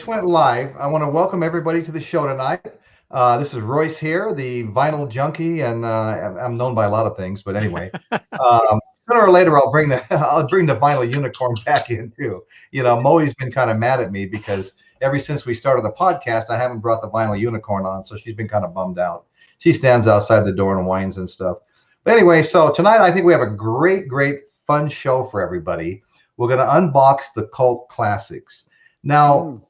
Went live. I want to welcome everybody to the show tonight. This is Royce here, the vinyl junkie, and I'm known by a lot of things. But anyway, sooner or later I'll bring the vinyl unicorn back in too. Moe's been kind of mad at me because ever since we started the podcast, I haven't brought the vinyl unicorn on, so she's been kind of bummed out. She stands outside the door and whines and stuff. But anyway, so tonight I think we have a great, fun show for everybody. We're going to unbox the cult classics. Now,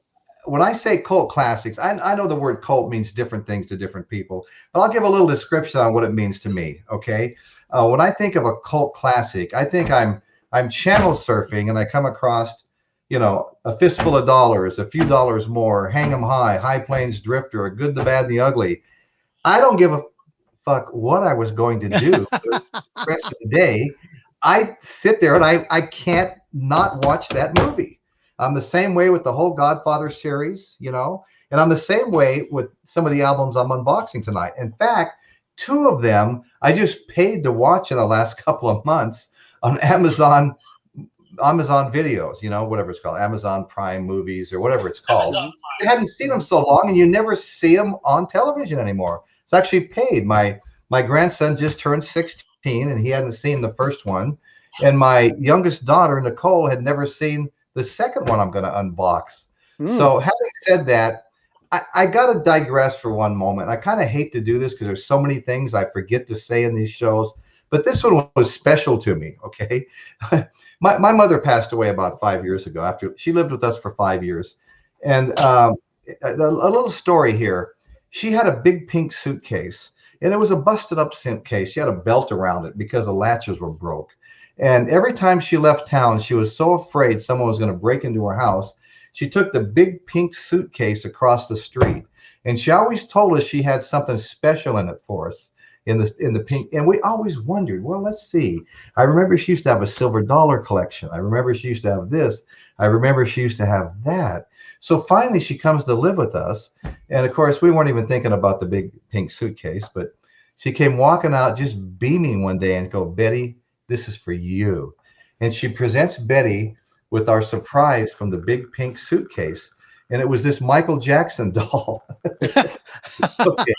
when I say cult classics, I know the word cult means different things to different people, but I'll give a little description on what it means to me. Okay, when I think of a cult classic, I think I'm channel surfing and I come across, a fistful of dollars, a few dollars more, Hang 'em High, High Plains Drifter, A Good, the Bad, and the Ugly. I don't give a fuck what I was going to do the rest of the day. I sit there and I can't not watch that movie. I'm the same way with the whole Godfather series, and I'm the same way with some of the albums I'm unboxing tonight. In fact, two of them I just paid to watch in the last couple of months on Amazon videos, whatever it's called, Amazon Prime movies or whatever it's called. I hadn't seen them so long, and you never see them on television anymore. It's actually paid. My grandson just turned 16, and he hadn't seen the first one, and my youngest daughter, Nicole, had never seen the second one I'm going to unbox. So having said that, I got to digress for one moment. I kind of hate to do this because there's so many things I forget to say in these shows, but this one was special to me, okay? My mother passed away about 5 years ago. After she lived with us for 5 years. And a little story here. She had a big pink suitcase, and it was a busted up suitcase. She had a belt around it because the latches were broke. And every time she left town, she was so afraid someone was going to break into her house. She took the big pink suitcase across the street, and she always told us she had something special in it for us in the pink. And we always wondered, well, let's see. I remember she used to have a silver dollar collection. I remember she used to have this. I remember she used to have that. So finally, she comes to live with us, and of course, we weren't even thinking about the big pink suitcase, but she came walking out, just beaming one day, and go, Betty, this is for you. And she presents Betty with our surprise from the big pink suitcase. And it was this Michael Jackson doll. Okay.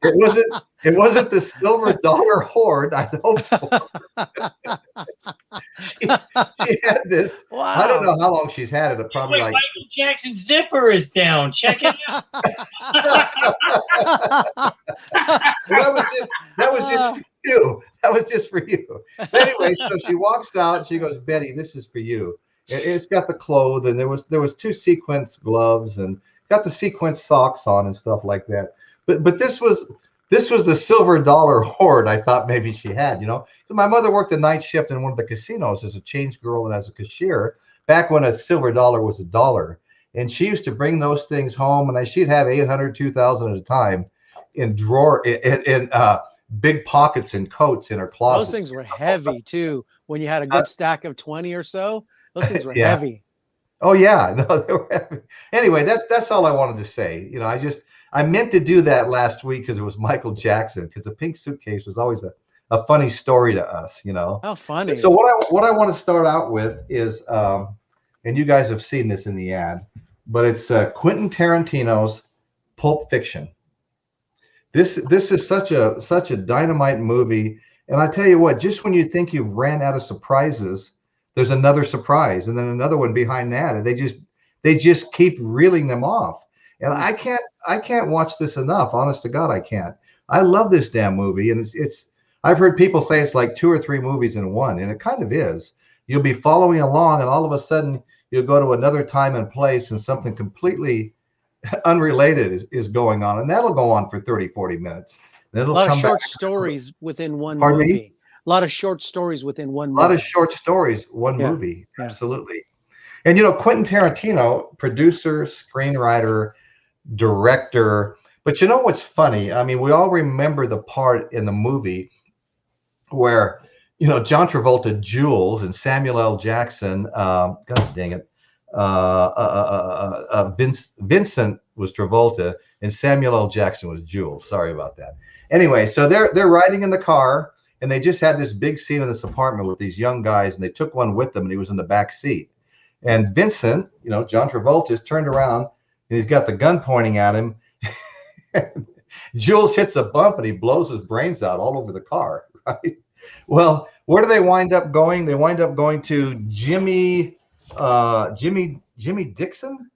It wasn't the silver dollar hoard I'd hoped for. she had this. Wow. I don't know how long she's had it. Probably like Michael Jackson's zipper is down. Check it out. That was just for you. That was just for you. But anyway, so she walks out and she goes, Betty, this is for you. It's got the clothes, and there was two sequence gloves and got the sequence socks on and stuff like that. But this was the silver dollar hoard I thought maybe she had, My mother worked the night shift in one of the casinos as a change girl and as a cashier back when a silver dollar was $1. And she used to bring those things home, and she'd have 800, 2,000 at a time in big pockets and coats in her closet. Those things were heavy too. When you had a good stack of 20 or so, those things were heavy. Oh yeah, no, they were heavy. Anyway, that's all I wanted to say. I meant to do that last week because it was Michael Jackson, because the pink suitcase was always a funny story to us. How funny. So what I want to start out with is, and you guys have seen this in the ad, but it's Quentin Tarantino's Pulp Fiction. This is such a dynamite movie, and I tell you what, just when you think you've ran out of surprises, there's another surprise, and then another one behind that, and they just keep reeling them off. And I can't watch this enough. Honest to God, I can't. I love this damn movie, and it's. I've heard people say it's like 2 or 3 movies in one, and it kind of is. You'll be following along, and all of a sudden you'll go to another time and place, and something completely unrelated is going on, and that'll go on for 30, 40 minutes. Then it'll a lot come of short back. stories within one Pardon movie. me? A lot of short stories within one movie. A lot of short stories, one movie. Yeah. Absolutely. And Quentin Tarantino, producer, screenwriter, director. But you know what's funny? I mean, we all remember the part in the movie where, John Travolta, Jules, and Samuel L. Jackson, God dang it, Vincent was Travolta and Samuel L. Jackson was Jules. Sorry about that. Anyway, so they're riding in the car, and they just had this big scene in this apartment with these young guys, and they took one with them, and he was in the back seat. And Vincent, John Travolta, turned around, and he's got the gun pointing at him. Jules hits a bump and he blows his brains out all over the car, right? Well, where do they wind up going? They wind up going to Jimmy Dixon?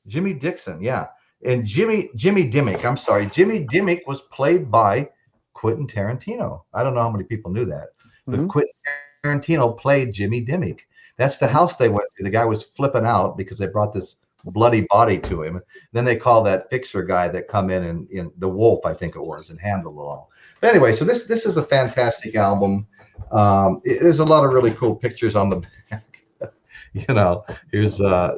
Jimmy Dixon, yeah. And Jimmy Dimmick, I'm sorry. Jimmy Dimmick was played by Quentin Tarantino. I don't know how many people knew that, but Quentin Tarantino played Jimmy Dimmick. That's the house they went to. The guy was flipping out because they brought this bloody body to him. Then they called that fixer guy that come in the Wolf, I think it was, and handled it all. But anyway, so this is a fantastic album. There's a lot of really cool pictures on the back. You know, here's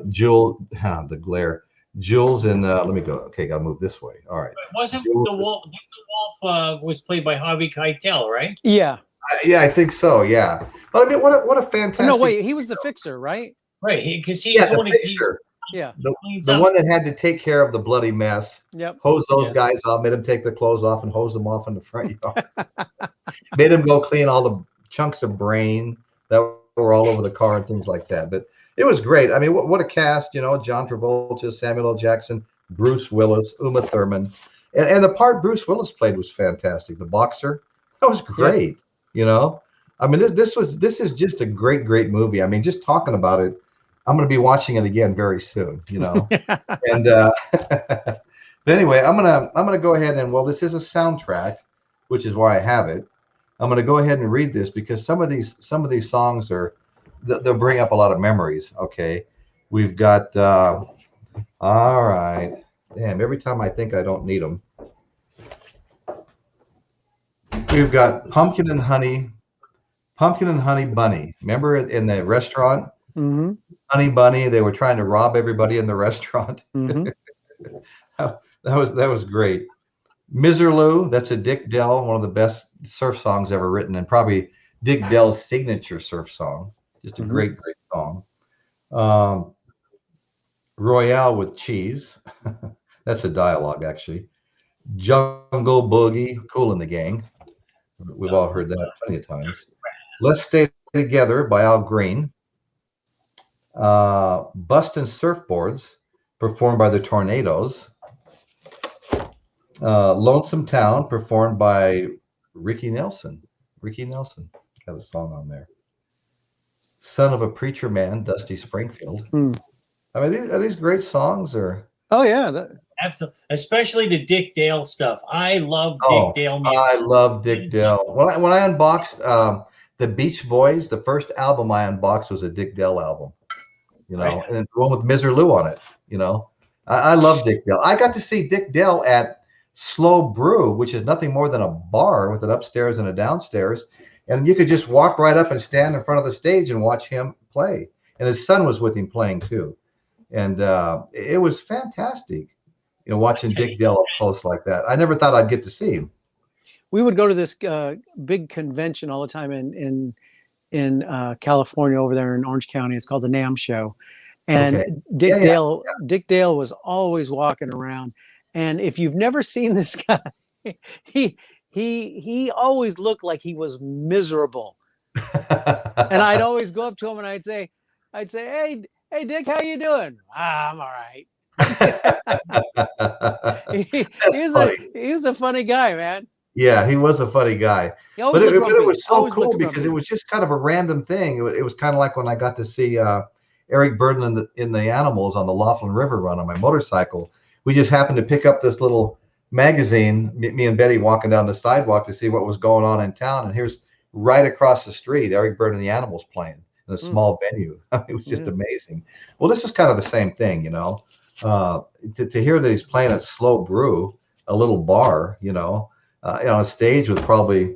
Jewel, the glare. Jules and let me go. Okay, gotta move this way. All right. Wasn't Jules, the Wolf? The Wolf was played by Harvey Keitel, right? Yeah. Yeah, I think so. Yeah, but I mean, what a fantastic. No, wait, he was the fixer, right? Right, because he's Yeah, the the one who fixer. Yeah. The one that had to take care of the bloody mess. Yep. Hose those guys off, made them take their clothes off and hose them off in the front yard. Made them go clean all the chunks of brain that were all over the car and things like that. But it was great. I mean, what a cast, you know, John Travolta, Samuel L. Jackson, Bruce Willis, Uma Thurman. And the part Bruce Willis played was fantastic. The boxer, that was great. You know, I mean, this is just a great movie. I mean, just talking about it, I'm going to be watching it again very soon, you know. And but anyway, I'm gonna go ahead and, well, this is a soundtrack, which is why I have it. I'm going to go ahead and read this because some of these songs they'll bring up a lot of memories. Okay, we've got all right. Damn, every time I think I don't need them. We've got Pumpkin and Honey Bunny. Remember in the restaurant? Mm-hmm. Honey Bunny, they were trying to rob everybody in the restaurant. Mm-hmm. that was great. Miserlou, that's a Dick Dell, one of the best surf songs ever written, and probably Dick Dell's signature surf song. Just a great song. Royale with Cheese. That's a dialogue, actually. Jungle Boogie, Cool in the Gang. We've all heard that plenty of times. Let's Stay Together by Al Green. Bustin' Surfboards, performed by the Tornadoes. Lonesome Town, performed by Ricky Nelson. Ricky Nelson got a song on there. Son of a Preacher Man, Dusty Springfield. I mean, are these great songs or? Oh yeah, absolutely. Especially the Dick Dale stuff. I love Dick Dale music. I love Dick Dale. When I unboxed the Beach Boys, the first album I unboxed was a Dick Dale album. You know, right. And the one with Miserlou on it. You know, I love Dick Dale. I got to see Dick Dale at Slow Brew, which is nothing more than a bar with an upstairs and a downstairs, and you could just walk right up and stand in front of the stage and watch him play. And his son was with him playing too, and it was fantastic. You know, watching Dick Dale up close like that. I never thought I'd get to see him. We would go to this big convention all the time in California, over there in Orange County. It's called the NAMM Show, and Dick Dale was always walking around. And if you've never seen this guy, he always looked like he was miserable. And I'd always go up to him and I'd say, hey Dick, how you doing? I'm all right. he was a funny guy, man. Yeah, he was a funny guy. But it was so cool because it was just kind of a random thing. It was kind of like when I got to see Eric Burden in the Animals on the Laughlin River run on my motorcycle. We just happened to pick up this little magazine, me and Betty walking down the sidewalk to see what was going on in town. And here's right across the street, Eric Burden and the Animals playing in a small venue. It was just amazing. Well, this is kind of the same thing, you know, to hear that he's playing at Slow Brew, a little bar, you know, on a stage with probably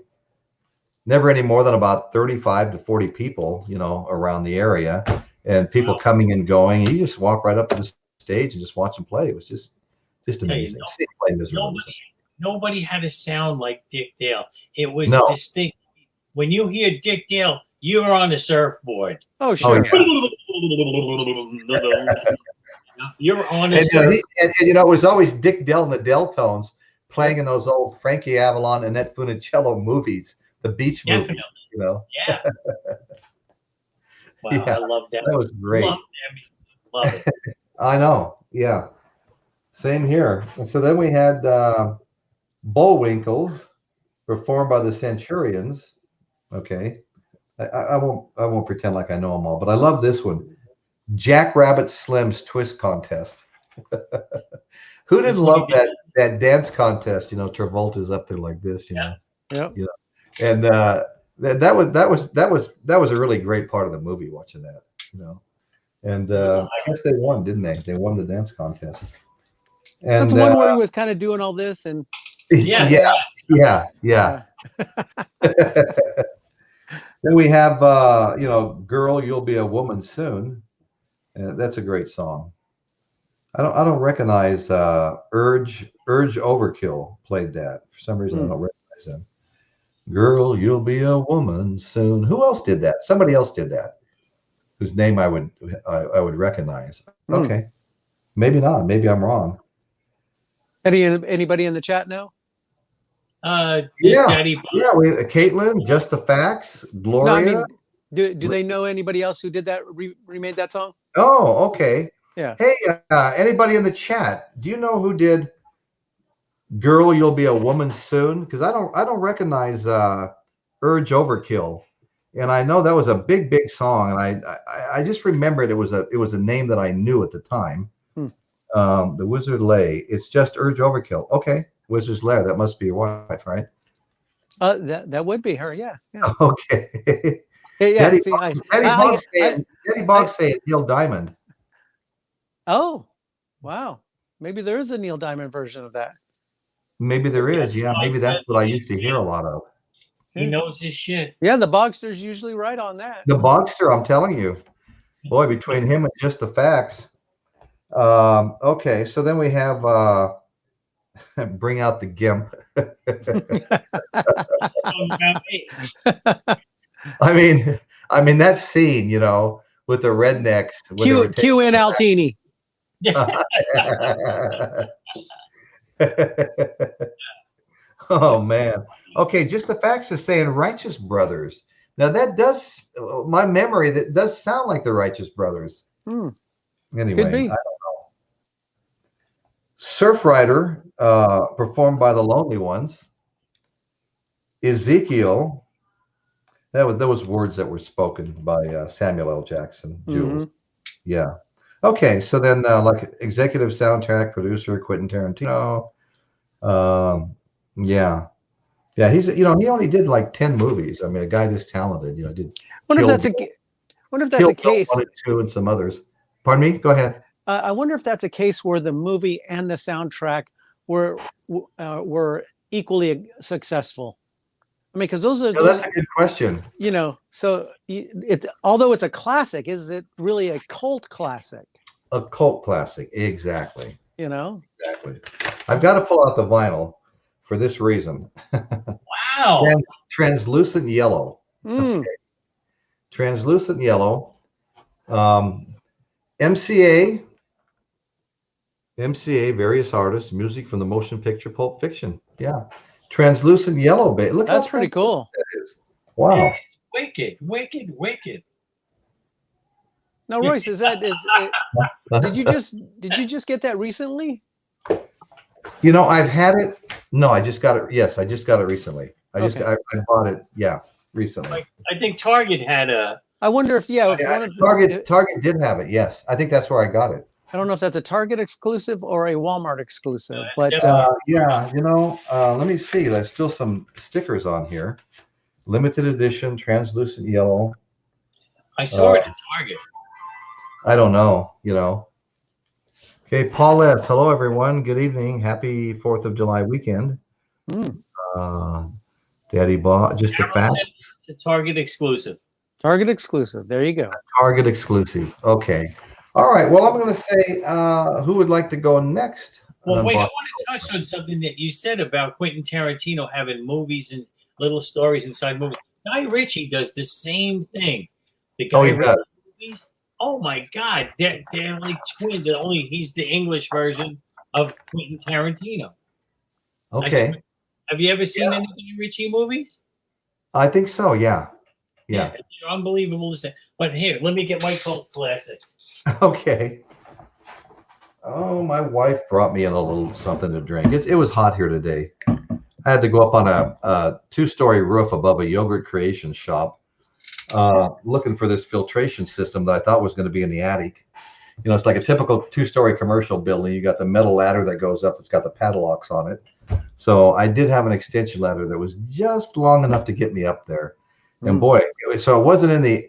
never any more than about 35 to 40 people, you know, around the area, and people coming and going. You just walk right up to the stage and just watch him play. It was just amazing. Nobody had a sound like Dick Dale. It was distinct. When you hear Dick Dale, you're on a surfboard. Oh, sure. Oh, yeah. You're on a surfboard. And you know, it was always Dick Dale and the Deltones playing in those old Frankie Avalon and Annette Funicello movies, the beach movies. Definitely. You know? Yeah. Wow, I love that. That was great. Love it. I know. Yeah. Same here. And so then we had Bullwinkles, performed by the Centurions. Okay, I won't pretend like I know them all, but I love this one. Jackrabbit Slim's Twist Contest. Who didn't love that dance contest? You know, Travolta's up there like this. You know, you know, and that was a really great part of the movie. Watching that, you know, and I guess they won, didn't they? They won the dance contest. And so it's the one where he was kind of doing all this and yeah. Then we have you know, Girl, You'll Be a Woman Soon. That's a great song. I don't recognize Urge Overkill played that. For some reason I don't recognize them. Girl, You'll Be a Woman Soon. Who else did that? Somebody else did that. Whose name I would recognize. Okay. Maybe not. Maybe I'm wrong. Anybody in the chat know? Daddy. Yeah, Caitlin, Just the Facts, Gloria. No, I mean, do they know anybody else who did that, remade that song? Oh, okay. Yeah. Hey, anybody in the chat, do you know who did Girl, You'll Be a Woman Soon? Because I don't recognize Urge Overkill. And I know that was a big song, and I just remembered it was a name that I knew at the time. The Wizard Lay. It's just Urge Overkill. Okay. Wizard's Lair. That must be your wife, right? That would be her. Yeah. Okay. Yeah. Daddy Bog's saying Neil Diamond. Oh, wow. Maybe there is a Neil Diamond version of that. Maybe there is. Yeah. Maybe that's what I used to hear a lot of. He knows his shit. Yeah, the Bogster's usually right on that. The Bogster, I'm telling you, boy, between him and Just the Facts. Okay, so then we have Bring Out the Gimp. I mean that scene, you know, with the rednecks. Q in Altini. Oh man. Okay, Just the Facts is saying Righteous Brothers. Now that does, my memory, that does sound like the Righteous Brothers. Anyway, could be. I don't know. Surf Rider, performed by the Lonely Ones. Ezekiel, those words that were spoken by Samuel L. Jackson, Youll. Yeah. Okay, so then like executive soundtrack producer Quentin Tarantino. Yeah, he's, you know, he only did like 10 movies. I mean, a guy this talented, you know, did. Wonder if that's a case. 1 and 2 and some others. Pardon me. Go ahead. I wonder if that's a case where the movie and the soundtrack were equally successful. I mean, because those are. That's a good question. You know, so although it's a classic, is it really a cult classic? A cult classic, exactly. You know, exactly. I've got to pull out the vinyl for this reason. Wow. Translucent Yellow. Okay. Translucent Yellow. MCA, various artists, music from the motion picture Pulp Fiction. Yeah. Translucent Yellow. Look, that's pretty cool. That is. Wow. Wicked. Now, Royce, did you just get that recently? You know, I've had it. No, I just got it. Yes, I just got it recently. I bought it. Yeah, recently. I think Target had a. I wonder if Target did have it. Yes, I think that's where I got it. I don't know if that's a Target exclusive or a Walmart exclusive, but yeah, you know, let me see. There's still some stickers on here. Limited edition, translucent yellow. I saw it at Target. I don't know, you know. Okay, Paul S. Hello, everyone. Good evening. Happy 4th of July weekend. Daddy bought just a fact. It's a Target exclusive. Target exclusive. There you go. Target exclusive. Okay. All right. Well, I'm going to say who would like to go next? Well, wait. I want to touch on something that you said about Quentin Tarantino having movies and little stories inside movies. Guy Ritchie does the same thing. The guy movies. Oh my God, they're like twins. Only he's the English version of Quentin Tarantino. Okay. Have you ever seen any Guy Ritchie movies? I think so. Yeah. They're unbelievable to say. But here, let me get my cult classics. Okay. Oh, my wife brought me in a little something to drink. It was hot here today. I had to go up on a two-story roof above a yogurt creation shop, looking for this filtration system that I thought was going to be in the attic. You know, it's like a typical two-story commercial building. You got the metal ladder that goes up that's got the padlocks on it. So I did have an extension ladder that was just long enough to get me up there. And boy, so it wasn't in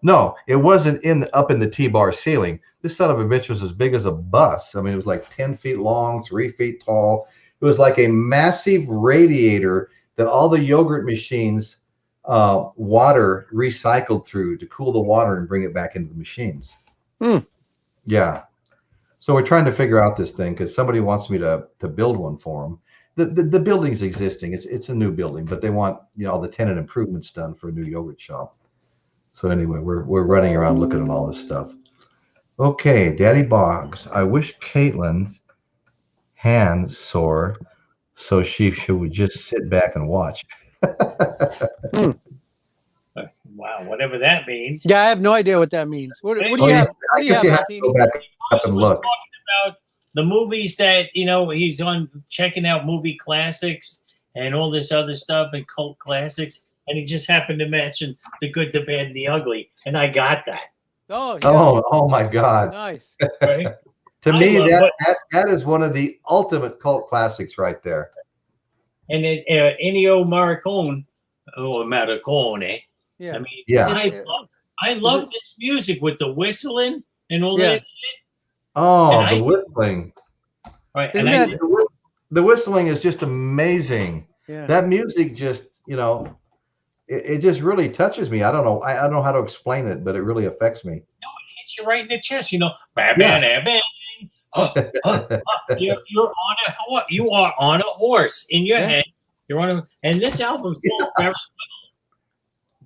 no, it wasn't up in the T-bar ceiling. This son of a bitch was as big as a bus. I mean, it was like 10 feet long, 3 feet tall. It was like a massive radiator that all the yogurt machines water recycled through to cool the water and bring it back into the machines. Yeah. So we're trying to figure out this thing because somebody wants me to build one for them. The building's existing. It's a new building, but they want all the tenant improvements done for a new yogurt shop. So anyway, we're running around looking at all this stuff. Okay, Daddy Boggs. I wish Caitlin's hand sore so she would just sit back and watch. Wow, whatever that means. Yeah, I have no idea what that means. What do you have? What do you have, Martini? Go back up and look. Talking about the movies that he's on, checking out movie classics and all this other stuff and cult classics, and he just happened to mention The Good, the Bad, and the Ugly, and I got that. Oh, yeah. Oh my God! Nice. Right? To me, that is one of the ultimate cult classics right there. And Ennio Morricone, Morricone. Yeah. I mean, I love this music with the whistling and all that shit. Oh, the whistling. Right. The whistling is just amazing. Yeah. That music just, it just really touches me. I don't know. I don't know how to explain it, but it really affects me. No, it hits you right in the chest, bang. You are on a horse in your head. You're on and this album sold very well,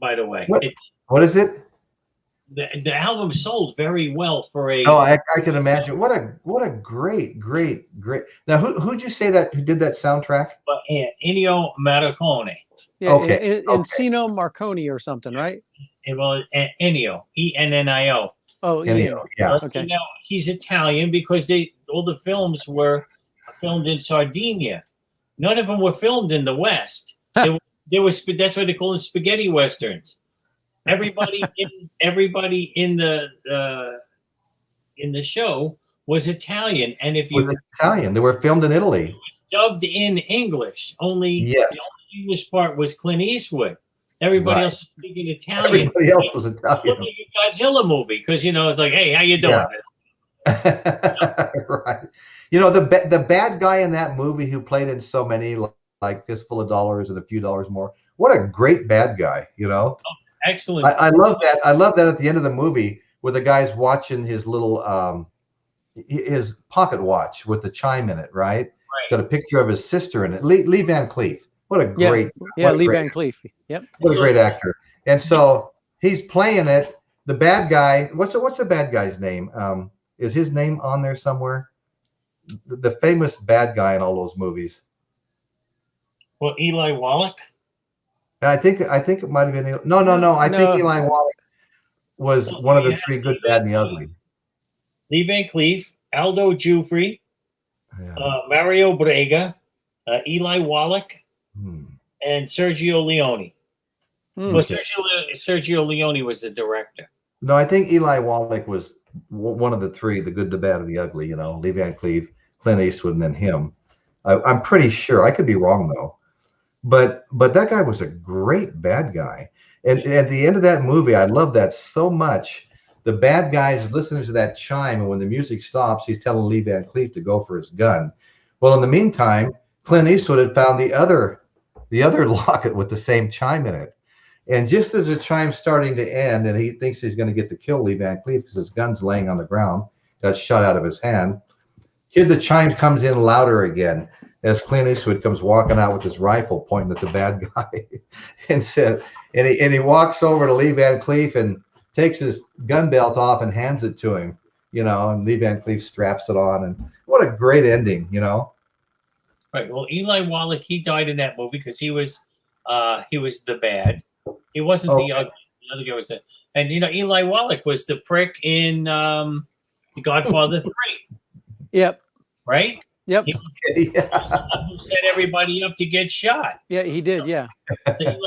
by the way. What is it? The album sold very well for a. Oh, I can imagine. What a great. Now, who'd you say who did that soundtrack? Ennio Morricone. Yeah, okay. Encino Marconi or something, right? Well, Ennio, Ennio. Oh, Ennio. Yeah. Okay. He's Italian because all the films were filmed in Sardinia. None of them were filmed in the West. That's why they call them spaghetti westerns. Everybody in the show was Italian, and if you Italian, they were filmed in Italy. It was dubbed in English. The only English part was Clint Eastwood. Everybody else was speaking Italian. Everybody else was Italian. Like a Godzilla movie because it's like, hey, how you doing? Right. The bad guy in that movie who played in so many, like Fistful of Dollars and A Few Dollars More. What a great bad guy, Oh, excellent. I love that. I love that at the end of the movie where the guy's watching his little his pocket watch with the chime in it, right? It's got a picture of his sister in it. Lee Van Cleef. What a great Lee Van Cleef. Yep. What a great actor. And so he's playing it. The bad guy, what's the bad guy's name? Is his name on there somewhere? The famous bad guy in all those movies. Well, Eli Wallach. I think it might have been. No. I think Eli Wallach was one of the three good, bad, and the ugly. Lee Van Cleef, Aldo Giuffre, Mario Brega, Eli Wallach, and Sergio Leone. Well, Sergio Leone was the director. No, I think Eli Wallach was one of the three, the good, the bad, and the ugly. Lee Van Cleef, Clint Eastwood, and then him. I'm pretty sure. I could be wrong though. But that guy was a great bad guy. And at the end of that movie, I love that so much. The bad guy is listening to that chime, and when the music stops, he's telling Lee Van Cleef to go for his gun. Well, in the meantime, Clint Eastwood had found the other locket with the same chime in it. And just as the chime's starting to end, and he thinks he's going to get to kill Lee Van Cleef because his gun's laying on the ground, got shot out of his hand. Here the chime comes in louder again as Clint Eastwood comes walking out with his rifle pointing at the bad guy, and he walks over to Lee Van Cleef and takes his gun belt off and hands it to him, and Lee Van Cleef straps it on, and what a great ending, Right. Well, Eli Wallach, he died in that movie because he was the bad. He wasn't the ugly. The other guy was and Eli Wallach was the prick in The Godfather 3. Yep. right? Yep. He was the one who set everybody up to get shot. Yeah, he did. Yeah. So well,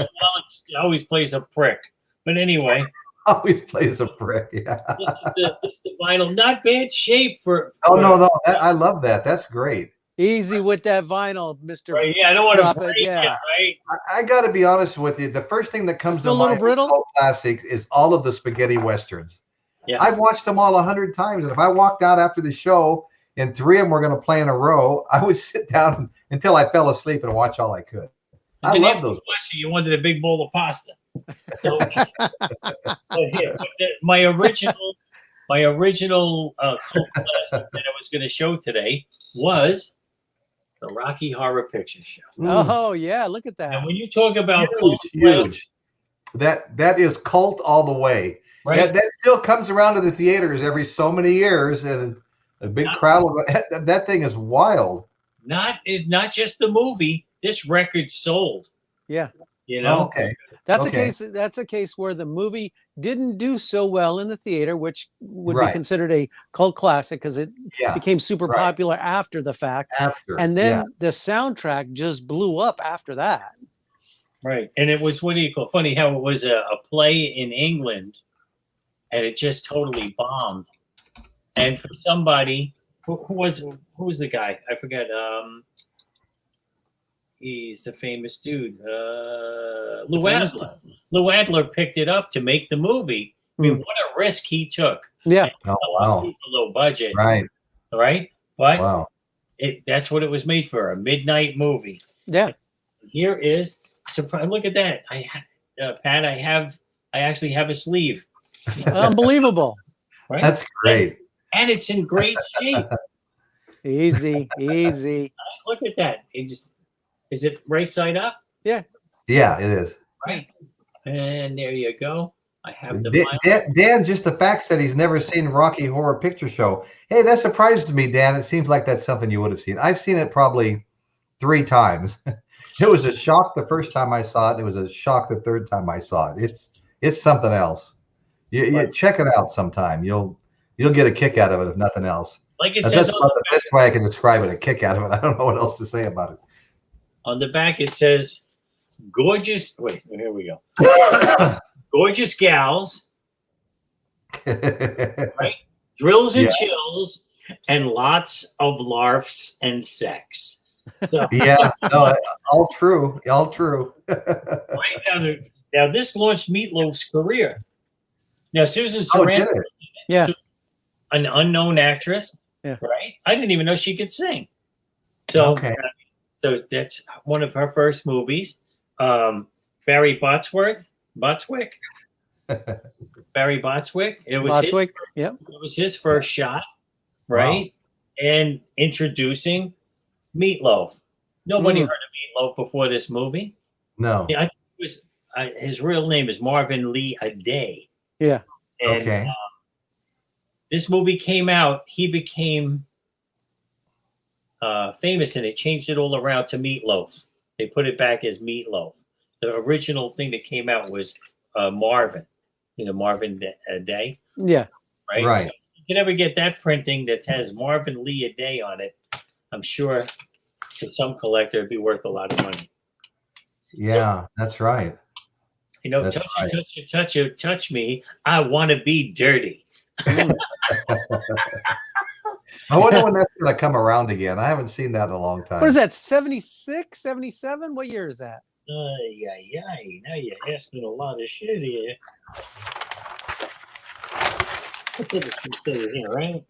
he always plays a prick. But anyway, always plays a prick. Yeah. This is the vinyl. Not bad shape for. No. I love that. That's great. Easy with that vinyl, Mr. Right, yeah, I don't want to break yeah. it, right? I got to be honest with you. The first thing that comes to mind with classics is all of the spaghetti westerns. Yeah. I've watched them all 100 times, and if I walked out after the show and 3 of them were going to play in a row, I would sit down until I fell asleep and watch all I could. I love those. You wanted a big bowl of pasta. So, my original cult classic that I was going to show today was the Rocky Horror Picture Show. Oh yeah, look at that. And when you talk about huge. That is cult all the way. Right? That still comes around to the theaters every so many years, and a big crowd. That thing is wild. Not just the movie. This record sold. Yeah. You know. Okay. That's a case. That's a case where the movie didn't do so well in the theater, which would be considered a cult classic because it became super popular after the fact. And then the soundtrack just blew up after that. Right, and it was funny how it was a play in England, and it just totally bombed. And for somebody who was the guy? I forget. He's a famous dude. Lou Adler. Lou Adler picked it up to make the movie. I mean, what a risk he took. Yeah. Oh, wow. Super low budget. Right. Right. But that's what it was made for, a midnight movie. Yeah. Here is surprise. Look at that. Pat, I actually have a sleeve. Unbelievable. Right. That's great. And it's in great shape. Easy. Look at that. Is it right side up? Yeah. Yeah, it is. Right. And there you go. I have the Dan, just the fact that he's never seen Rocky Horror Picture Show. Hey, that surprises me, Dan. It seems like that's something you would have seen. I've seen it probably 3 times. It was a shock the first time I saw it. It was a shock the third time I saw it. It's something else. You check it out sometime. You'll get a kick out of it, if nothing else. Like it says, that's the best way I can describe it. A kick out of it. I don't know what else to say about it. On the back, it says, gorgeous. Wait, here we go. Gorgeous gals, right? Thrills and chills, and lots of larfs and sex. So, all true. Right now, this launched Meatloaf's career. Now, Susan Sarandon, an unknown actress, right? I didn't even know she could sing. So, so that's one of her first movies. Barry Botswick. Barry Botswick. It was his first shot, right? Wow. And introducing Meatloaf. Nobody heard of Meatloaf before this movie. No. I think it was his real name is Marvin Lee Aday. Yeah. And, this movie came out. He became famous, and they changed it all around to Meatloaf. They put it back as Meatloaf. The original thing that came out was Marvin, Marvin Day. Yeah. Right. So if you can ever get that printing that has Marvin Lee Aday on it, I'm sure to some collector it'd be worth a lot of money. Yeah, so, that's right. Touch me. I want to be dirty. I wonder when that's going to come around again. I haven't seen that in a long time. What is that, 76, 77? What year is that? Now you're asking a lot of shit here. What's it say here, right?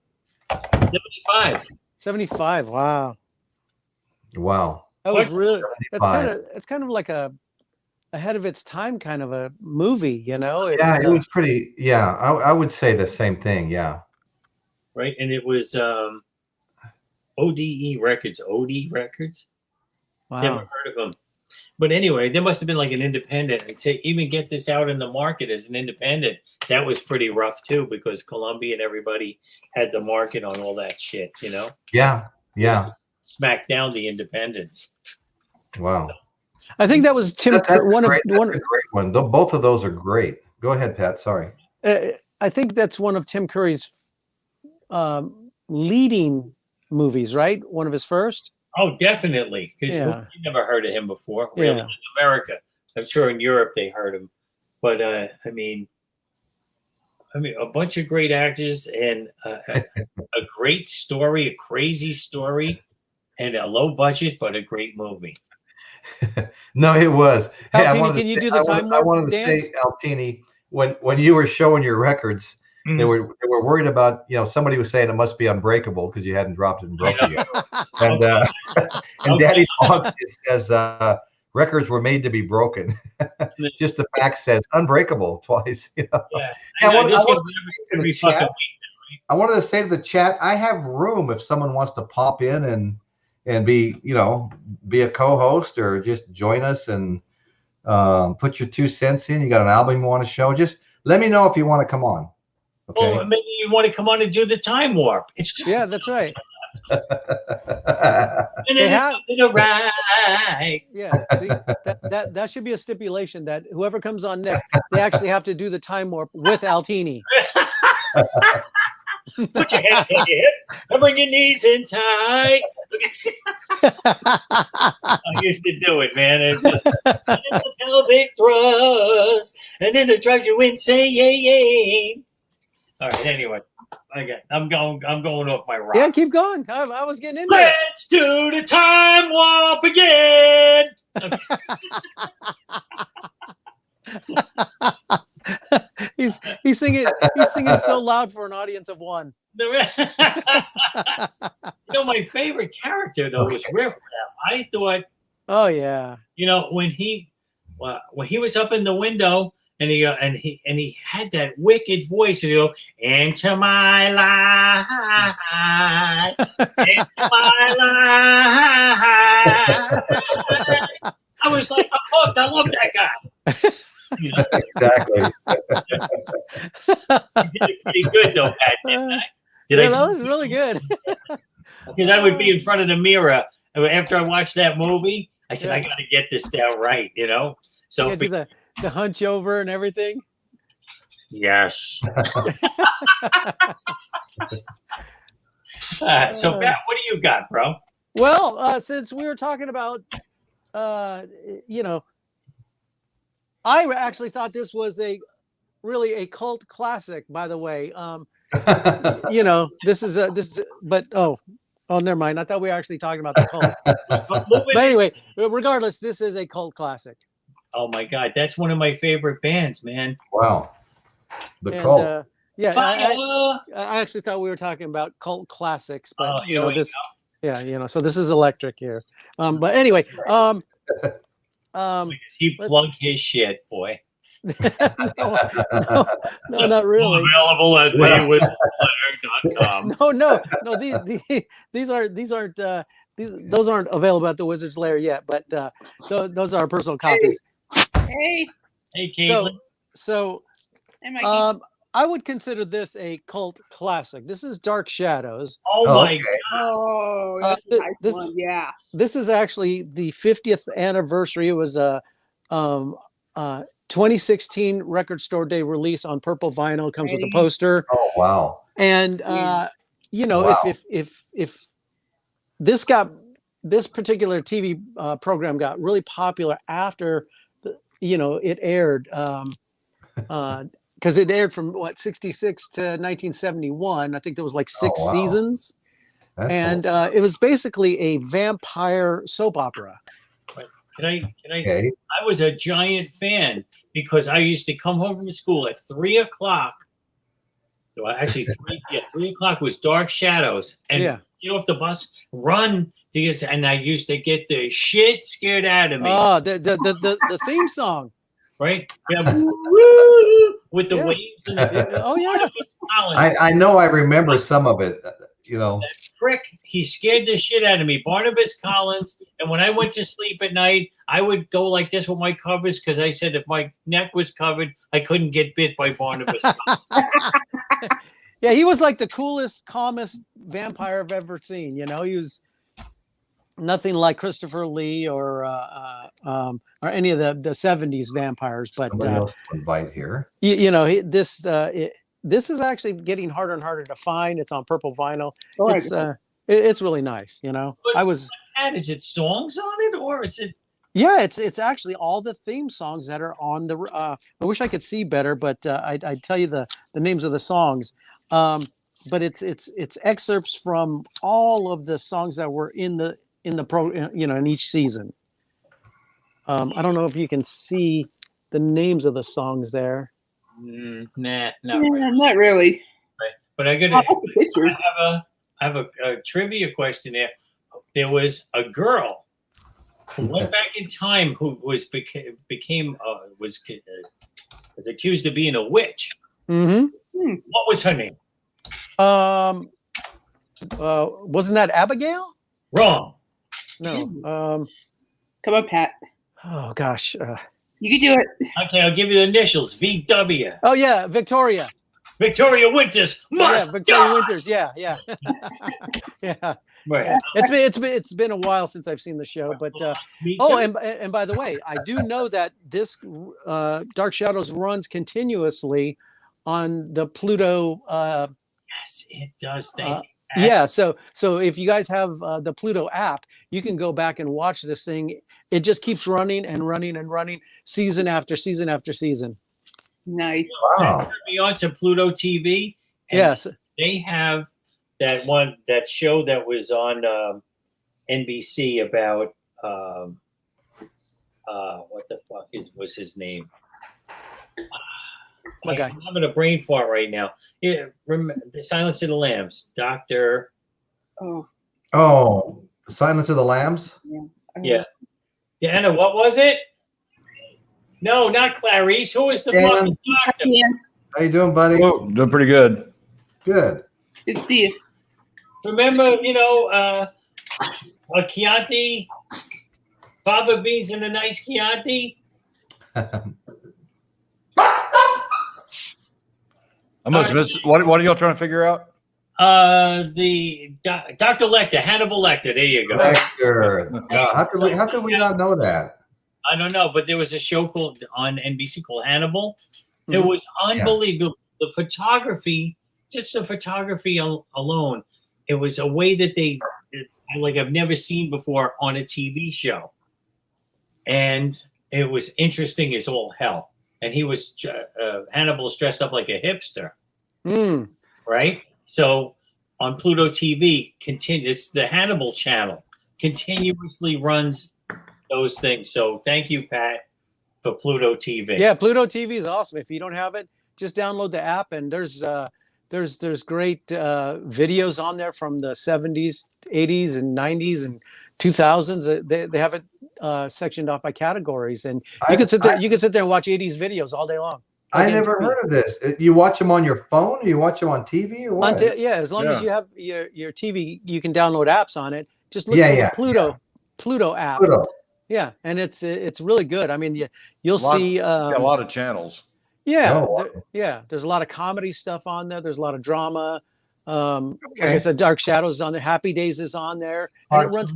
75. 75. Wow. That was really. It's kind of like a ahead of its time kind of a movie, it was pretty. Yeah, I would say the same thing. Yeah. Right, and it was ODE Records. OD Records. Wow. Never heard of them. But anyway, there must have been like an independent. And to even get this out in the market as an independent, that was pretty rough too, because Columbia and everybody had the market on all that shit, Yeah. Smack down the independents. Wow. I think that was Tim. That's a great one. Both of those are great. Go ahead, Pat. Sorry. I think that's one of Tim Curry's leading movies, right? One of his first. Oh, definitely. Because you never heard of him before, really, in America. I'm sure in Europe they heard him, but I mean, a bunch of great actors and a great story, a crazy story, and a low budget but a great movie. No, it was. Hey, Altini, can you do the time warp I wanted to dance? say, Altini, when you were showing your records, they were worried about, somebody was saying it must be unbreakable because you hadn't dropped it and broke it yet. And and Daddy Fox says records were made to be broken. Just the fact says unbreakable twice. Yeah. I wanted to say to the chat, I have room if someone wants to pop in and be, be a co-host or just join us and put your 2 cents in. You got an album you want to show? Just let me know if you want to come on. Okay. Well, maybe you want to come on and do the time warp. It's just that's right. And then yeah, see, that should be a stipulation that whoever comes on next, they actually have to do the time warp with Altini. Put your hands on your hip and bring your knees in tight. I used to do it, man. It's just the pelvic thrust, and then it drives you insane. All right. Anyway, I'm going off my rock. Yeah, keep going. I was getting into it. Let's do the time warp again. Okay. He's singing so loud for an audience of one. My favorite character though was Riff Raff. I thought. Oh yeah. When he was up in the window. And he had that wicked voice, and he go, into my life, into my life. I was like, I'm hooked. I love that guy. Exactly. He did it pretty good though, Pat, didn't I? That was really good. Because I would be in front of the mirror after I watched that movie. I said, I got to get this down right, So the hunch over and everything. Yes. So Pat, what do you got, bro? Well, since we were talking about, I actually thought this was really a cult classic. By the way, this is but never mind. I thought we were actually talking about the cult. But anyway, regardless, this is a cult classic. Oh my God, that's one of my favorite bands, man. Wow. The cult. I actually thought we were talking about cult classics, but so this is electric here. But anyway, he plugged his shit, boy. No, not really. Available at thewizardslair.com. No. Those aren't available at the Wizard's Lair yet, but those are personal copies. Hey, Caitlin. So I would consider this a cult classic. This is Dark Shadows. Oh my God! Oh, that's a nice one. Yeah. This is actually the 50th anniversary. It was a 2016 Record Store Day release on purple vinyl. Comes with a poster. Oh wow! And if this particular TV program got really popular after it aired, because it aired from 66 to 1971. I think there was like 6 seasons. That's cool. It was basically a vampire soap opera. Can I? Okay. I was a giant fan because I used to come home from school at 3 o'clock. Well, actually, 3 o'clock was Dark Shadows, and get off the bus, run. And I used to get the shit scared out of me. Oh, the theme song, right? Yeah. With the waves. And oh yeah. I know. I remember some of it. That prick, he scared the shit out of me. Barnabas Collins. And when I went to sleep at night, I would go like this with my covers because I said if my neck was covered, I couldn't get bit by Barnabas. Yeah, he was like the coolest, calmest vampire I've ever seen. He was nothing like Christopher Lee or any of the 70s vampires. But somebody else to invite here. This is actually getting harder and harder to find. It's on purple vinyl. It's really nice, you know. But is it songs on it, or is it? Yeah, it's actually all the theme songs that are on the. I wish I could see better, but I'd tell you the names of the songs. But it's excerpts from all of the songs that were in the in each season. I don't know if you can see the names of the songs there. Nah, not really. Right. But I have a trivia question there. There was a girl who went back in time who was accused of being a witch. Mm-hmm. What was her name? Wasn't that Abigail? Wrong. No. Come on, Pat. Oh gosh. You can do it. Okay, I'll give you the initials. VW. Oh yeah, Victoria. Victoria Winters must Victoria die! Winters. Yeah. Yeah. Right. It's been a while since I've seen the show, but and by the way, I do know that this Dark Shadows runs continuously on the Pluto. Yes, it does. Yeah, so if you guys have the Pluto app, you can go back and watch this thing. It just keeps running and running and running, season after season after season. Nice. Wow. Me on to Pluto TV. Yes. They have that show that was on NBC about what the fuck was his name? Okay. I'm having a brain fart right now. Yeah, remember the Silence of the Lambs, Doctor. Oh, Silence of the Lambs. Yeah. Anna, what was it? No, not Clarice. Who is the fucking doctor? How you doing, buddy? Oh, doing pretty good. Good. Good to see you. Remember, a Chianti, fava beans and a nice Chianti. I must miss. What are y'all trying to figure out? The Dr. Lecter, Hannibal Lecter. There you go. Lecter. How could we not know that? I don't know, but there was a show on NBC called Hannibal. It was unbelievable. Yeah. The photography, just the photography alone, it was a way that I've never seen before on a TV show. And it was interesting as all hell. And he was, Hannibal's dressed up like a hipster. Right? So on Pluto TV, it's the Hannibal channel, continuously runs those things. So thank you, Pat, for Pluto TV. Yeah, Pluto TV is awesome. If you don't have it, just download the app, and there's great videos on there from the 70s, 80s, and 90s, and 2000s. They have it sectioned off by categories, and you can sit there and watch 80s videos all day long. I never heard of this. You watch them on your phone, or you watch them on TV, or what? As long as you have your TV, you can download apps on it. Just look for the Pluto app. Pluto. Yeah, and it's really good. I mean, you'll see a lot of channels. Yeah, there's a lot of comedy stuff on there. There's a lot of drama. Like I said, Dark Shadows is on there. Happy Days is on there. And it runs.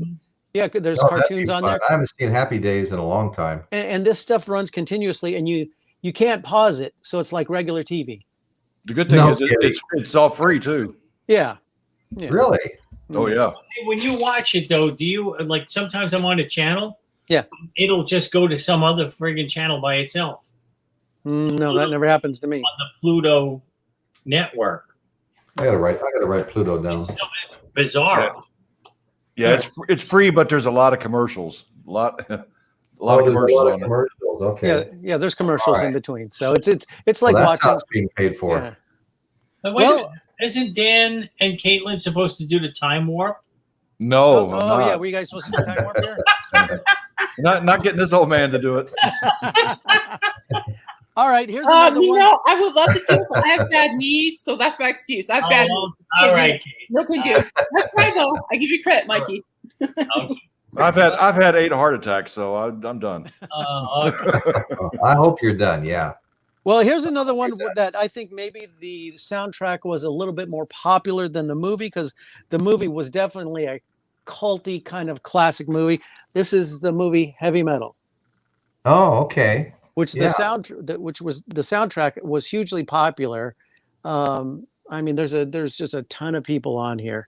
Yeah, there's cartoons on there. I haven't seen Happy Days in a long time. And this stuff runs continuously, and you can't pause it, so it's like regular TV. The good thing is it's all free too. Yeah. Really? Oh yeah. When you watch it though, do you sometimes I'm on a channel? Yeah. It'll just go to some other friggin' channel by itself. No, that never happens to me. On the Pluto network. I gotta write Pluto down. It's so bizarre. Yeah, it's free, but there's a lot of commercials. A lot of commercials. Okay. Yeah, there's commercials in between. So it's like watching. That's being paid for. Yeah. Isn't Dan and Caitlin supposed to do the time warp? No. Oh yeah, were you guys supposed to do time warp here? not getting this old man to do it. All right, here's another one. I would love to do it, but I have bad knees, so that's my excuse. I have bad knees. All right, Kate. No can do. Let's try though. I give you credit, Mikey. I've had 8 heart attacks, so I'm done. I hope you're done. Yeah. Well, here's another one that I think maybe the soundtrack was a little bit more popular than the movie, because the movie was definitely a culty kind of classic movie. This is the movie Heavy Metal. Oh, okay. Which the soundtrack was hugely popular. I mean, there's just a ton of people on here.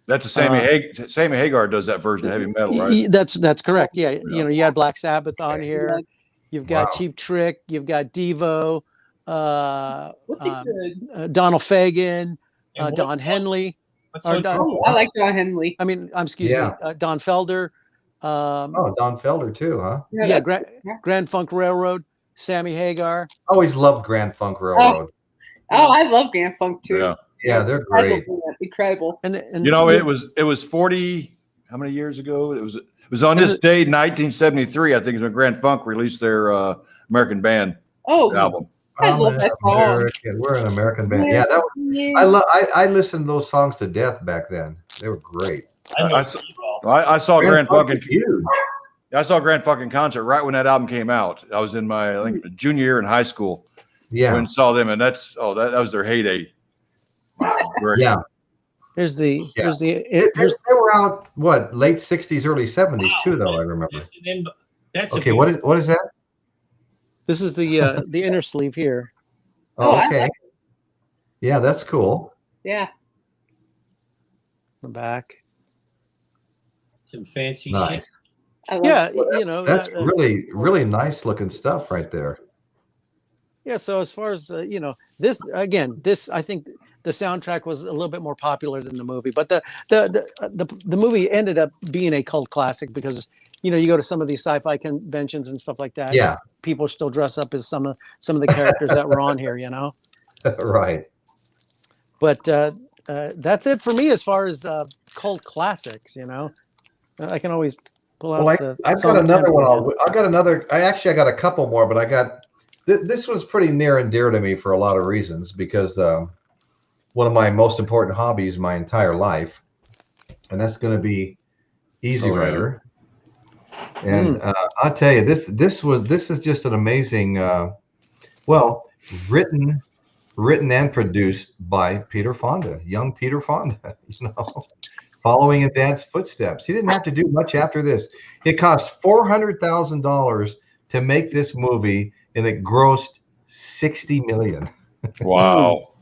That's the Sammy Hagar does that version of heavy metal, right? That's correct. Yeah, you know, you had Black Sabbath on here. You've got Cheap Trick. You've got Devo, Donald Fagen, Don Henley. I like Don Henley. I mean, excuse me, Don Felder. Don Felder too, huh? Yeah, Grand Funk Railroad, Sammy Hagar. Always loved Grand Funk Railroad. I love Grand Funk too. Yeah, they're great. Incredible. And you know, it was 40. How many years ago? It was on this day, 1973. I think is when Grand Funk released their American Band album. I love that song. We're an American band. Yeah, that was. I listened to those songs to death back then. They were great. I saw Grand Funk. I saw Grand Funk in concert right when that album came out. I was in my junior year in high school. Yeah, when I saw them, and that was their heyday. Yeah. They were out late 60s, early 70s too, though. I remember. That's okay. What is that? This is the inner sleeve here. Oh, okay. Yeah, that's cool. Yeah. The back. Some fancy shit. Yeah, you know, that's really, really nice looking stuff right there. Yeah. So as far as you know, this I think the soundtrack was a little bit more popular than the movie, but the movie ended up being a cult classic because, you know, you go to some of these sci-fi conventions and stuff like that. Yeah. People still dress up as some of the characters that were on here, you know? Right. But that's it for me as far as cult classics, you know? I can always pull out I've got another one. I got a couple more, but this was pretty near and dear to me for a lot of reasons because one of my most important hobbies my entire life, and that's going to be Easy Rider. And I'll tell you, this is just an amazing, written and produced by Peter Fonda, young Peter Fonda, you know, following in Dad's footsteps. He didn't have to do much after this. It cost $400,000 to make this movie, and it grossed $60 million. Wow.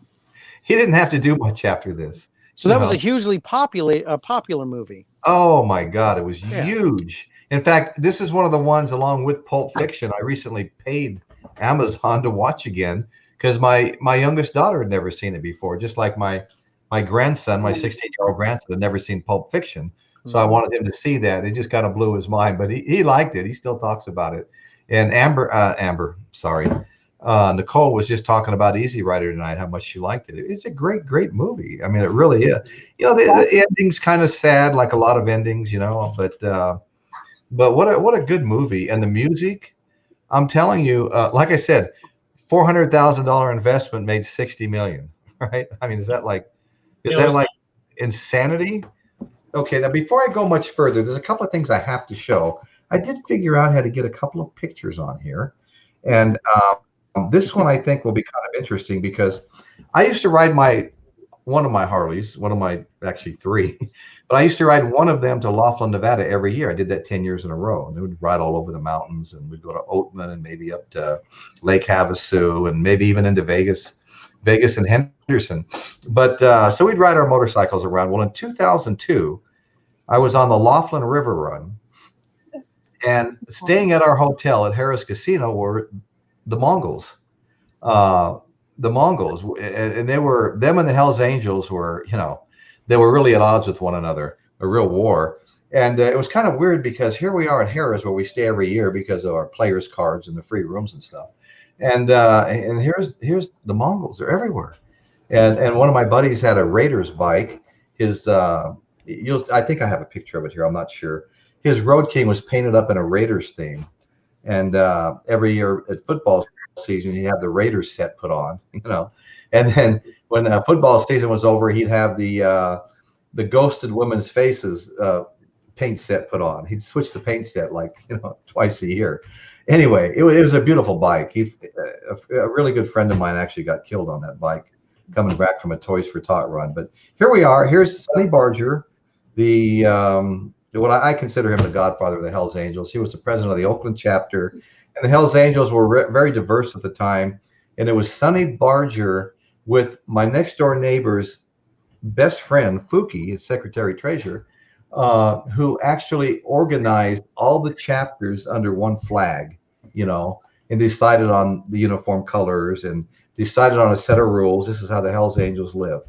He didn't have to do much after this. So that was a hugely popular movie. Oh my God, it was huge. In fact, this is one of the ones, along with Pulp Fiction, I recently paid Amazon to watch again because my youngest daughter had never seen it before, just like my grandson, my 16-year-old grandson, had never seen Pulp Fiction. So I wanted him to see that. It just kind of blew his mind, but he liked it. He still talks about it. And Nicole was just talking about Easy Rider tonight, how much she liked it. It's a great, great movie. I mean, it really is. You know, the ending's kind of sad, like a lot of endings, you know, but what a good movie. And the music, I'm telling you, like I said, $400,000 investment made $60 million, right? I mean, is that like insanity? Okay, now before I go much further, there's a couple of things I have to show. I did figure out how to get a couple of pictures on here. And this one I think will be kind of interesting because I used to ride one of my Harleys, actually three, but I used to ride one of them to Laughlin, Nevada every year. I did that 10 years in a row, and we would ride all over the mountains, and we'd go to Oatman and maybe up to Lake Havasu and maybe even into Vegas and Henderson. But so we'd ride our motorcycles around. Well, in 2002, I was on the Laughlin River Run, and staying at our hotel at Harris Casino were the Mongols. The Mongols, and them and the Hells Angels were, you know, they were really at odds with one another, a real war. And it was kind of weird because here we are at Harris, where we stay every year because of our players' cards and the free rooms and stuff. And here's the Mongols. They're everywhere. And one of my buddies had a Raiders bike. I think I have a picture of it here. I'm not sure. His Road King was painted up in a Raiders theme. And every year at football season, he'd have the Raiders set put on, you know. And then when football season was over, he'd have the Ghosted Women's Faces paint set put on. He'd switch the paint set twice a year. Anyway, it was a beautiful bike. A really good friend of mine actually got killed on that bike coming back from a Toys for Tot run. But here we are. Here's Sonny Barger, what I consider him the godfather of the Hells Angels. He was the president of the Oakland chapter, and the Hells Angels were very diverse at the time. And it was Sonny Barger with my next door neighbor's best friend, Fuki, his secretary treasurer, who actually organized all the chapters under one flag, and decided on the uniform colors and decided on a set of rules. This is how the Hells Angels live.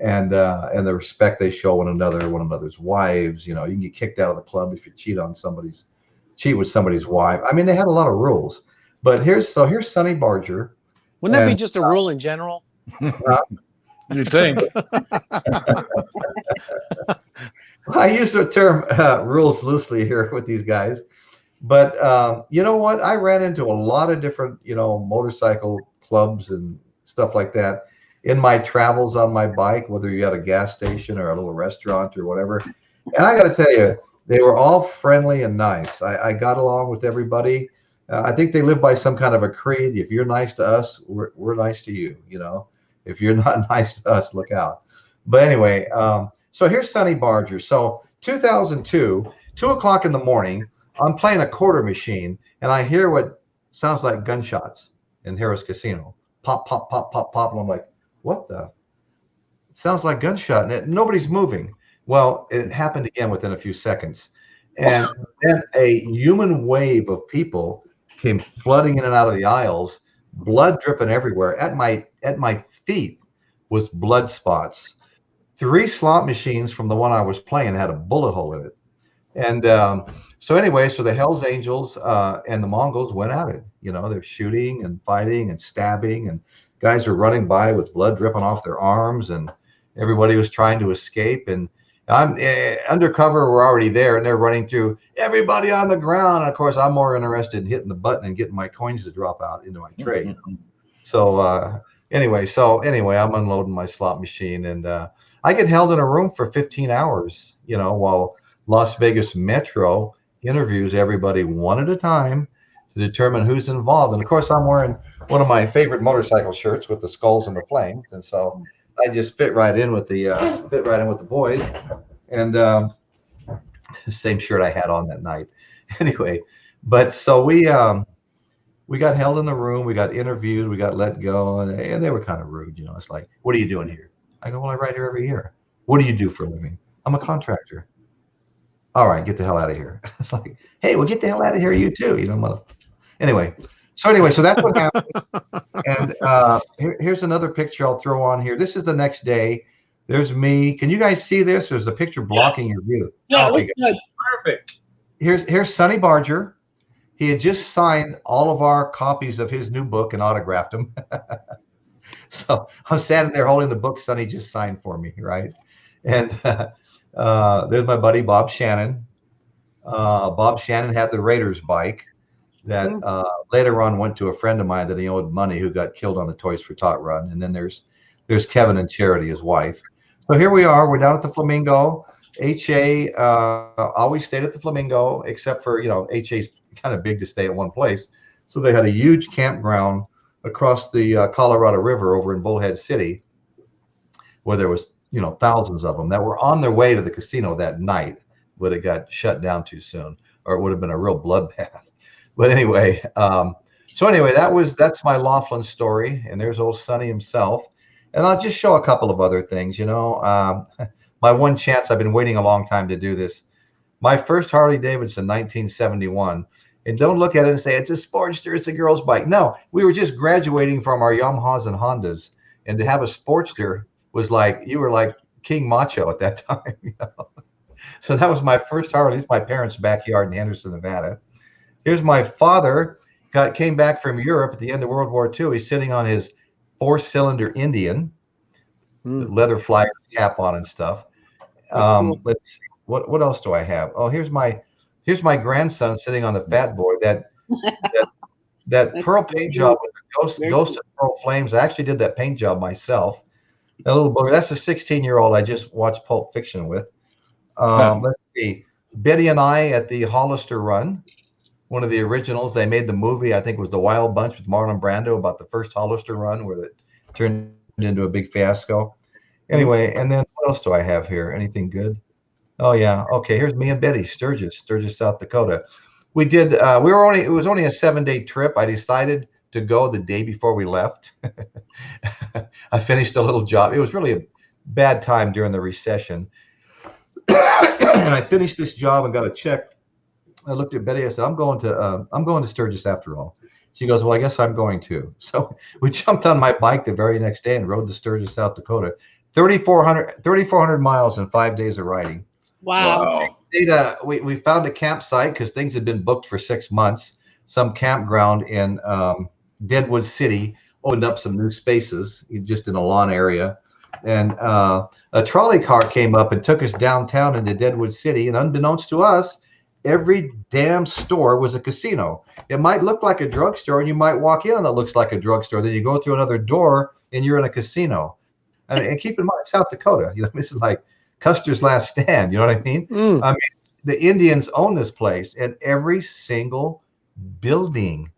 And the respect they show one another's wives. You can get kicked out of the club if you cheat with somebody's wife. I mean, they had a lot of rules. But here's Sonny Barger. Wouldn't that be just a rule in general? You think? I use the term rules loosely here with these guys. But you know what? I ran into a lot of different, motorcycle clubs and stuff like that in my travels on my bike, whether you're at a gas station or a little restaurant or whatever. And I got to tell you, they were all friendly and nice. I got along with everybody. I think they live by some kind of a creed. If you're nice to us, we're nice to you. If you're not nice to us, look out. But anyway, so here's Sonny Barger. So 2002, 2:00 in the morning, I'm playing a quarter machine, and I hear what sounds like gunshots in Harrah's Casino. Pop, pop, pop, pop, pop. And I'm like, what the? It sounds like gunshot. And nobody's moving. Well, it happened again within a few seconds. And then a human wave of people came flooding in and out of the aisles, blood dripping everywhere. At my feet was blood spots. 3 slot machines from the one I was playing had a bullet hole in it. And so the Hells Angels and the Mongols went at it. They're shooting and fighting and stabbing, and guys were running by with blood dripping off their arms, and everybody was trying to escape. And I'm undercover. We're already there, and they're running through. Everybody on the ground. And of course, I'm more interested in hitting the button and getting my coins to drop out into my tray. So anyway, I'm unloading my slot machine, and I get held in a room for 15 hours. While Las Vegas Metro interviews everybody one at a time to determine who's involved. And of course, I'm wearing one of my favorite motorcycle shirts with the skulls and the flames, and so I just fit right in with the boys. And same shirt I had on that night. Anyway, but so we got held in the room, we got interviewed, we got let go, and they were kind of rude. It's like, what are you doing here? I go, well, I ride here every year. What do you do for a living? I'm a contractor. All right, get the hell out of here. It's like, hey, well, get the hell out of here, you too. Mother. Anyway, so that's what happened. And here's another picture I'll throw on here. This is the next day. There's me. Can you guys see this? There's a picture blocking your view. Yeah, it looks good. Perfect. Here's Sonny Barger. He had just signed all of our copies of his new book and autographed them. So I'm standing there holding the book Sonny just signed for me, right? And there's my buddy Bob Shannon. Bob Shannon had the Raiders bike that later on went to a friend of mine that he owed money, who got killed on the Toys for Tot run. And then there's Kevin and Charity, his wife. So here we are. We're down at the Flamingo. HA always stayed at the Flamingo, except for, HA's kind of big to stay at one place. So they had a huge campground across the Colorado River over in Bullhead City, where there was, thousands of them that were on their way to the casino that night, but it got shut down too soon, or it would have been a real bloodbath. But anyway, that's my Laughlin story, and there's old Sonny himself. And I'll just show a couple of other things. My one chance. I've been waiting a long time to do this. My first Harley Davidson, 1971. And don't look at it and say it's a Sportster, it's a girl's bike. No, we were just graduating from our Yamahas and Hondas, and to have a Sportster was like, you were like King Macho at that time. So that was my first Harley. It's my parents' backyard in Henderson, Nevada. Here's my father. Came back from Europe at the end of World War II. He's sitting on his 4-cylinder Indian, leather flyer cap on and stuff. Cool. Let's see. What else do I have? Oh, here's my grandson sitting on the Fat Boy. That pearl paint job with the Ghost of Pearl Flames. I actually did that paint job myself. That little boy. That's a 16-year-old I just watched Pulp Fiction with. Let's see. Betty and I at the Hollister Run, one of the originals. They made the movie, I think it was The Wild Bunch with Marlon Brando, about the first Hollister Run where it turned into a big fiasco. Anyway, and then what else do I have here? Anything good? Oh yeah. Okay, here's me and Betty, Sturgis, South Dakota. We did it was only a 7-day trip. I decided to go the day before we left. I finished a little job. It was really bad time during the recession. And I finished this job and got a check. I looked at Betty. I said, I'm going to Sturgis after all. She goes, well, I guess I'm going too. So we jumped on my bike the very next day and rode to Sturgis, South Dakota. 3,400 miles in 5 days of riding. Wow. We found a campsite because things had been booked for 6 months. Some campground in Deadwood City opened up some new spaces just in a lawn area. And a trolley car came up and took us downtown into Deadwood City. And unbeknownst to us, every damn store was a casino. It might look like a drugstore, and you might walk in and it looks like a drugstore. Then you go through another door and you're in a casino. And keep in mind, South Dakota, this is like Custer's Last Stand. You know what I mean? I mean, the Indians own this place, and every single building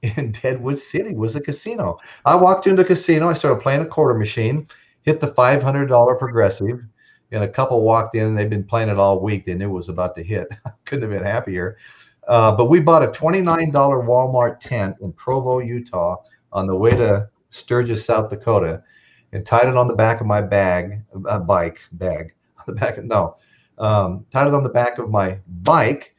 in Deadwood City was a casino. I walked into a casino. I started playing a quarter machine, hit the $500 progressive, and a couple walked in. And they've been playing it all week. They knew it was about to hit. Couldn't have been happier. But we bought a $29 Walmart tent in Provo, Utah, on the way to Sturgis, South Dakota, and tied it on the back of my tied it on the back of my bike,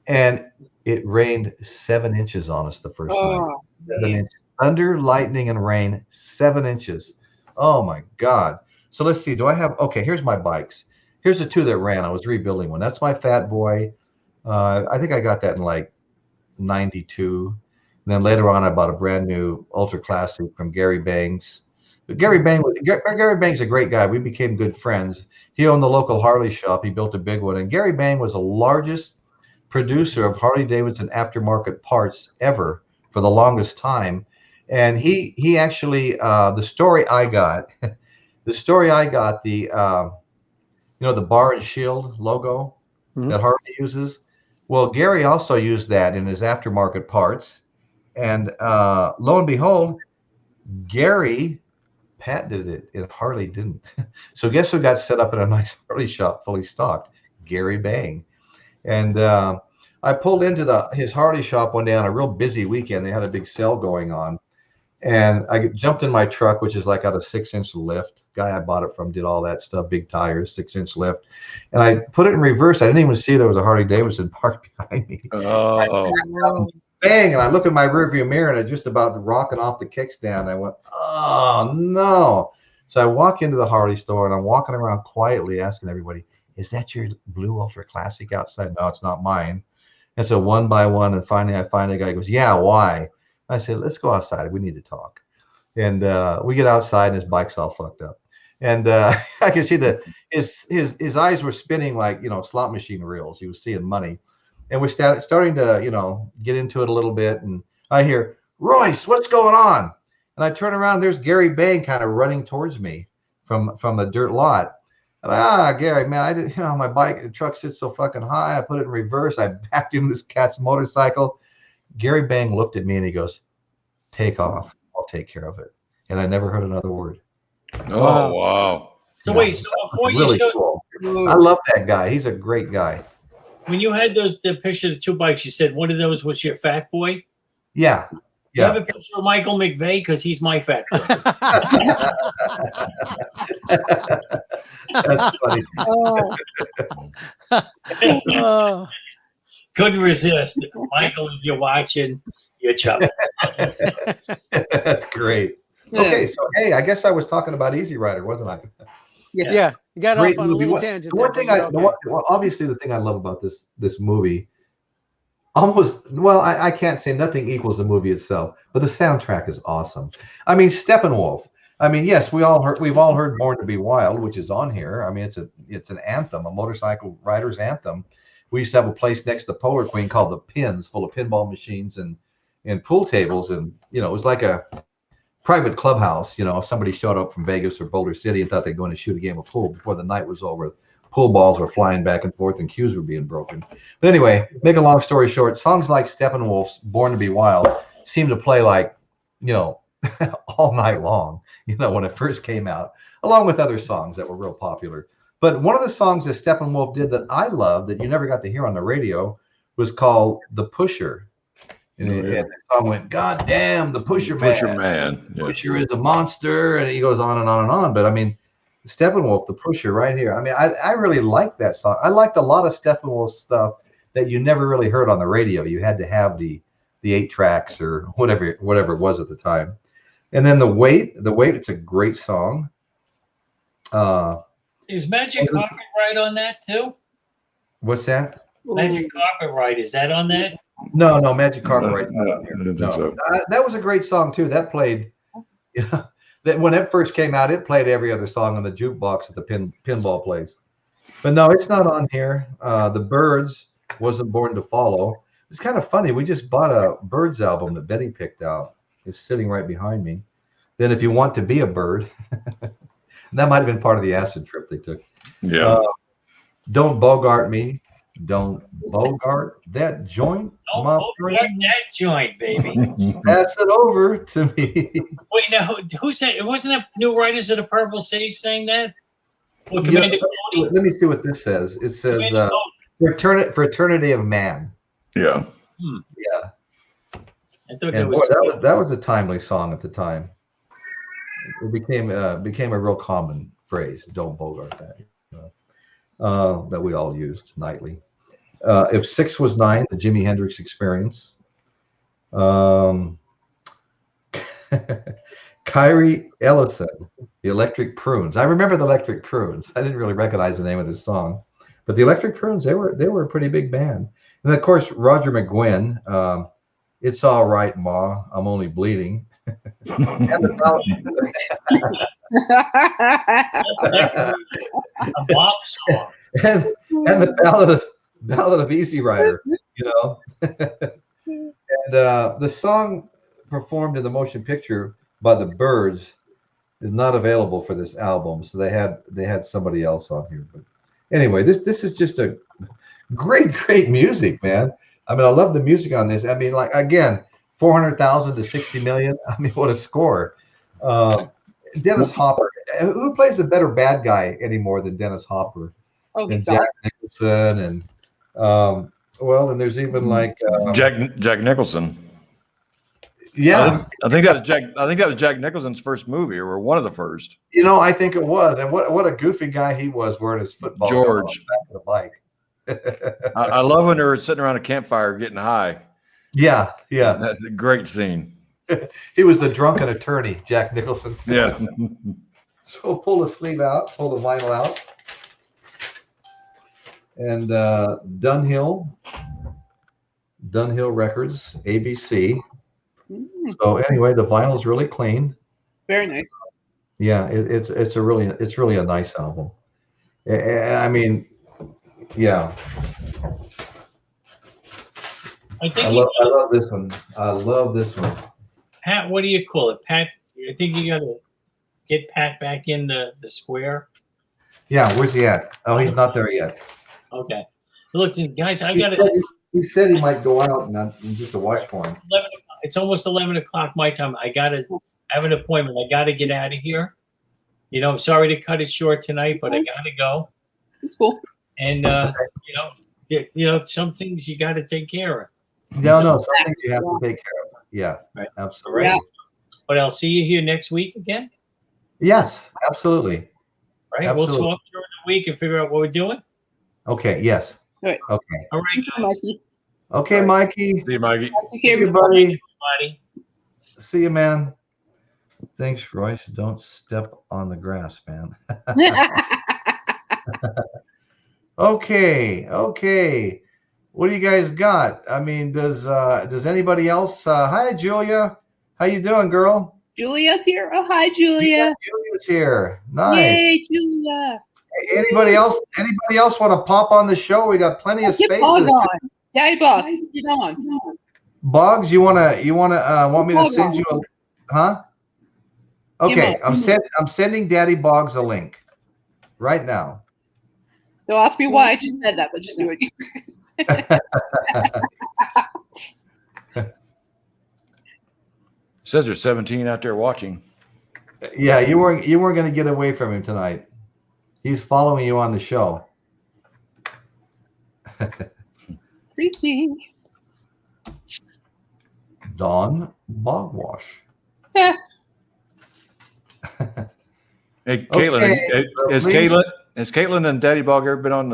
and it rained 7 inches on us the first night. 7 inches. Thunder, lightning, and rain, 7 inches. Oh my God. So let's see. Okay, here's my bikes. Here's the two that ran. I was rebuilding one. That's my Fat Boy. I think I got that in like 92. And then later on, I bought a brand new Ultra Classic from Gary Bangs. But Gary Bang's a great guy. We became good friends. He owned the local Harley shop. He built a big one. And Gary Bang was the largest producer of Harley-Davidson aftermarket parts ever for the longest time. And he actually, the story I got, the bar and shield logo that Harley uses. Well, Gary also used that in his aftermarket parts. And lo and behold, Gary patented it, and Harley didn't. So guess who got set up in a nice Harley shop, fully stocked? Gary Bang. And I pulled into his Harley shop one day on a real busy weekend. They had a big sale going on. And I jumped in my truck, which is like got a 6-inch lift. Guy I bought it from did all that stuff, big tires, 6-inch lift. And I put it in reverse. I didn't even see there was a Harley Davidson parked behind me. Oh. Bang, and I look in my rearview mirror, and I'm just about rocking off the kickstand. I went, oh, no. So I walk into the Harley store, and I'm walking around quietly asking everybody, is that your blue Ultra Classic outside? No, it's not mine. And so one by one, and finally I find a guy who goes, yeah, why? I said, let's go outside. We need to talk. And we get outside, and his bike's all fucked up. And I can see that his eyes were spinning like, slot machine reels. He was seeing money. And we're starting to, get into it a little bit. And I hear, Royce, what's going on? And I turn around, there's Gary Bang kind of running towards me from the dirt lot. And Gary, man, my truck sits so fucking high. I put it in reverse. I backed into this cat's motorcycle. Gary Bang looked at me and he goes, take off. I'll take care of it. And I never heard another word. Oh, wow. So wait, so before you showed, cool. I love that guy. He's a great guy. When you had the picture of the two bikes, you said one of those was your Fat Boy? Yeah. You have a picture of Michael McVeigh because he's my Fat Boy. That's funny. Couldn't resist. Michael, if you're watching, you're chubby. That's great. Yeah. Okay, so hey, I guess I was talking about Easy Rider, wasn't I? Yeah, you got off on a little tangent. Obviously, the thing I love about this movie, I can't say nothing equals the movie itself, but the soundtrack is awesome. I mean, Steppenwolf. I mean, yes, we've all heard "Born to Be Wild," which is on here. I mean, it's an anthem, a motorcycle rider's anthem. We used to have a place next to Polar Queen called the Pins, full of pinball machines and pool tables, and it was like a private clubhouse. If somebody showed up from Vegas or Boulder City and thought they'd go in and shoot a game of pool before the night was over, pool balls were flying back and forth and cues were being broken. But anyway, make a long story short, songs like Steppenwolf's "Born to Be Wild" seemed to play like, all night long, when it first came out, along with other songs that were real popular. But one of the songs that Steppenwolf did that I love that you never got to hear on the radio was called "The Pusher." And the song went, God damn, the Pusher Man. Pusher Man. Yeah. Pusher is a monster. And he goes on and on and on. But I mean, Steppenwolf, the Pusher, right here. I mean, I really like that song. I liked a lot of Steppenwolf stuff that you never really heard on the radio. You had to have the 8 tracks or whatever it was at the time. And then the Wait, it's a great song. Is Magic Carpet Ride on that too? What's that? Magic Carpet Ride, is that on that? No, Magic Carpet Ride's not on here. I didn't think so. That was a great song too. That played, that when it first came out, it played every other song on the jukebox at the pinball place. But no, it's not on here. The Byrds, Wasn't Born to Follow. It's kind of funny. We just bought a Byrds album that Betty picked out. It's sitting right behind me. Then If You Want to Be a Bird. That might have been part of the acid trip they took. Yeah. Don't Bogart Me. Don't Bogart that joint. Don't Bogart that joint, baby. Pass it over to me. Wait, now who said it? Wasn't that New Riders of the Purple Sage saying that? Well, Commander Cody. Let me see what this says. It says Fraternity of Man. Yeah. Yeah. I thought And that was a timely song at the time. It became a real common phrase. Don't Bogart that. That we all used nightly. If 6 was 9, the Jimi Hendrix Experience. Kyrie Ellison, the Electric Prunes. I remember the Electric Prunes. I didn't really recognize the name of this song, but the Electric Prunes, they were a pretty big band. And of course, Roger McGuinn, It's All Right, Ma, I'm Only Bleeding. And a Bob song. and the Ballad of Easy Rider, you know. And the song performed in the motion picture by the Byrds is not available for this album, so they had somebody else on here. But anyway, this is just a great music, man. I mean, I love the music on this. I mean, like, again, 400,000 to 60 million. I mean, what a score. Dennis Hopper. Who plays a better bad guy anymore than Dennis Hopper? Oh, and Jack Nicholson, and and there's even like Jack Nicholson. Yeah, I think that was Jack Nicholson's first movie, or one of the first. You know, I think it was. And what a goofy guy he was wearing his football George back of the bike. I love when they were sitting around a campfire getting high. Yeah. That's a great scene. He was the drunken attorney, Jack Nicholson. Yeah. So pull the sleeve out, pull the vinyl out. And Dunhill Records, ABC. So anyway, the vinyl is really clean. Very nice. Yeah, it's really a nice album. I mean, yeah. I love this one. I love this one. Pat, what do you call it? Pat, I think you got to get Pat back in the square. Yeah, where's he at? Oh, he's not there yet. Okay. Look, guys, I got to. He said he might go out and just to watch for him. It's almost 11 o'clock my time. I have an appointment. I got to get out of here. You know, sorry to cut it short tonight, but I got to go. It's cool. And, some things you got to take care of. No, some things you have to take care of. Yeah, right. Absolutely. Right. But I'll see you here next week again. Yes, absolutely. Right. Absolutely. We'll talk during the week and figure out what we're doing. Okay. Yes. All right. Okay. All right, guys. Mikey. Okay, Mikey. See you, Mikey. Take care of yourself. See you, man. Thanks, Royce. Don't step on the grass, man. Okay. What do you guys got? I mean, does anybody else? Hi, Julia. How you doing, girl? Julia's here. Oh, hi, Julia. Yeah, Julia's here. Nice. Yay, Julia. Anybody else want to pop on the show? We got plenty of spaces. Bog on. Yeah, Bog. Get on. Boggs, you want me to send you a, huh? Okay, I'm sending Daddy Boggs a link right now. Don't ask me why I just said that, but just do it. Says there's 17 out there watching. Yeah, you weren't going to get away from him tonight. He's following you on the show. Creepy. Dawn Bogwash. Hey, Caitlin, has Caitlin and Daddy Bog ever been on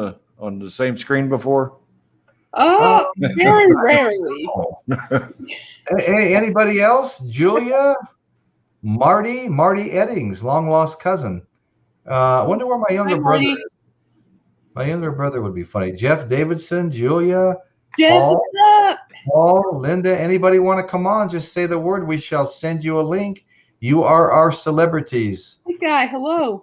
the same screen before? Oh, very rarely. Hey, anybody else? Julia, Marty Eddings, long lost cousin. I wonder where my younger brother is. My younger brother would be funny. Jeff Davidson, Julia, Paul, Linda. Anybody want to come on? Just say the word. We shall send you a link. You are our celebrities. Hey, guy, hello.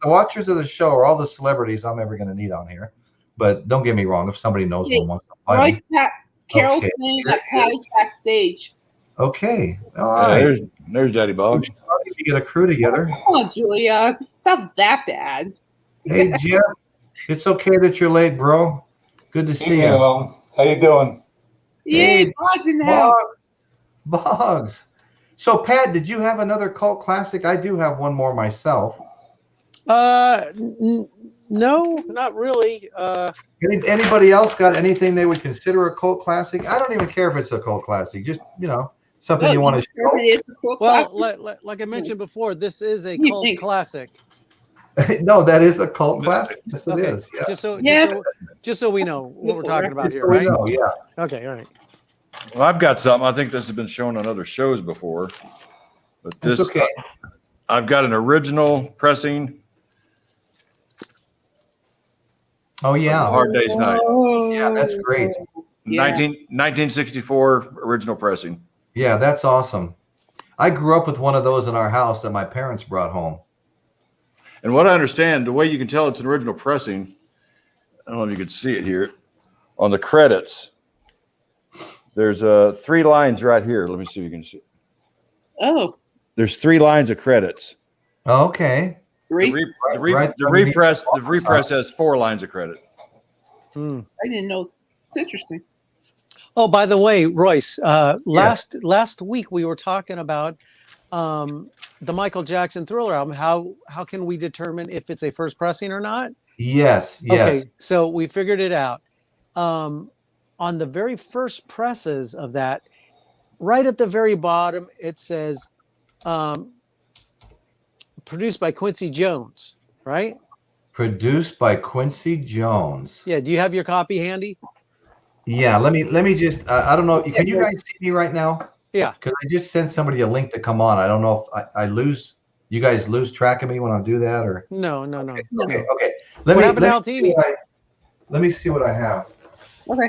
The watchers of the show are all the celebrities I'm ever going to need on here. But don't get me wrong. If somebody knows one wants to find me. Carol's saying that Pat is backstage. Okay. All right. There's Daddy Bog. We get a crew together. Oh, Julia, it's not that bad. Hey, Jeff. It's okay that you're late, bro. Good to see you. How you doing? Hey, Boggs in the house. Boggs. So, Pat, did you have another cult classic? I do have one more myself. No, not really. Anybody else got anything they would consider a cult classic? I don't even care if it's a cult classic. Just, something you want to show. It is a cult classic. Like I mentioned before, this is a cult classic. No, that is a cult classic. Yes, it is. Yeah. Just so we know what we're talking about here, right? Yeah. Okay, all right. Well, I've got something. I think this has been shown on other shows before, but this okay. I've got an original pressing. Oh yeah, Hard Day's Night. Yeah, that's great. 1964 original pressing. Yeah, that's awesome. I grew up with one of those in our house that my parents brought home. And what I understand, the way you can tell it's an original pressing, I don't know if you can see it here, on the credits. There's 3 lines right here. Let me see if you can see. Oh. There's 3 lines of credits. Okay. The repress has 4 lines of credit. I didn't know. Interesting. Oh, by the way, Royce, last week we were talking about the Michael Jackson Thriller album. How can we determine if it's a first pressing or not? Yes. Okay, so we figured it out. On the very first presses of that, right at the very bottom, it says produced by Quincy Jones, right? Produced by Quincy Jones. Yeah. Do you have your copy handy? Yeah. Let me just. I don't know. Can you guys see me right now? Yeah. Because I just sent somebody a link to come on. I don't know if I lose. You guys lose track of me when I do that, or no. Okay. What happened to Altini? Let me see what I have. Okay.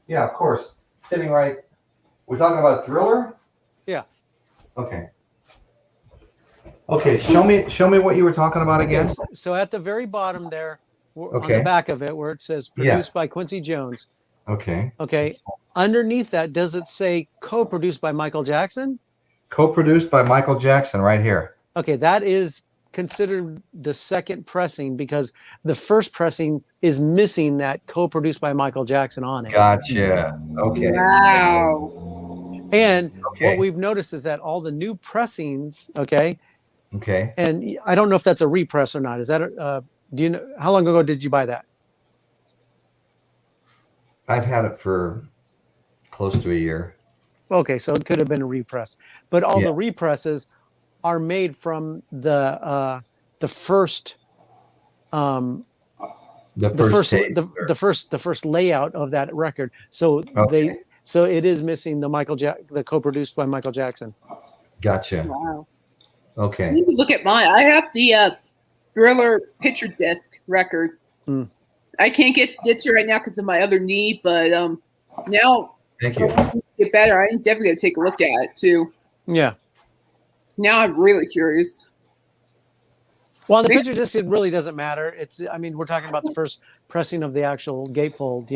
Yeah, of course. Sitting right. We're talking about Thriller? Yeah. Okay. Okay, show me what you were talking about again. So at the very bottom there, on the back of it, where it says produced by Quincy Jones. Okay. Okay. Underneath that, does it say co-produced by Michael Jackson? Co-produced by Michael Jackson right here. Okay, that is considered the second pressing because the first pressing is missing that co-produced by Michael Jackson on it. Gotcha. Okay. Wow. And what we've noticed is that all the new pressings, Okay. and I don't know if that's a repress or not. Is that do you know how long ago did you buy that? I've had it for close to a year. Okay, so it could have been a repress, but all the represses are made from the first layout of that record. So so it is missing the co-produced by Michael Jackson. Gotcha. Wow. Okay. You need to look at mine. I have the Thriller picture disc record. I can't get to it right now because of my other knee, but now thank you. Get better. I'm definitely gonna take a look at it too. Yeah. Now I'm really curious. Well, the picture disc, it really doesn't matter. I mean, we're talking about the first pressing of the actual gatefold,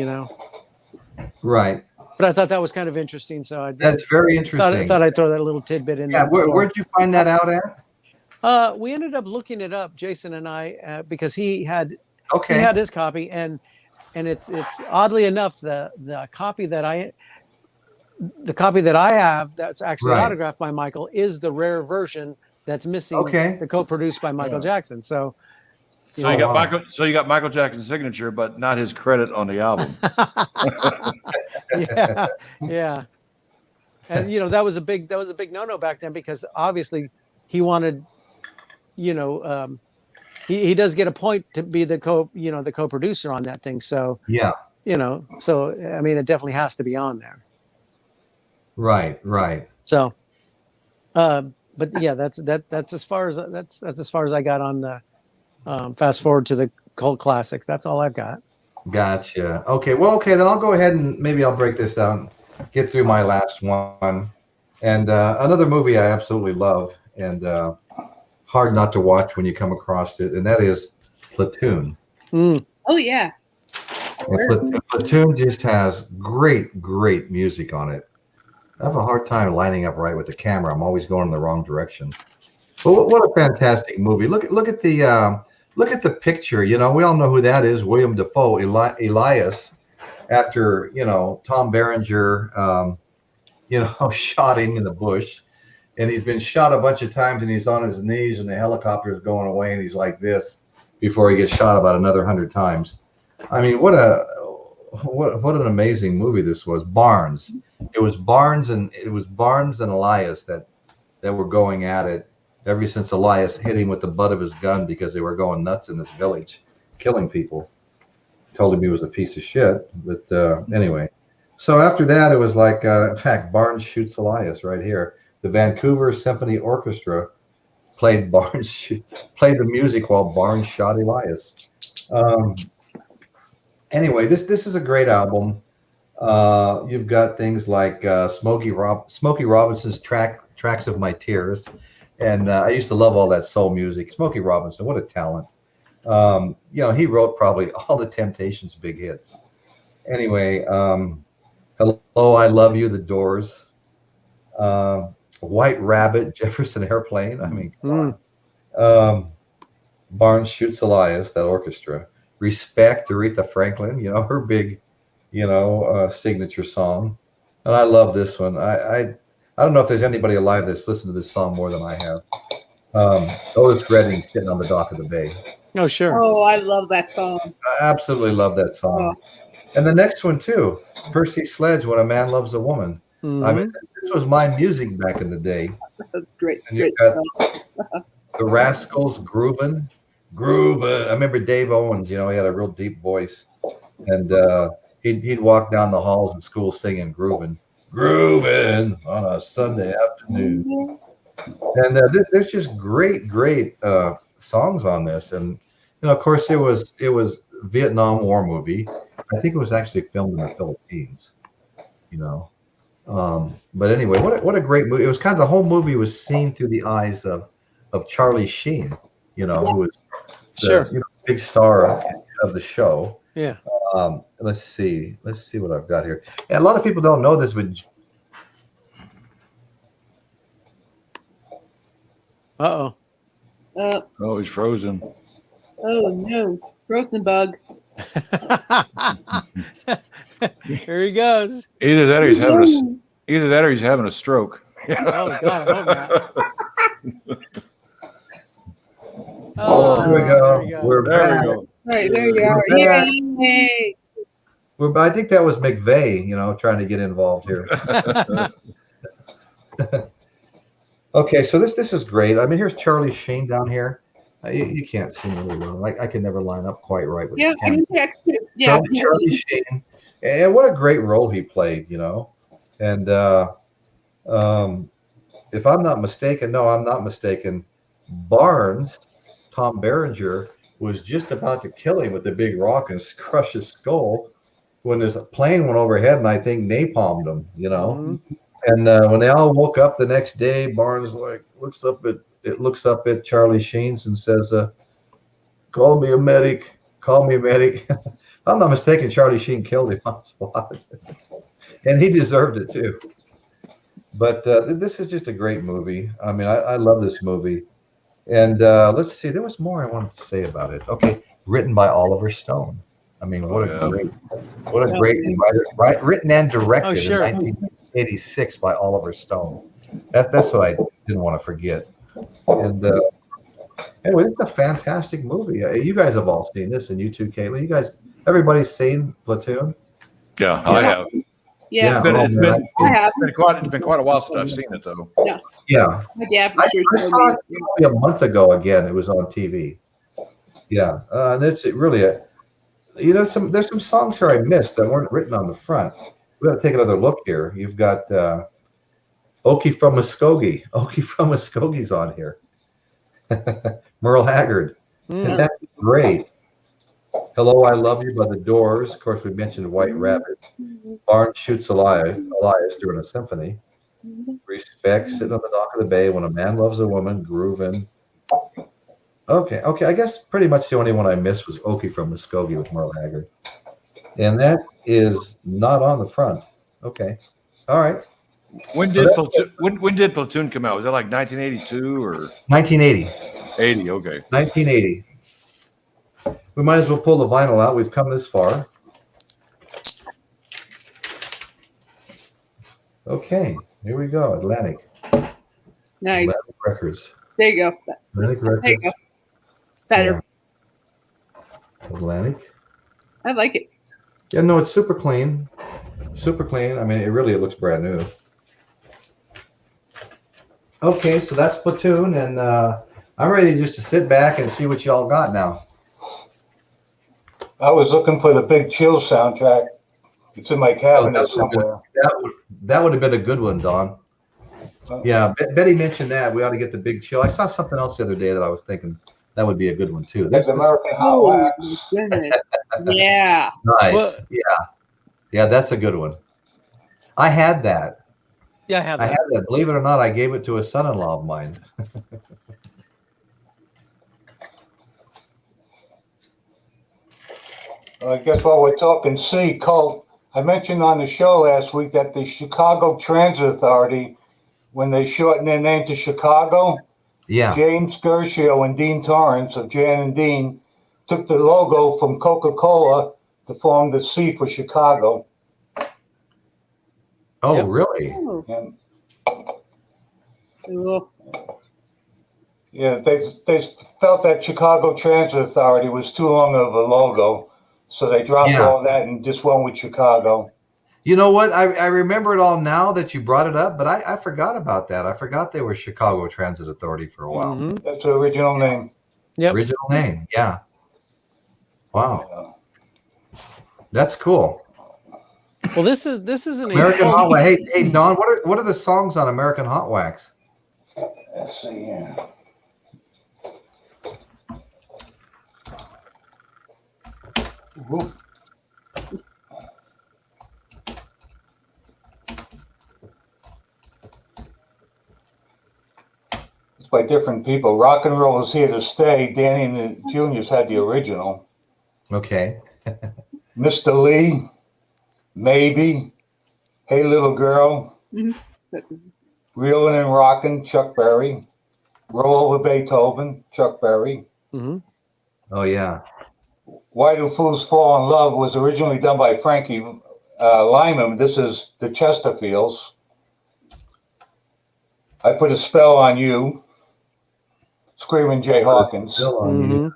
Right. But I thought that was kind of interesting. So that's very interesting. Thought I'd throw that little tidbit in there. Yeah. Where'd you find that out at? We ended up looking it up, Jason and I, because he had his copy, and it's oddly enough the copy that I have that's actually autographed by Michael is the rare version that's missing the co-produced by Michael Jackson. So you got Michael Jackson's signature, but not his credit on the album. yeah. And that was a big no-no back then because obviously he wanted he does get a point to be the co-producer on that thing. So yeah, so I mean, it definitely has to be on there. right. So, but yeah, that's as far as I got on the fast forward to the cult classics. That's all I've got. Gotcha. Okay. Well, okay, then I'll go ahead and maybe I'll break this down, get through my last one. And another movie I absolutely love and hard not to watch when you come across it, and that is Platoon. Mm. Oh yeah. Platoon just has great music on it. I have a hard time lining up right with the camera. I'm always going in the wrong direction. But what a fantastic movie! Look at the picture. We all know who that is. William Dafoe, Elias, after Tom Berenger, shot him in the bush, and he's been shot a bunch of times, and he's on his knees, and the helicopter is going away, and he's like this before he gets shot about another 100 times. I mean, what an amazing movie this was. Barnes. It was Barnes and Elias that were going at it ever since Elias hit him with the butt of his gun because they were going nuts in this village, killing people. Told him he was a piece of shit. But anyway, so after that, it was like, in fact, Barnes shoots Elias right here. The Vancouver Symphony Orchestra played the music while Barnes shot Elias. Anyway, this is a great album. You've got things like Smokey Robinson's Tracks of My Tears. And I used to love all that soul music. Smokey Robinson, what a talent. He wrote probably all the Temptations' big hits. Anyway, Hello, I Love You, The Doors. White Rabbit, Jefferson Airplane. I mean, come on. Barnes Shoots Elias, that orchestra. Respect, Aretha Franklin, her big, signature song. And I love this one. I don't know if there's anybody alive that's listened to this song more than I have. Otis Redding, Sitting on the Dock of the Bay. Oh, sure. Oh, I love that song. I absolutely love that song. Oh. And the next one, too, Percy Sledge, When a Man Loves a Woman. Mm-hmm. I mean, this was my music back in the day. That's great. And you've got the Rascals, Groovin'. I remember Dave Owens, he had a real deep voice. And he'd walk down the halls in school singing Groovin' on a Sunday afternoon. And there's just great songs on this. And of course it was Vietnam War movie. I think it was actually filmed in the Philippines. But anyway, what a great movie. It was kind of, the whole movie was seen through the eyes of Charlie Sheen, who was the big star of the show. Yeah. Let's see what I've got here. Yeah, a lot of people don't know this, but oh, he's frozen. Oh no, frozen bug. Here he goes. Either that or he's having a stroke. Oh God, I hope not. Oh, here we go. We're There back. we go. Right, there you are. Yay! I think that was McVeigh, trying to get involved here. Okay, so this is great. I mean, here's Charlie Sheen down here. You can't see me really well. I can never line up quite right with the camera. Charlie Sheen. And what a great role he played, And if I'm not mistaken, Barnes, Tom Berenger, was just about to kill him with the big rock and crush his skull when this plane went overhead, and I think napalmed him, Mm-hmm. And when they all woke up the next day, Barnes looks up at Charlie Sheen's and says, call me a medic. If I'm not mistaken, Charlie Sheen killed him on the spot. And he deserved it too. But this is just a great movie. I mean, I love this movie. And let's see, there was more I wanted to say about it. Okay, written by Oliver Stone. I mean, what a great writer, right? Written and directed in 1986 by Oliver Stone. That's what I didn't want to forget. And anyway, it's a fantastic movie. You guys have all seen this, and you too, Caitlin. Everybody's seen Platoon? Yeah, I have. Yeah. It's been quite a while since I've seen it though. Yeah. Yeah. I saw it probably a month ago again. It was on TV. Yeah. That's really a, there's some songs here I missed that weren't written on the front. We got to take another look here. You've got Okie from Muskogee. Okie from Muskogee's on here. Merle Haggard. And that's great. Hello, I Love You by the Doors. Of course, we mentioned White Rabbit. Barnes Shoots Elias during a symphony. Respect, Sitting on the Dock of the Bay, When a Man Loves a Woman, Groovin'. Okay. I guess pretty much the only one I missed was Okie from Muskogee with Merle Haggard. And that is not on the front. Okay. All right. When did Platoon come out? Was that like 1982 or 1980? 80, okay. 1980. We might as well pull the vinyl out. We've come this far. Okay, here we go. Atlantic. Nice. Atlantic Records. There you go. Atlantic Records. There you go. Better. Yeah. Atlantic. I like it. Yeah, no, it's super clean. Super clean. I mean, it looks brand new. Okay, so that's Platoon, and I'm ready just to sit back and see what y'all got now. I was looking for the Big Chill soundtrack. It's in my cabinet somewhere. That would have been a good one, Don. Yeah, Betty mentioned that. We ought to get the Big Chill. I saw something else the other day that I was thinking that would be a good one, too. That's American Hot Wax. Goodness. Yeah. Nice. Well, yeah, that's a good one. I had that. Yeah, I have I that. had that. Believe it or not, I gave it to a son-in-law of mine. I guess while we're talking cult, I mentioned on the show last week that the Chicago Transit Authority, when they shortened their name to Chicago, Yeah. James Gershio and Dean Torrance of Jan and Dean took the logo from Coca-Cola to form the C for Chicago. Oh, Yep. really? Oh, And cool. yeah, they felt that Chicago Transit Authority was too long of a logo, so they dropped all that and just went with Chicago. You know what? I remember it all now that you brought it up, but I forgot about that. I forgot they were Chicago Transit Authority for a while. Mhm. That's the original name. Yep. Original name, yeah. Wow, Yeah. that's cool. Well, this isn't American Hot Wax. Hey, Don, what are the songs on American Hot Wax? Let's see here. Whoop. It's by different people. Rock and Roll Is Here to Stay. Danny and the Juniors had the original. Okay. Mr. Lee, Maybe, Hey Little Girl, Reelin' and Rockin', Chuck Berry, Roll Over Beethoven, Chuck Berry. Mm-hmm. Oh, yeah. Why Do Fools Fall in Love was originally done by Frankie Lyman. This is the Chesterfields. I Put a Spell on You, Screaming Jay Hawkins. Still on Mm-hmm. you.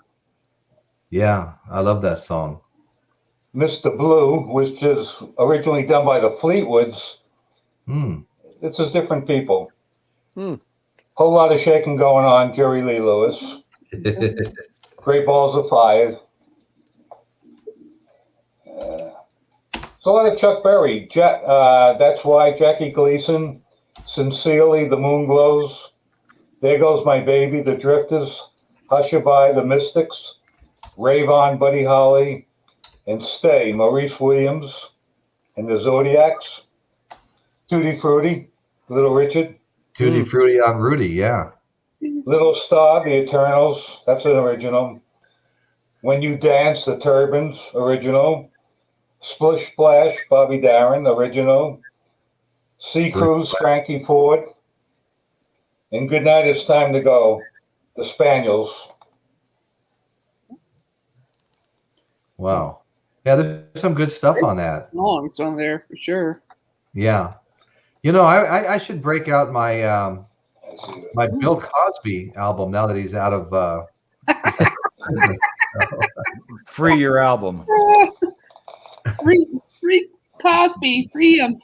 Yeah, I love that song. Mr. Blue, which is originally done by the Fleetwoods. Hmm. This is different people. Hmm. Whole lot of shaking going on, Jerry Lee Lewis. Great Balls of Fire. It's a lot of Chuck Berry. That's Why, Jackie Gleason, Sincerely, The Moon Glows, There Goes My Baby, The Drifters, Hushabye, The Mystics, Rave On, Buddy Holly, and Stay, Maurice Williams, and the Zodiacs, Tutti Frutti, Little Richard, Tutti Frutti on Rudy, yeah. Little Star, The Eternals, that's an original. When You Dance, The Turbans, original. Splish Splash, Bobby Darin, original. Sea Cruise, Frankie Ford. And Goodnight, It's Time to Go, The Spaniels. Wow. Yeah, there's some good stuff on that. Songs on there for sure. Yeah. You know, I should break out my my Bill Cosby album now that he's out of Free your album. Free Cosby, freedom.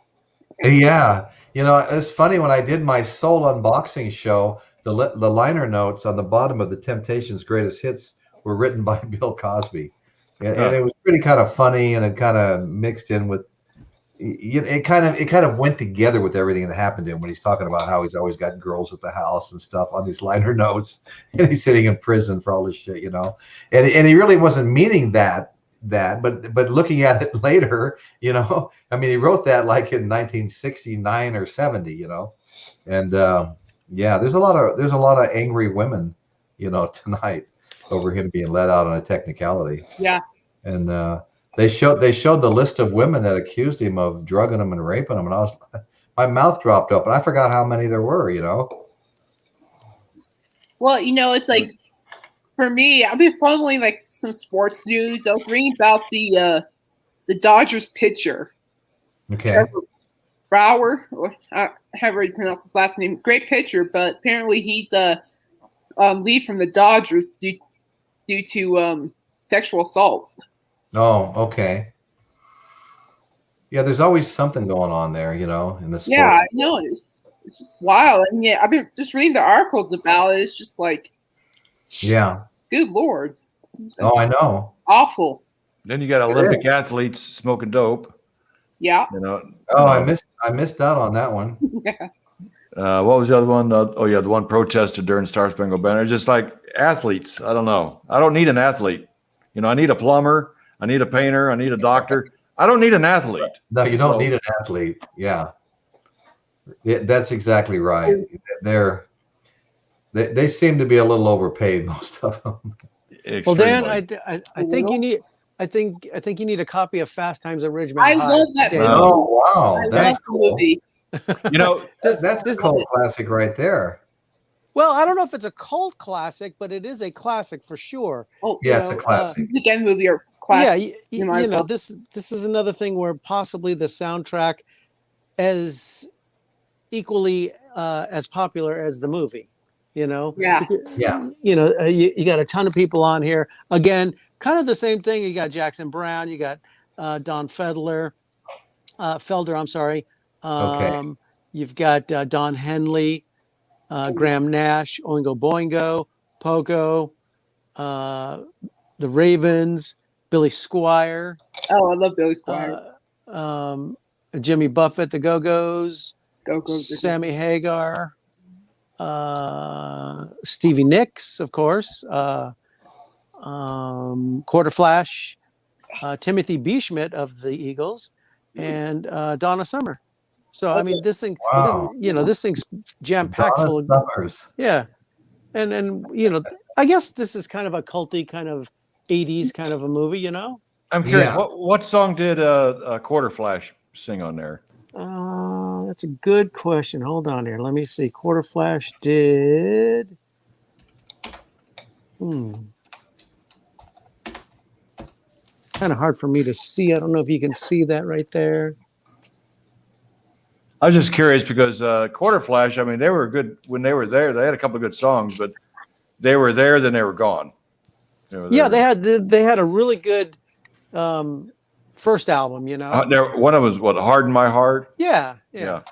Yeah. It's funny when I did my Soul unboxing show, the liner notes on the bottom of the Temptations' greatest hits were written by Bill Cosby. And it was pretty kind of funny, and it kind of mixed in with it kind of went together with everything that happened to him when he's talking about how he's always got girls at the house and stuff on these liner notes, and he's sitting in prison for all this shit, and he really wasn't meaning that, but looking at it later, I mean, he wrote that like in 1969 or 70, and yeah, there's a lot of angry women, tonight over him being let out on a technicality. Yeah. And they showed the list of women that accused him of drugging him and raping him, and my mouth dropped open. I forgot how many there were. Well, it's like, for me, I've been following like some sports news. I was reading about the Dodgers pitcher. Okay. Brower, or however you pronounce his last name. Great pitcher, but apparently he's leave from the Dodgers due to sexual assault. Oh, okay. Yeah, there's always something going on there, in the sport. Yeah, I know. It's just wild. And yeah, I've been just reading the articles about it. It's just like, yeah. Good Lord. Oh, I know. Awful. Then you got Olympic athletes smoking dope. Yeah. Oh, I missed out on that one. Yeah. What was the other one? The one protested during Star Spangled Banner. It's just like athletes. I don't know. I don't need an athlete. I need a plumber. I need a painter. I need a doctor. I don't need an athlete. No, you don't need an athlete. Yeah. That's exactly right. They seem to be a little overpaid, most of them. Extremely. Well, Dan, I think you need. I think you need a copy of Fast Times at Ridgemont High. I love that movie. Oh wow, I that's love the cool. movie. That's a cult classic right there. Well, I don't know if it's a cult classic, but it is a classic for sure. Oh, yeah, it's a classic. It's again movie or classic. Yeah, this is another thing where possibly the soundtrack is equally as popular as the movie. Yeah. You got a ton of people on here. Again, kind of the same thing. You got Jackson Browne, you got Don Felder. I'm sorry. Okay. You've got Don Henley, Graham Nash, Oingo Boingo, Pogo, the Ravens, Billy Squier. Oh, I love Billy Squier. Jimmy Buffett, the Go-Go's, Go-Go's. Sammy Hagar, Stevie Nicks, of course, Quarterflash, Timothy B. Schmidt of the Eagles, and Donna Summer. So I mean, this thing, Wow. this thing's jam packed full of Summers. yeah, and I guess this is kind of a culty kind of 80s kind of a movie, I'm curious. Yeah. What song did Quarterflash sing on there? That's a good question. Hold on here. Let me see. Quarterflash did. Kind of hard for me to see. I don't know if you can see that right there. I was just curious because Quarterflash, I mean, they were good when they were there. They had a couple of good songs, but they were there, then they were gone. Yeah, they had a really good first album, one of them was what, Harden My Heart? Yeah. And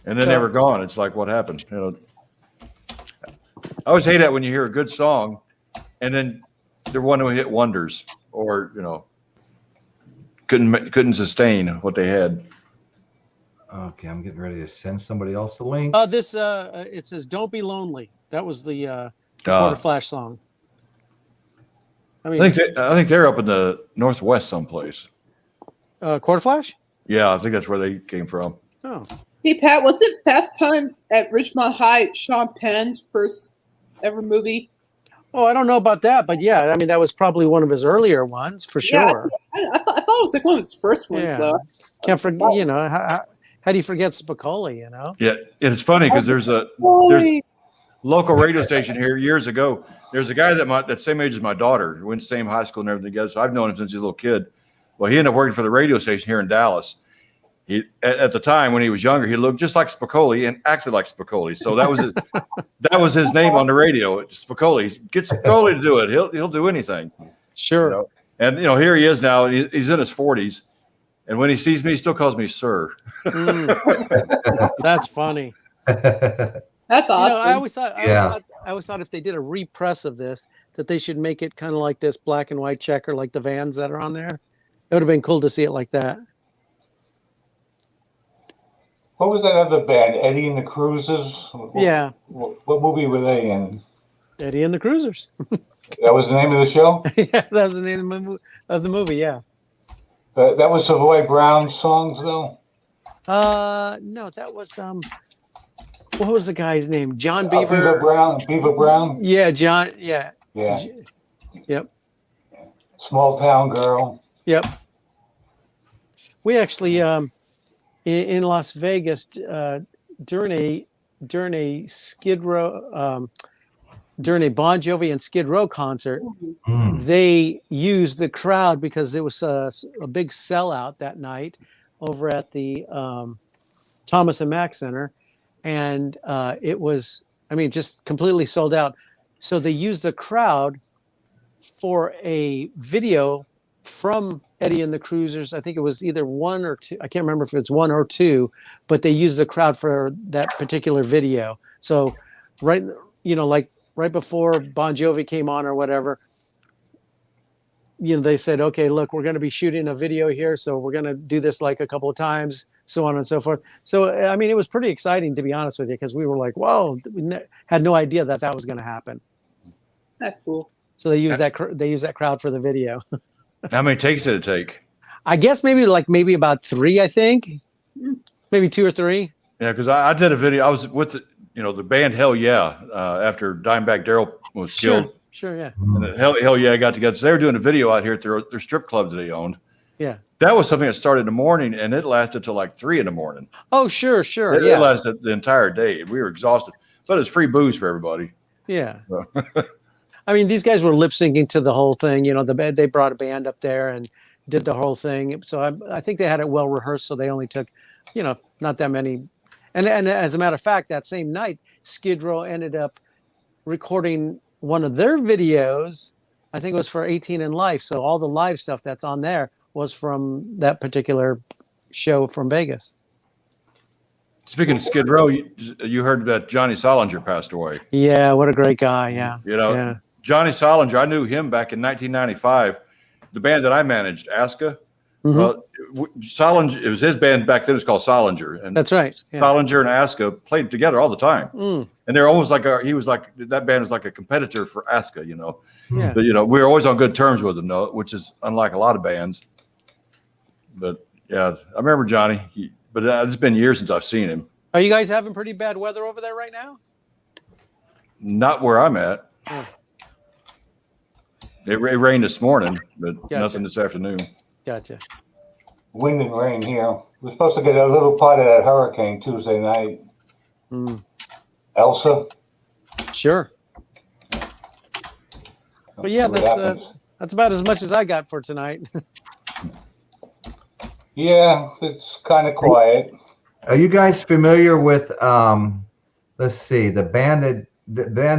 then they were gone. It's like, what happened? I always hate that when you hear a good song and then they're one who hit wonders or, couldn't sustain what they had. Okay, I'm getting ready to send somebody else the link. It says "Don't Be Lonely." That was the Quarterflash song. I mean, I think they're up in the Northwest someplace. Quarterflash? Yeah, I think that's where they came from. Oh, Hey Pat, was it Fast Times at Ridgemont High Sean Penn's first ever movie? oh, I don't know about that, but yeah, I mean that was probably one of his earlier ones for sure. I thought it was like one of his first ones, Yeah. though. Can't forget, how do you forget Spicoli? Yeah, it's funny because there's a local radio station here years ago. There's a guy that's same age as my daughter. We went to the same high school and everything together. So I've known him since he's a little kid. Well, he ended up working for the radio station here in Dallas. He at the time when he was younger, he looked just like Spicoli and acted like Spicoli. So that was his name on the radio. Spicoli. Get Spicoli to do it. He'll do anything. Sure. And here he is now. He's in his 40s, And when he sees me, he still calls me sir. That's funny. That's awesome. You know, I always thought if they did a repress of this, that they should make it kind of like this black and white checker, like the vans that are on there. It would have been cool to see it like that. What was that other band? Eddie and the Cruisers? Yeah. What movie were they in? Eddie and the Cruisers. That was the name of the show? Yeah, that was the name of the movie, yeah. That was Savoy Brown's songs, though? No, that was, what was the guy's name? John Beaver? Beaver Brown? Yeah, John, yeah. Yeah. Yep. Small Town Girl. Yep. We actually, in Las Vegas, during a Skid Row, during a Bon Jovi and Skid Row concert, they used the crowd because it was a big sellout that night over at the Thomas and Mack Center, and it was, I mean, just completely sold out. So they used the crowd for a video from Eddie and the Cruisers. I think it was either one or two. I can't remember if it's one or two, but they used the crowd for that particular video. So right before Bon Jovi came on or whatever, they said, okay, look, we're going to be shooting a video here. So we're going to do this like a couple of times, so on and so forth. So, I mean, it was pretty exciting, to be honest with you, because we were like, whoa, we had no idea that was going to happen. That's cool. So they used that crowd for the video. How many takes did it take? I guess maybe about 3, I think. Maybe 2 or 3. Yeah, because I did a video. I was with the band Hell Yeah after Dimebag Darrell was killed. Sure, yeah. And Hell Yeah got together. So they were doing a video out here at their strip club that they owned. Yeah. That was something that started in the morning, and it lasted till like 3 in the morning. Oh, sure. It lasted the entire day. We were exhausted, but it's free booze for everybody. Yeah. So. I mean, these guys were lip syncing to the whole thing. They brought a band up there and did the whole thing. So I think they had it well rehearsed. So they only took, not that many. And as a matter of fact, that same night, Skid Row ended up recording one of their videos. I think it was for 18 in Life. So all the live stuff that's on there was from that particular show from Vegas. Speaking of Skid Row, you heard that Johnny Solinger passed away. Yeah, what a great guy. Yeah. Yeah. Johnny Solinger, I knew him back in 1995. The band that I managed, Aska. Solinger, it was his band back then. It was called Solinger, and that's right. Yeah. Solinger and Aska played together all the time, and they're almost like that band was like a competitor for Aska, Yeah. But we were always on good terms with them, which is unlike a lot of bands. But yeah, I remember Johnny. But it's been years since I've seen him. Are you guys having pretty bad weather over there right now? Not where I'm at. Oh. It rained this morning, but Gotcha. Nothing this afternoon. Gotcha. Wind and rain here. We're supposed to get a little part of that hurricane Tuesday night. Elsa. Sure. But yeah, that's about as much as I got for tonight. Yeah, it's kind of quiet. Are you guys familiar with let's see, the band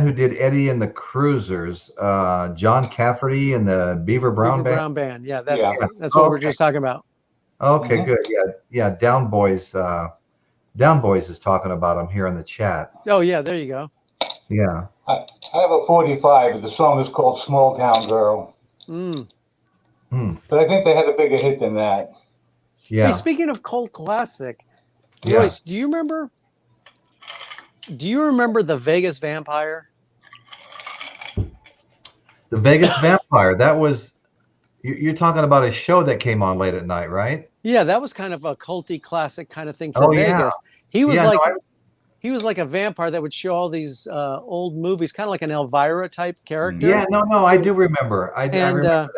who did Eddie and the Cruisers, John Cafferty and the Beaver Brown Band? Brown Band. Yeah, that's what we're just talking about. Okay, good. Yeah, Down Boys is talking about them here in the chat. Oh yeah, there you go. Yeah. I have a 45, but the song is called Small Town Girl. But I think they had a bigger hit than that. Yeah. Hey, speaking of cult classic, Royce, do you remember the Vegas Vampire? The Vegas Vampire. That was, you're talking about a show that came on late at night, right? Yeah, that was kind of a culty classic kind of thing for Vegas. He was he was like a vampire that would show all these old movies, kind of like an Elvira type character. Yeah, no, I do remember. I remember that.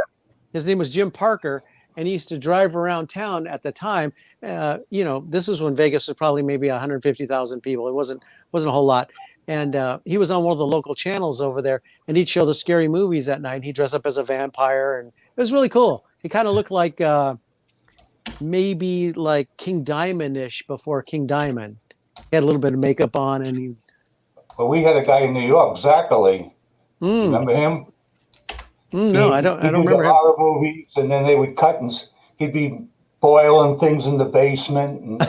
His name was Jim Parker, and he used to drive around town at the time. This is when Vegas was probably maybe 150,000 people. It wasn't a whole lot. And he was on one of the local channels over there, and he'd show the scary movies at night. He'd dress up as a vampire, and it was really cool. He kind of looked like maybe like King Diamond-ish before King Diamond. He had a little bit of makeup on, and he. Well, we had a guy in New York, Zachary. Remember him? No, I don't remember him. Horror movies, and then they would cut, and he'd be boiling things in the basement. And,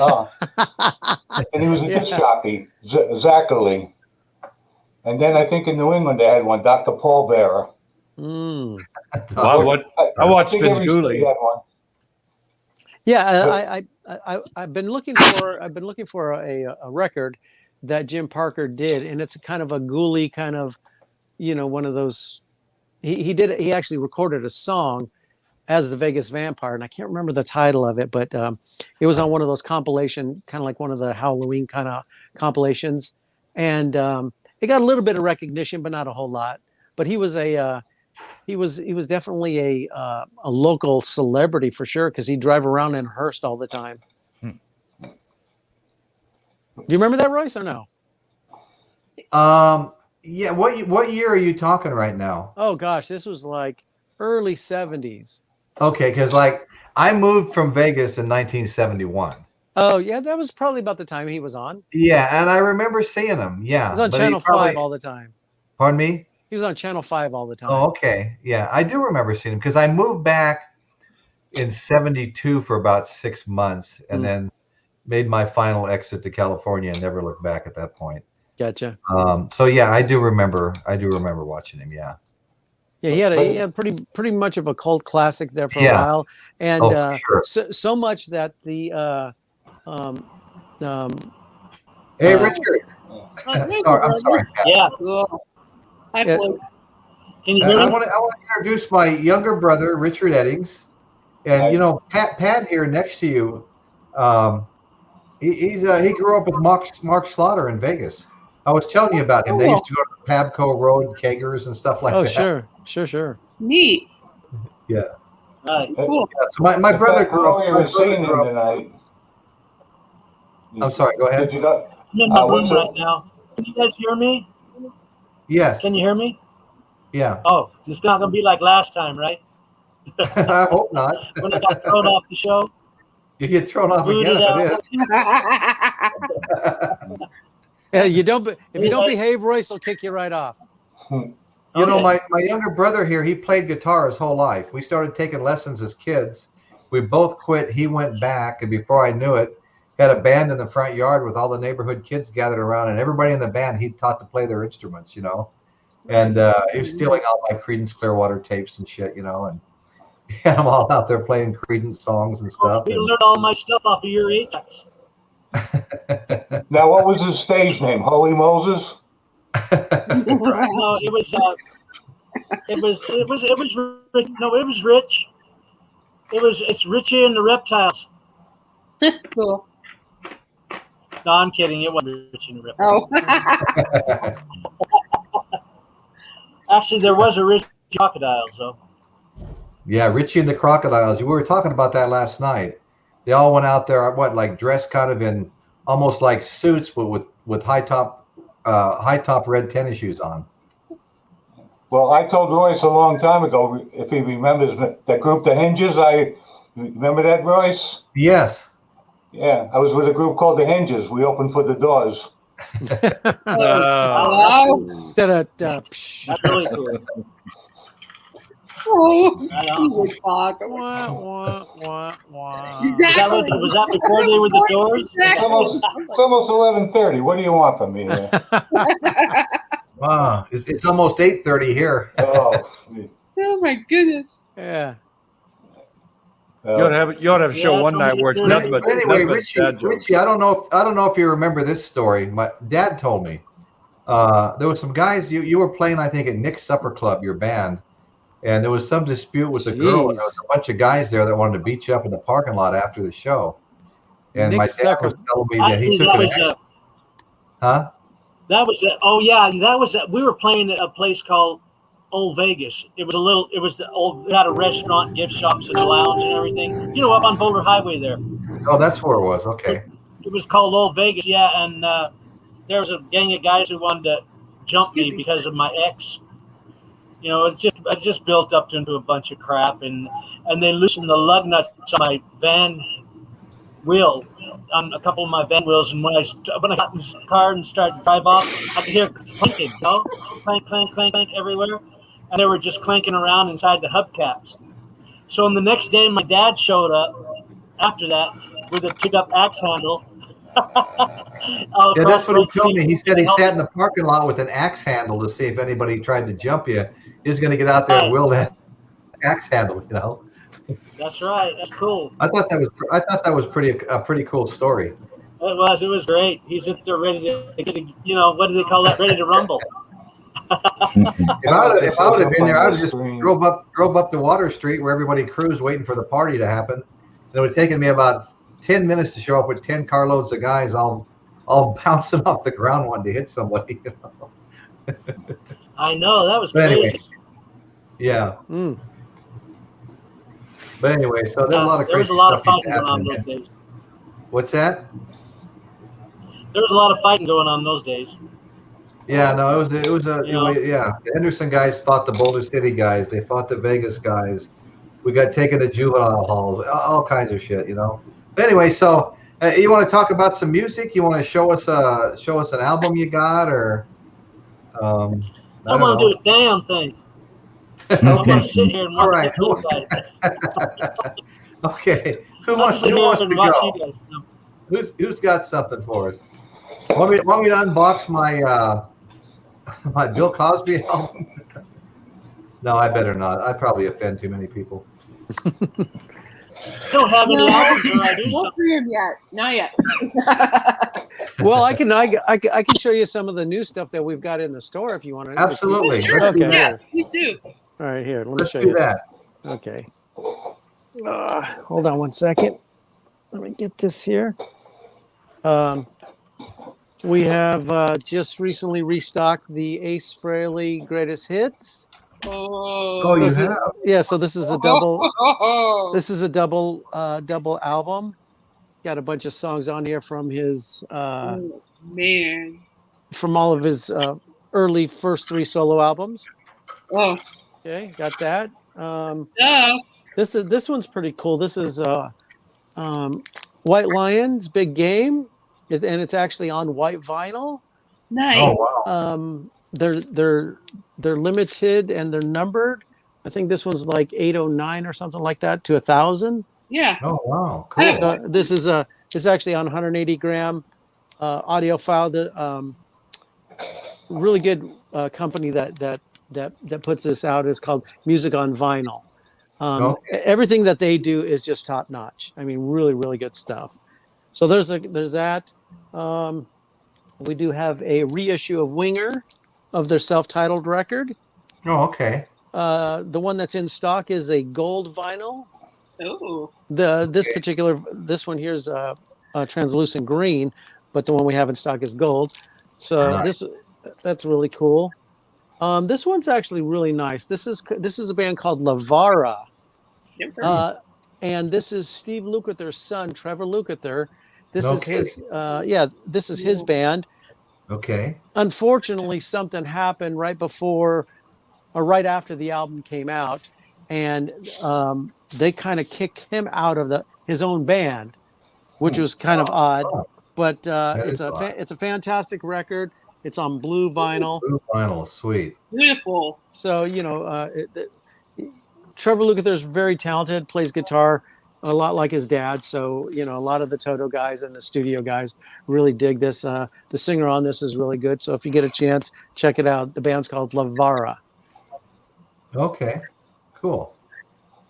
and he was a disc jockey, Zachary. And then I think in New England they had one, Dr. Paul Bearer. Well, I watched Vince Cooley. Yeah, I've been looking for a record that Jim Parker did, and it's kind of a ghouly kind of, one of those. He actually recorded a song as the Vegas Vampire, and I can't remember the title of it, but it was on one of those compilation, kind of like one of the Halloween kind of compilations, and it got a little bit of recognition, but not a whole lot. But he was he was definitely a local celebrity for sure, because he'd drive around in Hearst all the time. Do you remember that, Royce, or no? Yeah. What year are you talking right now? Oh gosh, this was like early 70s. Okay, because like I moved from Vegas in 1971. Oh yeah, that was probably about the time he was on. Yeah, and I remember seeing him. Yeah, he was on Channel 5 all the time. Pardon me? He was on Channel 5 all the time. Oh, okay. Yeah, I do remember seeing him because I moved back in 72 for about 6 months and then made my final exit to California and never looked back at that point. Gotcha. So yeah, I do remember watching him. Yeah. Yeah, he had pretty much of a cult classic there for a while, and sure. so much that the hey, Richard. I'm sorry. Yeah. Hi, Blue. Can you hear me? I want to introduce my younger brother, Richard Eddings, and Pat here next to you. He grew up with Mark Slaughter in Vegas. I was telling you about him. They used to go to Pabco Road, Kegers, and stuff like that. Oh, sure. Neat. Yeah. Nice. Cool. Yeah, so my brother grew up. You were singing him tonight. I'm sorry. Go ahead. Did you not? I'm in my room right now. Can you guys hear me? Yes. Can you hear me? Yeah. Oh, it's not going to be like last time, right? I hope not. When I got thrown off the show. You get thrown off Booted again if it is. Yeah, if you don't behave, Royce will kick you right off. You know, my younger brother here, he played guitar his whole life. We started taking lessons as kids. We both quit. He went back, and before I knew it, had a band in the front yard with all the neighborhood kids gathered around, and everybody in the band he taught to play their instruments, And he was stealing all my Creedence Clearwater tapes and shit, and he had them all out there playing Creedence songs and stuff. You learned all my stuff off of your Ajax. Now, what was his stage name? Holy Moses? No, it was Rich. It's Richie and the Reptiles. Cool. No, I'm kidding. It wasn't Richie and the Reptiles. Oh. Actually, there was a Richie Crocodiles, though. Yeah, Richie and the Crocodiles. We were talking about that last night. They all went out there, dressed kind of in almost like suits, but with high top red tennis shoes on. Well, I told Royce a long time ago, if he remembers that group, The Hinges. Remember that, Royce? Yes. Yeah, I was with a group called The Hinges. We opened for the Doors. Wow. That's really cool. Oh, he would talk. Exactly. Was that before they were the Doors? It's almost 11:30. What do you want from me here? Wow, it's almost 8:30 here. Oh my goodness. Yeah. You ought to have a show one night where it's nothing but anyway, dad jokes. Richie, I don't know if you remember this story. My dad told me there was some guys you were playing, I think, at Nick's Supper Club, your band, and there was some dispute with the girl, and there was a bunch of guys there that wanted to beat you up in the parking lot after the show. And my dad was telling me that he took it. Huh? That was we were playing at a place called Old Vegas. It had a restaurant, gift shops, and a lounge and everything. Up on Boulder Highway there. Oh, that's where it was. Okay. It was called Old Vegas, yeah. And there was a gang of guys who wanted to jump me because of my ex. It just built up into a bunch of crap, and they loosened the lug nuts on my van wheel, on a couple of my van wheels, and when I got in the car and started to drive off, I could hear clanking, clank, clank, clank, clank everywhere, and they were just clanking around inside the hubcaps. So the next day, my dad showed up, after that with a pick-up axe handle. Yeah, that's what he told me. He said he sat in the parking lot with an axe handle to see if anybody tried to jump you. He was going to get out there and wield that axe handle, you know. That's right. That's cool. I thought that was a pretty cool story. It was great. He's just there ready to, you know, what do they call that? Ready to rumble. If I would have been there, I would have just drove up to Water Street where everybody cruised waiting for the party to happen. And it would have taken me about 10 minutes to show up with 10 carloads of guys all bouncing off the ground wanting to hit somebody. You know? I know, that was crazy. Anyway, yeah. But anyway, so there's a lot of crazy stuff. There was a lot of fighting going on those days. What's that? There was a lot of fighting going on those days. Yeah, no, the Henderson guys fought the Boulder City guys. They fought the Vegas guys. We got taken to juvenile halls, all kinds of shit, you know. But anyway, so you want to talk about some music? You want to show us an album you got, or? I want to do a damn thing. Okay. I'm going to sit here and watch. All right. Okay. Who wants to go? Who's got something for us? Want me to unbox my my Bill Cosby album? No, I better not. I'd probably offend too many people. Don't have any albums, or I do Not for him yet. Not yet. Well, I can show you some of the new stuff that we've got in the store if you want to. Absolutely. Sure. Okay. Yeah, please do. All right, here. Let me Let's show do you that. Okay. Hold on one second. Let me get this here. We have just recently restocked the Ace Frehley Greatest Hits. Oh, you have? Yeah, so this is a double. This is a double album. Got a bunch of songs on here from his man, from all of his early first 3 solo albums. Oh, okay, got that. yeah. This one's pretty cool. This is White Lions, Big Game, and it's actually on white vinyl. Nice. Oh wow. They're limited and they're numbered. I think this one's like 809 or something like that to 1,000. Yeah. Oh wow, cool. So this is actually on 180 gram audio file. The really good company that puts this out is called Music on Vinyl. Everything that they do is just top notch. I mean, really, really good stuff. So there's that. We do have a reissue of Winger of their self-titled record. Oh, okay. The one that's in stock is a gold vinyl. Oh. This one here is translucent green, but the one we have in stock is gold. So nice. That's really cool. This one's actually really nice. This is a band called Lavara. And this is Steve Lukather's son, Trevor Lukather. This is his band. Okay. Unfortunately, something happened right before or right after the album came out, and they kind of kicked him out of his own band, which was kind of odd. But it's a fantastic record. It's on blue vinyl. Blue vinyl, sweet. Beautiful. So Trevor Lukather is very talented, plays guitar a lot like his dad. So, a lot of the Toto guys and the studio guys really dig this. The singer on this is really good. So if you get a chance, check it out. The band's called Lavara. Okay, cool.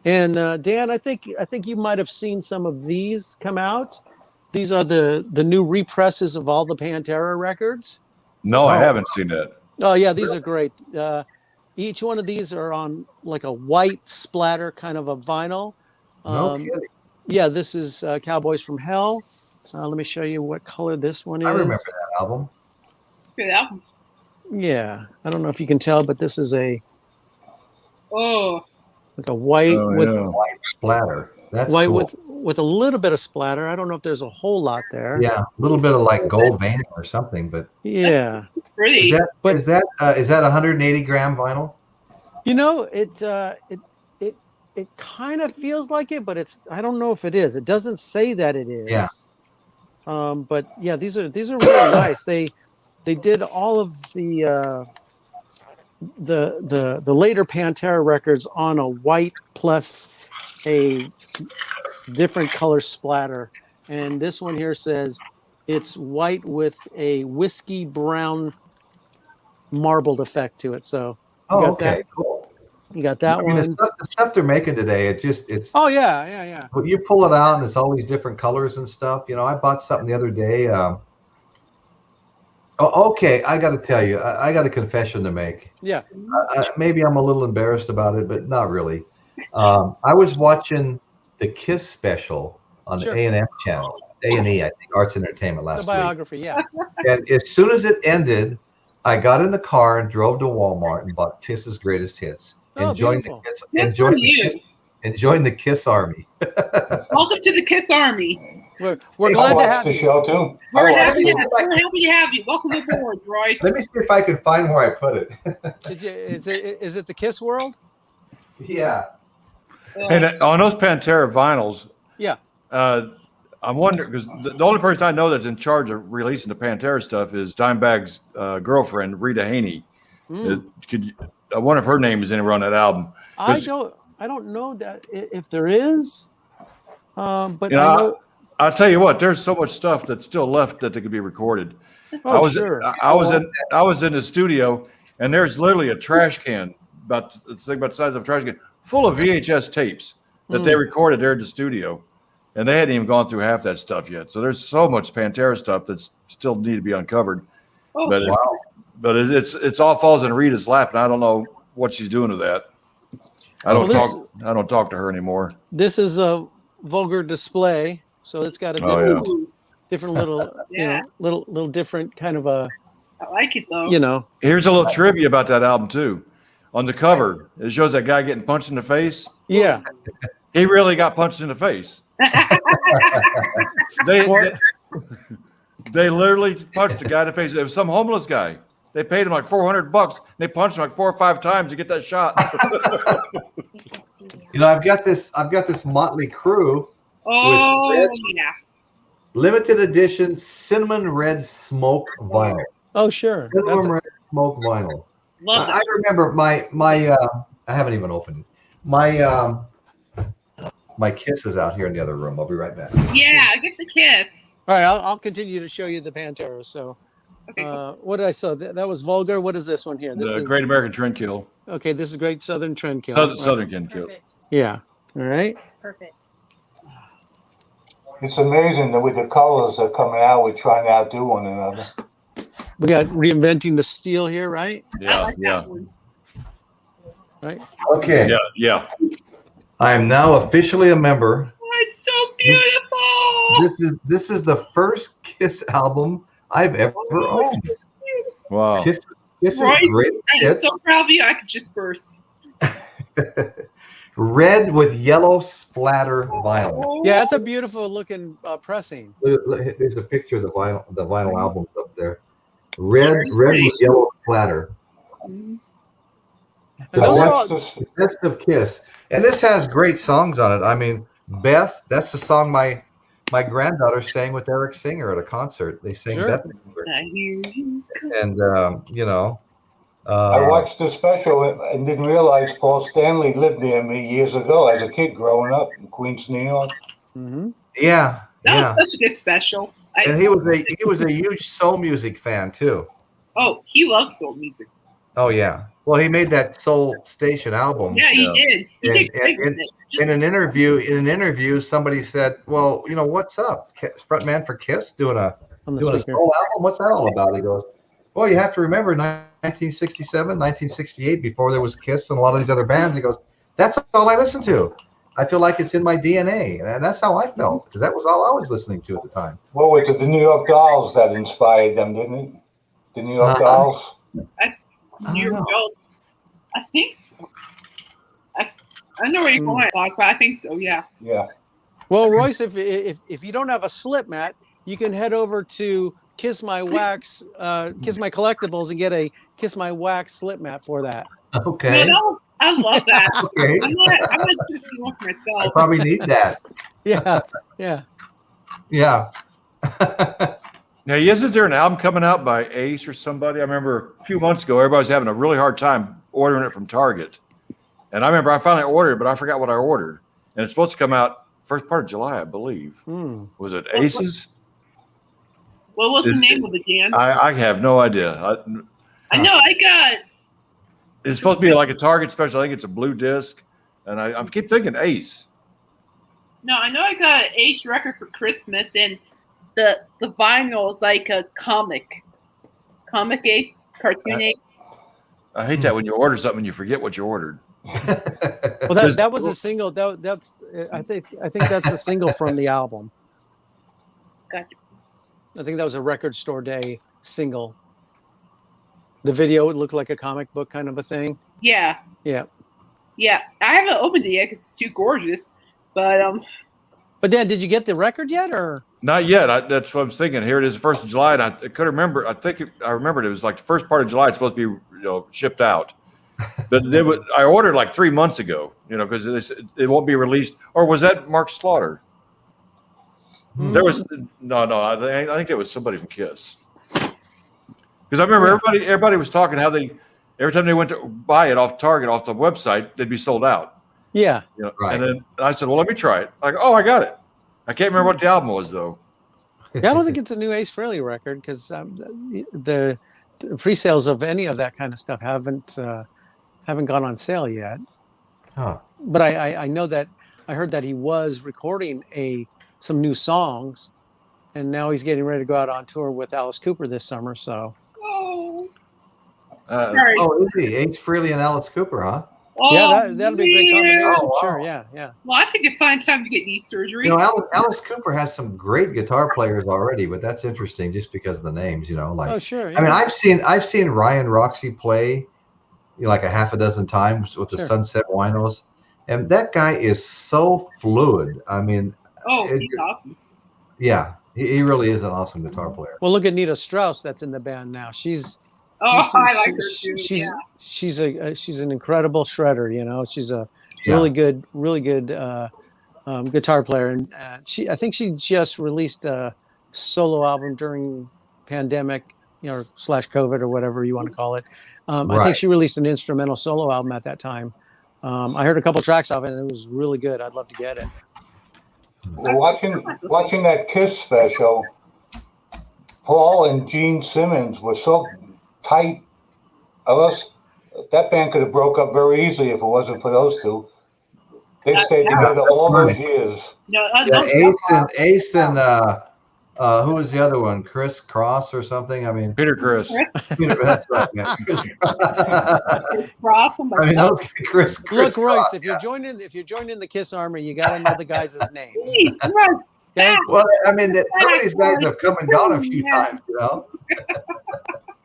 And Dan, I think you might have seen some of these come out. These are the new represses of all the Pantera records. No, I haven't seen that. Oh yeah, these are great. Each one of these are on like a white splatter kind of a vinyl. No kidding. Yeah, this is Cowboys from Hell. Let me show you what color this one is. I remember that album. Good album. Yeah, I don't know if you can tell, but this is like a white white splatter. That's white cool. with a little bit of splatter. I don't know if there's a whole lot there. Yeah, a little bit of like gold veining or something, but yeah, pretty. Is that 180 gram vinyl? It kind of feels like it, but I don't know if it is. It doesn't say that it is. Yeah. But yeah, these are really nice. They did all of the later Pantera records on a white plus a different color splatter. And this one here says it's white with a whiskey brown marbled effect to it. So you got that. Cool. You got that one. The stuff they're making today, it's. Oh yeah. When you pull it out and it's all these different colors and stuff. I bought something the other day. Okay, I got to tell you, I got a confession to make. Yeah. Maybe I'm a little embarrassed about it, but not really. I was watching the Kiss special on the A&M channel, A&E, I think, Arts and Entertainment last week. The biography, yeah. And as soon as it ended, I got in the car and drove to Walmart and bought Kiss's greatest hits. Enjoying the Kiss Army. Welcome to the Kiss Army. We're glad to have the you. show too. We're happy to have you. Welcome aboard, Royce. Let me see if I can find where I put it. Is it the Kiss world? Yeah. And on those Pantera vinyls, yeah, I'm wondering because the only person I know that's in charge of releasing the Pantera stuff is Dimebag's girlfriend, Rita Haney. I wonder if her name is anywhere on that album. I don't know that if there is, but I'll tell you what. There's so much stuff that's still left that could be recorded. Oh, I was in the studio, and there's literally a trash can about the size of a trash can full of VHS tapes that they recorded there in the studio, and they hadn't even gone through half that stuff yet. So there's so much Pantera stuff that's still need to be uncovered. Oh, But it's all falls in Rita's lap, and I don't know what she's doing with that. I don't talk to her anymore. This is a vulgar display, so it's got a different little little different kind of a. I like it though. Here's a little trivia about that album too. On the cover, it shows that guy getting punched in the face. Yeah, he really got punched in the face. They literally punched the guy in the face. It was some homeless guy. They paid him like $400. They punched him like 4 or 5 times to get that shot. I've got this Motley Crue. Oh yeah. Limited edition cinnamon red smoke vinyl. Oh sure. Cinnamon red smoke vinyl. Love I remember my I haven't even opened it. My Kiss is out here in the other room. I'll be right back. Yeah, get the Kiss. All right, I'll continue to show you the Pantera. So, okay, cool. What did I saw? That was vulgar. What is this one here? This is Great American Trendkill. Okay, this is Great Southern Trendkill. Southern Trendkill. Yeah. All right. Perfect. It's amazing that with the colors that are coming out, we're trying to outdo one another. We got Reinventing the Steel here, right? I like that one. Right. Okay. Yeah. I am now officially a member. Oh, it's so beautiful. This is the first Kiss album I've ever owned. Wow. Kiss is Roy, great. I'm so proud of you. I could just burst. Red with yellow splatter vinyl. Yeah, that's a beautiful looking pressing. There's a picture of the vinyl albums up there. Red with yellow splatter. And those are all, The best of Kiss. And this has great songs on it. I mean, Beth, that's the song my granddaughter sang with Eric Singer at a concert. They sang Sure. Beth. I hear you. And, I watched the special and didn't realize Paul Stanley lived near me years ago as a kid growing up in Queens, New York. mm-hmm. yeah. That was such a good special. And he was a huge soul music fan too. Oh, he loves soul music. Oh yeah. Well, he made that Soul Station album. Yeah, he did. He did great with it. In an interview, somebody said, "Well, what's up? Frontman for Kiss doing a soul album? What's that all about?" He goes, "Well, you have to remember 1967, 1968, before there was Kiss and a lot of these other bands." He goes, "That's all I listened to. I feel like it's in my DNA," and that's how I felt because that was all I was listening to at the time. What was it? The New York Dolls that inspired them, didn't it? The New York Dolls. New York Dolls. I think so. I know where you're going, Doc, but I think so. Yeah. Yeah. Well, Royce, if you don't have a slip mat, you can head over to Kiss My Wax, Kiss My Collectibles, and get a Kiss My Wax slip mat for that. Okay. No, I love that. Okay. I'm not just one for I myself. probably need that. Yeah. Yeah. Now, isn't there an album coming out by Ace or somebody? I remember a few months ago, everybody was having a really hard time ordering it from Target. And I remember I finally ordered it, but I forgot what I ordered. And it's supposed to come out first part of July, I believe. Was it What- Aces? What was the name of it, Dan? I have no idea. I know I got. It's supposed to be like a Target special. I think it's a blue disc, and I keep thinking Ace. No, I know I got Ace record for Christmas, and the vinyl is like a comic Ace, cartoon Ace. I hate that when you order something and you forget what you ordered. Well, that was a single. That's I think that's a single from the album. Gotcha. I think that was a Record Store Day single. The video would look like a comic book kind of a thing. Yeah. Yeah. Yeah. I haven't opened it yet because it's too gorgeous. But Dan, did you get the record yet, or not yet? That's what I was thinking. Here it is, 1st of July, and I could remember. I remembered it was like the first part of July. It's supposed to be shipped out, but I ordered like 3 months ago. Because it won't be released. Or was that Mark Slaughter? There was no. I think it was somebody from Kiss. Because I remember everybody was talking how every time they went to buy it off Target, off the website, they'd be sold out. yeah? Right. And then I said, well, let me try it. Like, oh, I got it. I can't remember what the album was, though. Yeah, I don't think it's a new Ace Frehley record because the pre-sales of any of that kind of stuff haven't gone on sale yet. Huh. But I know that I heard that he was recording some new songs, and now he's getting ready to go out on tour with Alice Cooper this summer. So sorry. Oh, is he? Ace Frehley and Alice Cooper, huh? yeah, that'll be a great combination. Oh, wow. Sure, yeah. Well, I think it's find time to get knee surgery. Alice Cooper has some great guitar players already, but that's interesting just because of the names, like. Oh, sure. I mean, I've seen Ryan Roxy play, like a half a dozen times with the Sure. Sunset Winos, and that guy is so fluid. I mean, He's awesome. yeah, he really is an awesome guitar player. Well, look at Nita Strauss that's in the band now. I like her too. She's an incredible shredder. She's a really good guitar player, and I think she just released a solo album during pandemic, slash COVID or whatever you want to call it. I think she released an instrumental solo album at that time. I heard a couple tracks of it, and it was really good. I'd love to get it. Well, watching that Kiss special, Paul and Gene Simmons were so tight. Unless that band could have broke up very easily if it wasn't for those two. They stayed together all those years. No, Ace and who was the other one? Chris Cross or something? I mean, Peter Criss. That's right. Yeah. Ross. I mean, those Chris Look, Royce, Cross, if you're joining the Kiss Army, you got to know the guys' names. Right. Okay? Well, I mean, some of these guys have come and gone a few times,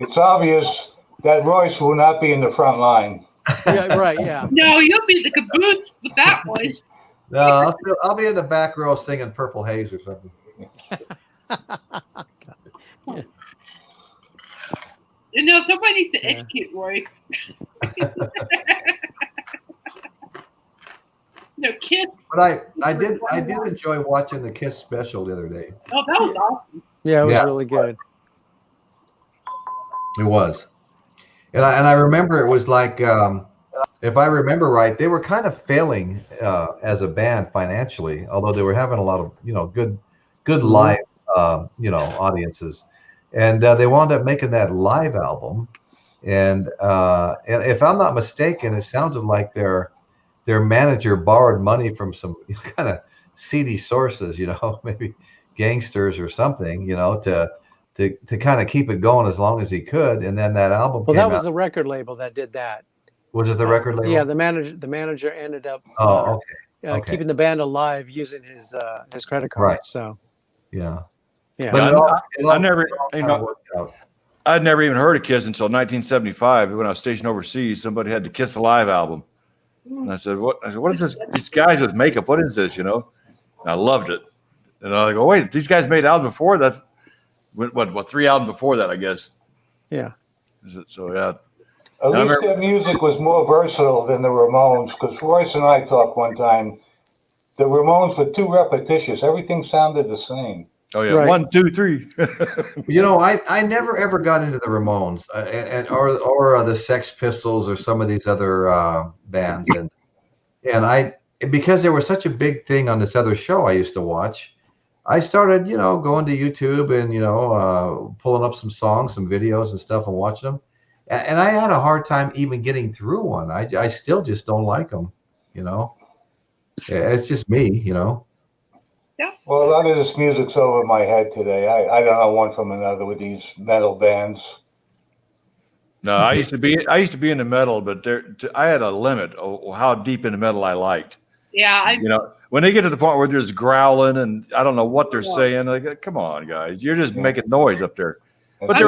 It's obvious that Royce will not be in the front line. Yeah, right. Yeah. No, you'll be the caboose with that one. No, I'll be in the back row singing Purple Haze or something. Somebody needs to educate Royce. No, Kiss. But I did enjoy watching the Kiss special the other day. Oh, that was awesome. Yeah, it was really good. It was, and I remember it was like, if I remember right, they were kind of failing as a band financially, although they were having a lot of good live audiences, and they wound up making that live album, and if I'm not mistaken, it sounded like their manager borrowed money from some kind of seedy sources, maybe gangsters or something, to kind of keep it going as long as he could, and then that album. Well, that was the record label that did that. Was it the record label? Yeah, the manager ended up keeping the band alive using his credit card. Right. So yeah. But I'd never even heard of Kiss until 1975 when I was stationed overseas. Somebody had the Kiss Alive album, and I said, "What is this? These guys with makeup? What is this?" And I loved it. And I go, "Wait, these guys made albums before that? What 3 albums before that? I guess." Yeah. So yeah. At least their music was more versatile than the Ramones, because Royce and I talked one time. The Ramones were too repetitious. Everything sounded the same. Oh yeah, Right. 1, 2, 3. I never ever got into the Ramones or the Sex Pistols or some of these other bands, and because they were such a big thing on this other show I used to watch, I started, going to YouTube and, pulling up some songs, some videos and stuff and watching them. And I had a hard time even getting through one. I still just don't like them, It's just me, Yeah. Well, a lot of this music's over my head today. I don't know one from another with these metal bands. No, I used to be into metal, but I had a limit of how deep into metal I liked. Yeah, when they get to the point where they're just growling and I don't know what they're saying, like, come on, guys, you're just making noise up there. But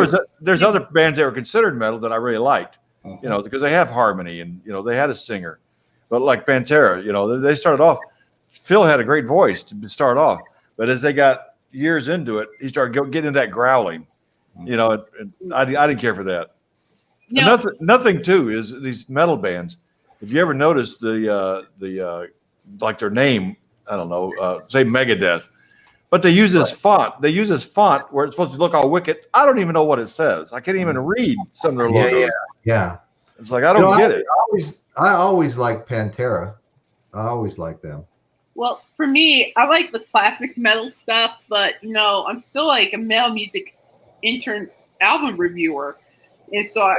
there's other bands that were considered metal that I really liked, because they have harmony and they had a singer. But like Pantera, they started off. Phil had a great voice to start off, but as they got years into it, he started getting into that growling. And I didn't care for that. no. Nothing too is these metal bands. If you ever notice the like their name, I don't know, say Megadeth, but they use this font. They use this font where it's supposed to look all wicked. I don't even know what it says. I can't even read some of their logos. Yeah. It's like I don't get it. I always liked Pantera. I always liked them. Well, for me, I like the classic metal stuff, but I'm still like a metal music intern album reviewer, and so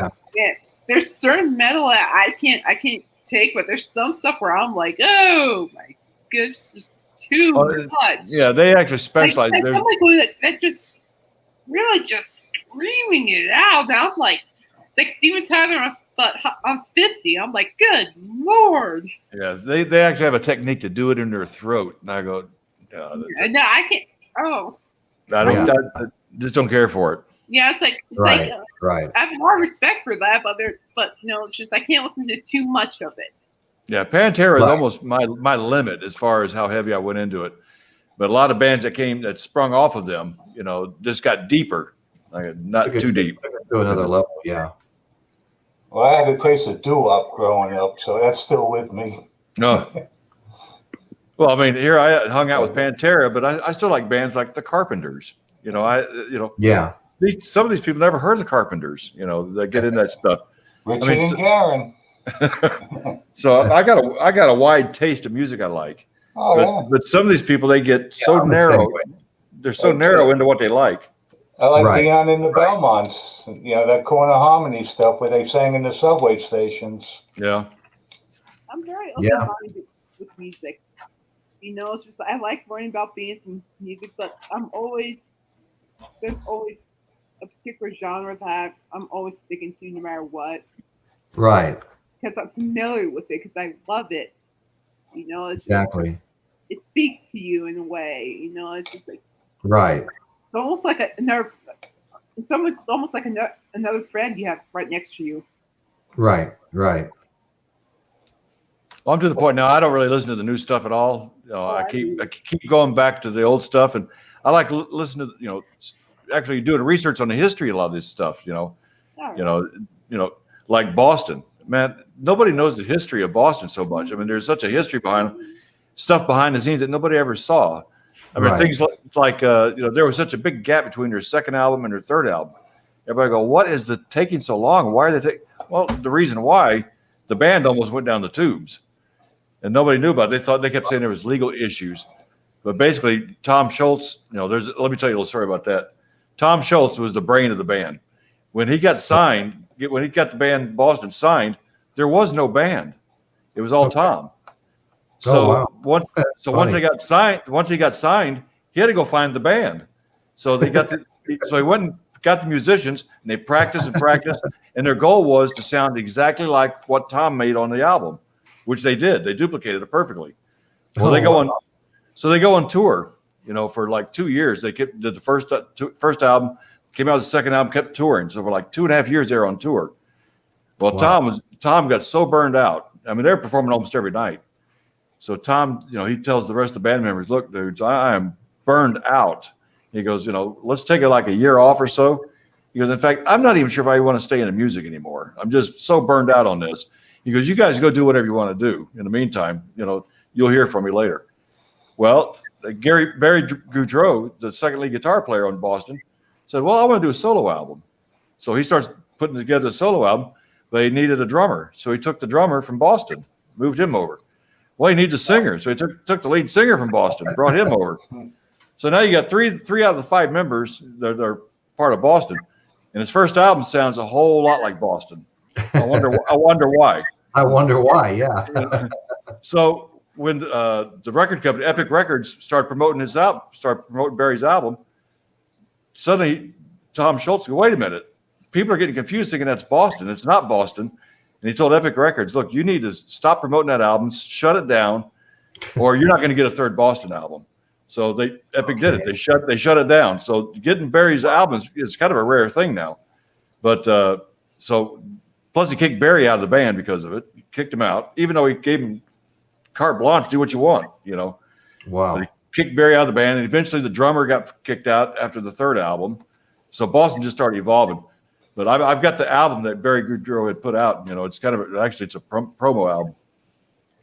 there's certain metal that I can't take, but there's some stuff where I'm like, oh my goodness, just too much. Yeah, they actually specialize. Like, I'm like that just really just screaming it out. And I'm like Steven Tyler on 50. I'm like, good Lord. Yeah, they actually have a technique to do it in their throat, and I go, no, I can't. Oh, I don't. I just don't care for it. yeah, it's like Right. I have more respect for that, but it's just I can't listen to too much of it. Yeah, Pantera is almost my limit as far as how heavy I went into it. But a lot of bands that sprung off of them, just got deeper, not too deep. To another level, yeah. Well, I had a taste of doo-wop growing up, so that's still with me. No. Well, I mean, here I hung out with Pantera, but I still like bands like the Carpenters. Yeah. Some of these people never heard of the Carpenters. That get in that stuff. Richard and Karen. So I got a wide taste of music I like. But some of these people, they get so narrow. They're so narrow into what they like. I like Dion and the Belmonts. That Corner Harmony stuff where they sang in the subway stations. Yeah. I'm very open-minded with music. It's just I like learning about bands and music, but there's always a particular genre that I'm always sticking to no matter what. Right. Because I'm familiar with it, because I love it. It's Exactly. It speaks to you in a way. It's just like Right. it's almost like it's almost like another friend you have right next to you. Right. Well, I'm to the point now. I don't really listen to the new stuff at all. I keep going back to the old stuff, and I like listening to actually doing research on the history of a lot of this stuff. Like Boston. Man, nobody knows the history of Boston so much. I mean, there's such a history behind stuff behind the scenes that nobody ever saw. I mean, things like there was such a big gap between their second album and their third album. Everybody go, what is taking so long? Why are they taking? Well, the reason why, the band almost went down the tubes, and nobody knew about it. They kept saying there was legal issues, but basically, Tom Schultz. Let me tell you a little story about that. Tom Schultz was the brain of the band. When he got signed, when he got the band Boston signed, there was no band. It was all Tom. So once he got signed, he had to go find the band. So he went and got the musicians, and they practiced, and their goal was to sound exactly like what Tom made on the album, which they did. They duplicated it perfectly. Well, they go on tour, for like 2 years. They did the first album, came out with the second album, kept touring. So for like 2.5 years, they were on tour. Well, Tom got so burned out. I mean, they're performing almost every night. So Tom, he tells the rest of the band members, look, dudes, I am burned out. He goes, let's take like a year off or so. He goes, in fact, I'm not even sure if I want to stay in the music anymore. I'm just so burned out on this. He goes, you guys go do whatever you want to do. In the meantime, you'll hear from me later. Well, Barry Goudreau, the second lead guitar player on Boston, said, well, I want to do a solo album. So he starts putting together a solo album, but he needed a drummer. So he took the drummer from Boston, moved him over. Well, he needs a singer, so he took the lead singer from Boston, brought him over. So now you got three out of the 5 members. They're part of Boston, and his first album sounds a whole lot like Boston. I wonder why. I wonder why. Yeah. So when the record company Epic Records started promoting Barry's album, suddenly Tom Schultz go, wait a minute, people are getting confused thinking that's Boston. It's not Boston. And he told Epic Records, look, you need to stop promoting that album, shut it down, or you're not going to get a third Boston album. So Epic did it. They shut it down. So getting Barry's albums is kind of a rare thing now. But so plus he kicked Barry out of the band because of it. He kicked him out, even though he gave him carte blanche, do what you want, you know. Wow. But he kicked Barry out of the band, and eventually the drummer got kicked out after the third album. So Boston just started evolving. But I've got the album that Barry Goudreau had put out. You know, it's kind of actually it's a promo album,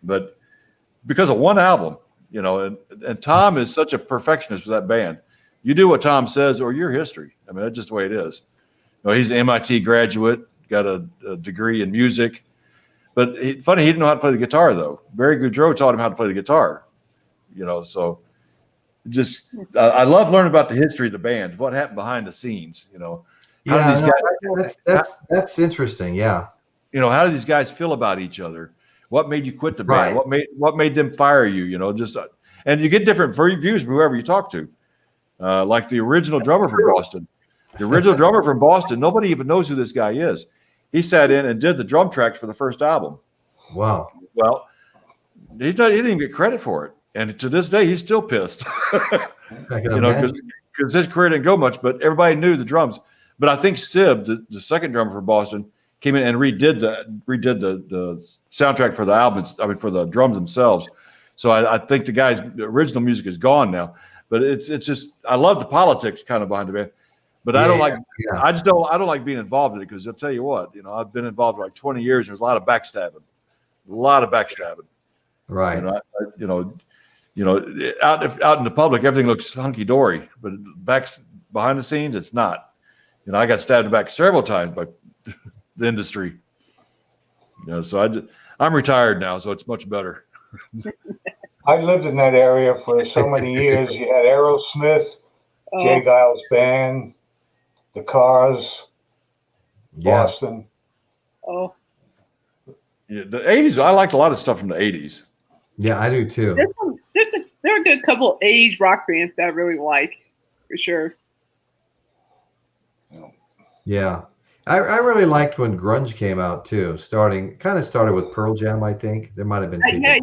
but because of one album, you know, and Tom is such a perfectionist with that band. You do what Tom says, or you're history. I mean, that's just the way it is. You know, he's an MIT graduate, got a degree in music, but funny he didn't know how to play the guitar though. Barry Goudreau taught him how to play the guitar. You know, so just I love learning about the history of the band, what happened behind the scenes. You know. Yeah, that's interesting. Yeah. You know, how do these guys feel about each other? What made you quit the band? Right. What made them fire you? You know, just and you get different views from whoever you talk to. Like the original drummer from Boston. The original drummer from Boston, nobody even knows who this guy is. He sat in and did the drum tracks for the first album. Wow. Well, he didn't even get credit for it, and to this day, he's still pissed. You know, because his career didn't go much, but everybody knew the drums. But I think Sib, the second drummer from Boston, came in and redid the soundtrack for the albums. I mean, for the drums themselves. So I think the original music is gone now. But it's just I love the politics kind of behind the band. But I don't I don't like being involved in it because I'll tell you what, you know, I've been involved for like 20 years. And there's a lot of backstabbing. Right. And out in the public, everything looks hunky dory, but behind the scenes, it's not. You know, I got stabbed back several times by the industry. You know, so I'm retired now, so it's much better. I lived in that area for so many years. You had Aerosmith, Jay Giles Band, the Cars, Boston. Oh. Yeah, the 80s, I liked a lot of stuff from the 80s. Yeah, I do too. There are a good couple 80s rock bands that I really like, for sure. Yeah. I really liked when grunge came out too. Kind of started with Pearl Jam, I think. There might have been. I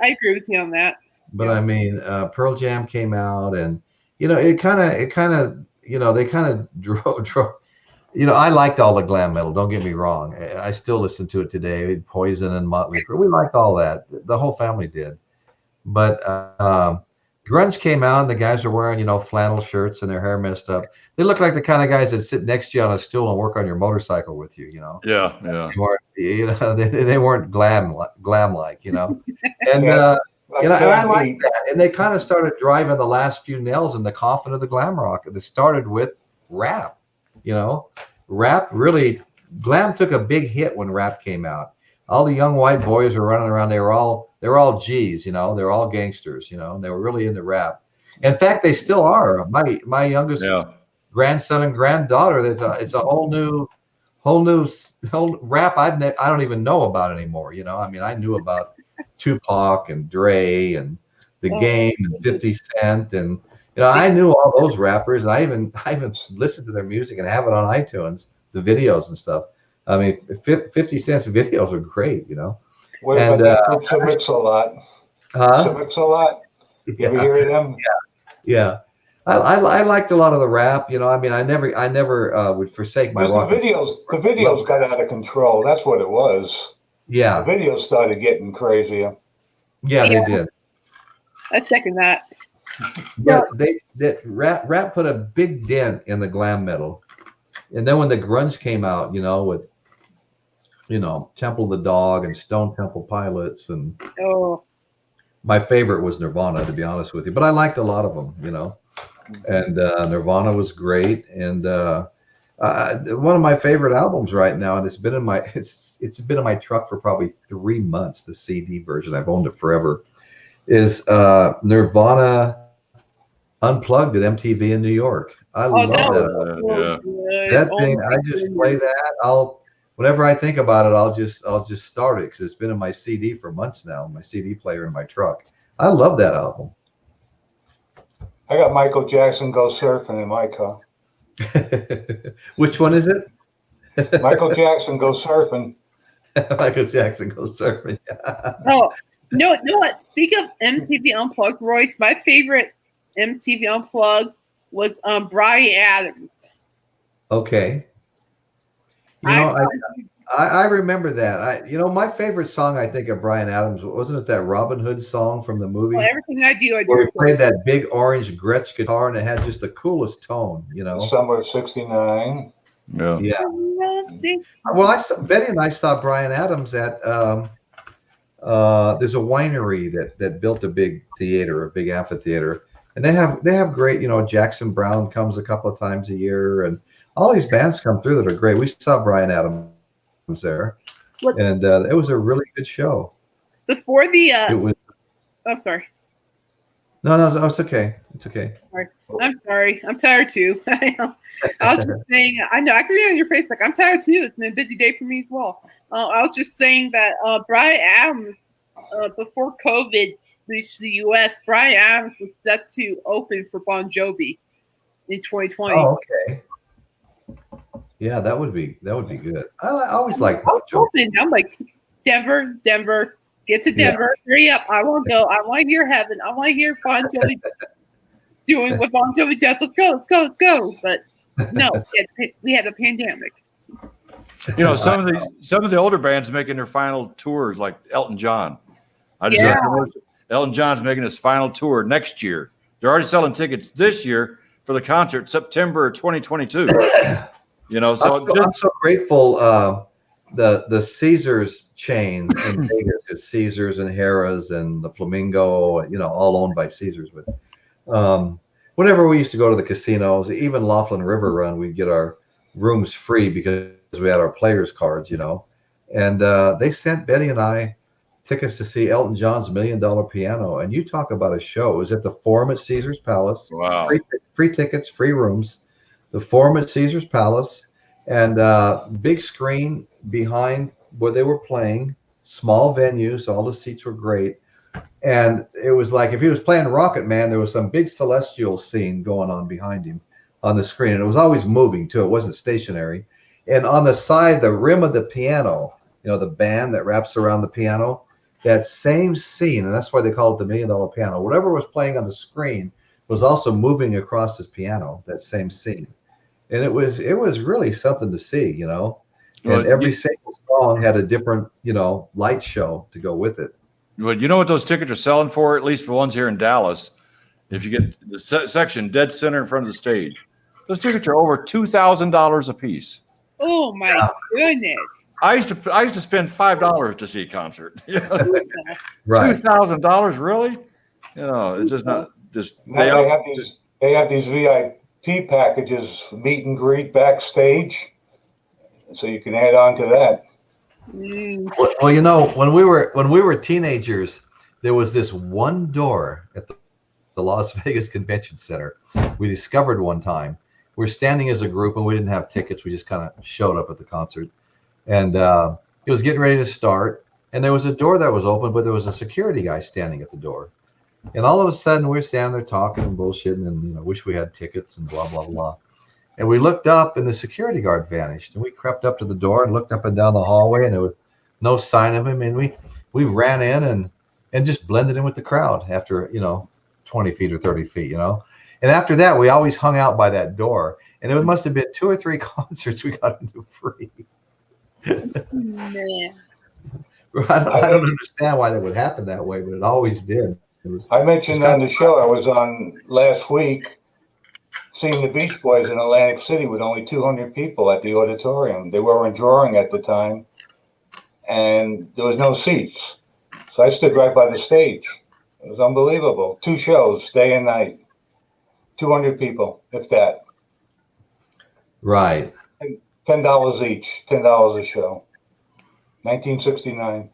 agree with you on that. But I mean, Pearl Jam came out, and you know, it kind of, you know, they kind of drove. You know, I liked all the glam metal. Don't get me wrong. I still listen to it today. Poison and Motley Crue. We liked all that. The whole family did. But grunge came out, and the guys were wearing, you know, flannel shirts and their hair messed up. They look like the kind of guys that sit next to you on a stool and work on your motorcycle with you, you know. Yeah. They weren't glam like, you know. And you know, and I like that. And they kind of started driving the last few nails in the coffin of the glam rock. It started with rap, you know. Glam took a big hit when rap came out. All the young white boys were running around. They were all G's, you know. They're all gangsters, you know. And they were really into rap. In fact, they still are. My youngest grandson and granddaughter. It's a whole new rap I don't even know about anymore. You know, I mean, I knew about Tupac and Dre and The Game and 50 Cent, and you know, I knew all those rappers, and I even listened to their music and have it on iTunes, the videos and stuff. I mean, 50 Cent's videos are great, you know. What about that Mix-a-Lot? Mix-a-Lot? You ever hear them? Yeah. I liked a lot of the rap, you know. I mean, I never would forsake my rock. The videos got out of control. That's what it was. Yeah. The videos started getting crazier. Yeah, they did. I second that. But rap put a big dent in the glam metal. And then when the grunge came out, you know, with, you know, Temple the Dog and Stone Temple Pilots, and my favorite was Nirvana, to be honest with you. But I liked a lot of them, you know. And Nirvana was great. And One of my favorite albums right now, and it's been in my truck for probably 3 months. The CD version, I've owned it forever. Is Nirvana Unplugged at MTV in New York. I love that. That thing, I just play that. Whenever I think about it, I'll just start it because it's been in my CD for months now. My CD player in my truck. I love that album. I got Michael Jackson Go Surfing in my car. Which one is it? Michael Jackson Go Surfing. Michael Jackson Go Surfing. Oh, no, what? Speak of MTV Unplugged, Royce, my favorite MTV Unplugged was Bryan Adams. Okay. I remember that. My favorite song, I think, of Bryan Adams, wasn't it that Robin Hood song from the movie? Well, everything I do. Where he played that big orange Gretsch guitar, and it had just the coolest tone, Summer of '69. Yeah. Well, Betty and I saw Bryan Adams at there's a winery that built a big theater, a big amphitheater, and they have great, Jackson Browne comes a couple of times a year, and all these bands come through that are great. We saw Bryan Adams there, and it was a really good show. Before the it was. Oh, sorry. No, it's okay. It's okay. I'm sorry. I'm tired too. I was just saying. I know. I can read on your face like I'm tired too. It's been a busy day for me as well. I was just saying that Bryan Adams, before COVID reached the U.S., Bryan Adams was set to open for Bon Jovi in 2020. Oh, okay. Yeah, that would be good. I always like Bon Jovi. I'm like, Denver, get to Denver. Yeah. Hurry up. I won't go. I want to hear heaven. I want to hear Bon Jovi doing what Bon Jovi does. Let's go. But no, we had a pandemic. Some of the older bands making their final tours, like Elton John. Elton John's making his final tour next year. They're already selling tickets this year for the concert, September 2022. I'm so grateful. The Caesars chain in Vegas is Caesars and Harrah's and the Flamingo, all owned by Caesars. But whenever we used to go to the casinos, even Laughlin River Run, we'd get our rooms free because we had our players cards, and they sent Betty and I tickets to see Elton John's $1 Million Piano. And you talk about a show. It was at the Forum at Caesars Palace. Wow. Free tickets, free rooms. The Forum at Caesars Palace, and big screen behind where they were playing, small venues, all the seats were great. And it was like if he was playing Rocket Man, there was some big celestial scene going on behind him on the screen. And it was always moving too. It wasn't stationary. And on the side, the rim of the piano, the band that wraps around the piano, that same scene, and that's why they call it the $1 Million Piano. Whatever was playing on the screen was also moving across his piano, that same scene. And it was really something to see, And every single song had a different, light show to go with it. Well, you know what those tickets are selling for? At least for ones here in Dallas. If you get the section dead center in front of the stage, those tickets are over $2,000 a piece. Oh my goodness! I used to spend $5 to see a concert. Right? $2,000, really? It's just not just. They have these VIP packages, meet and greet backstage, so you can add on to that. Well, when we were teenagers, there was this one door at the Las Vegas Convention Center. We discovered one time. We were standing as a group, and we didn't have tickets. We just kind of showed up at the concert, and it was getting ready to start. And there was a door that was open, but there was a security guy standing at the door. And all of a sudden, we're standing there talking and bullshitting, and wish we had tickets and blah blah blah. And we looked up, and the security guard vanished. And we crept up to the door and looked up and down the hallway, and there was no sign of him. And we ran in and just blended in with the crowd after 20 feet or 30 feet, And after that, we always hung out by that door. And it must have been 2 or 3 concerts we got into free. Man. I don't understand why that would happen that way, but it always did. I mentioned on the show I was on last week, seeing the Beach Boys in Atlantic City with only 200 people at the auditorium. They weren't drawing at the time, and there was no seats. So I stood right by the stage. It was unbelievable. 2 shows, day and night. 200 people, if that. Right. $10 each, $10 a show. 1969.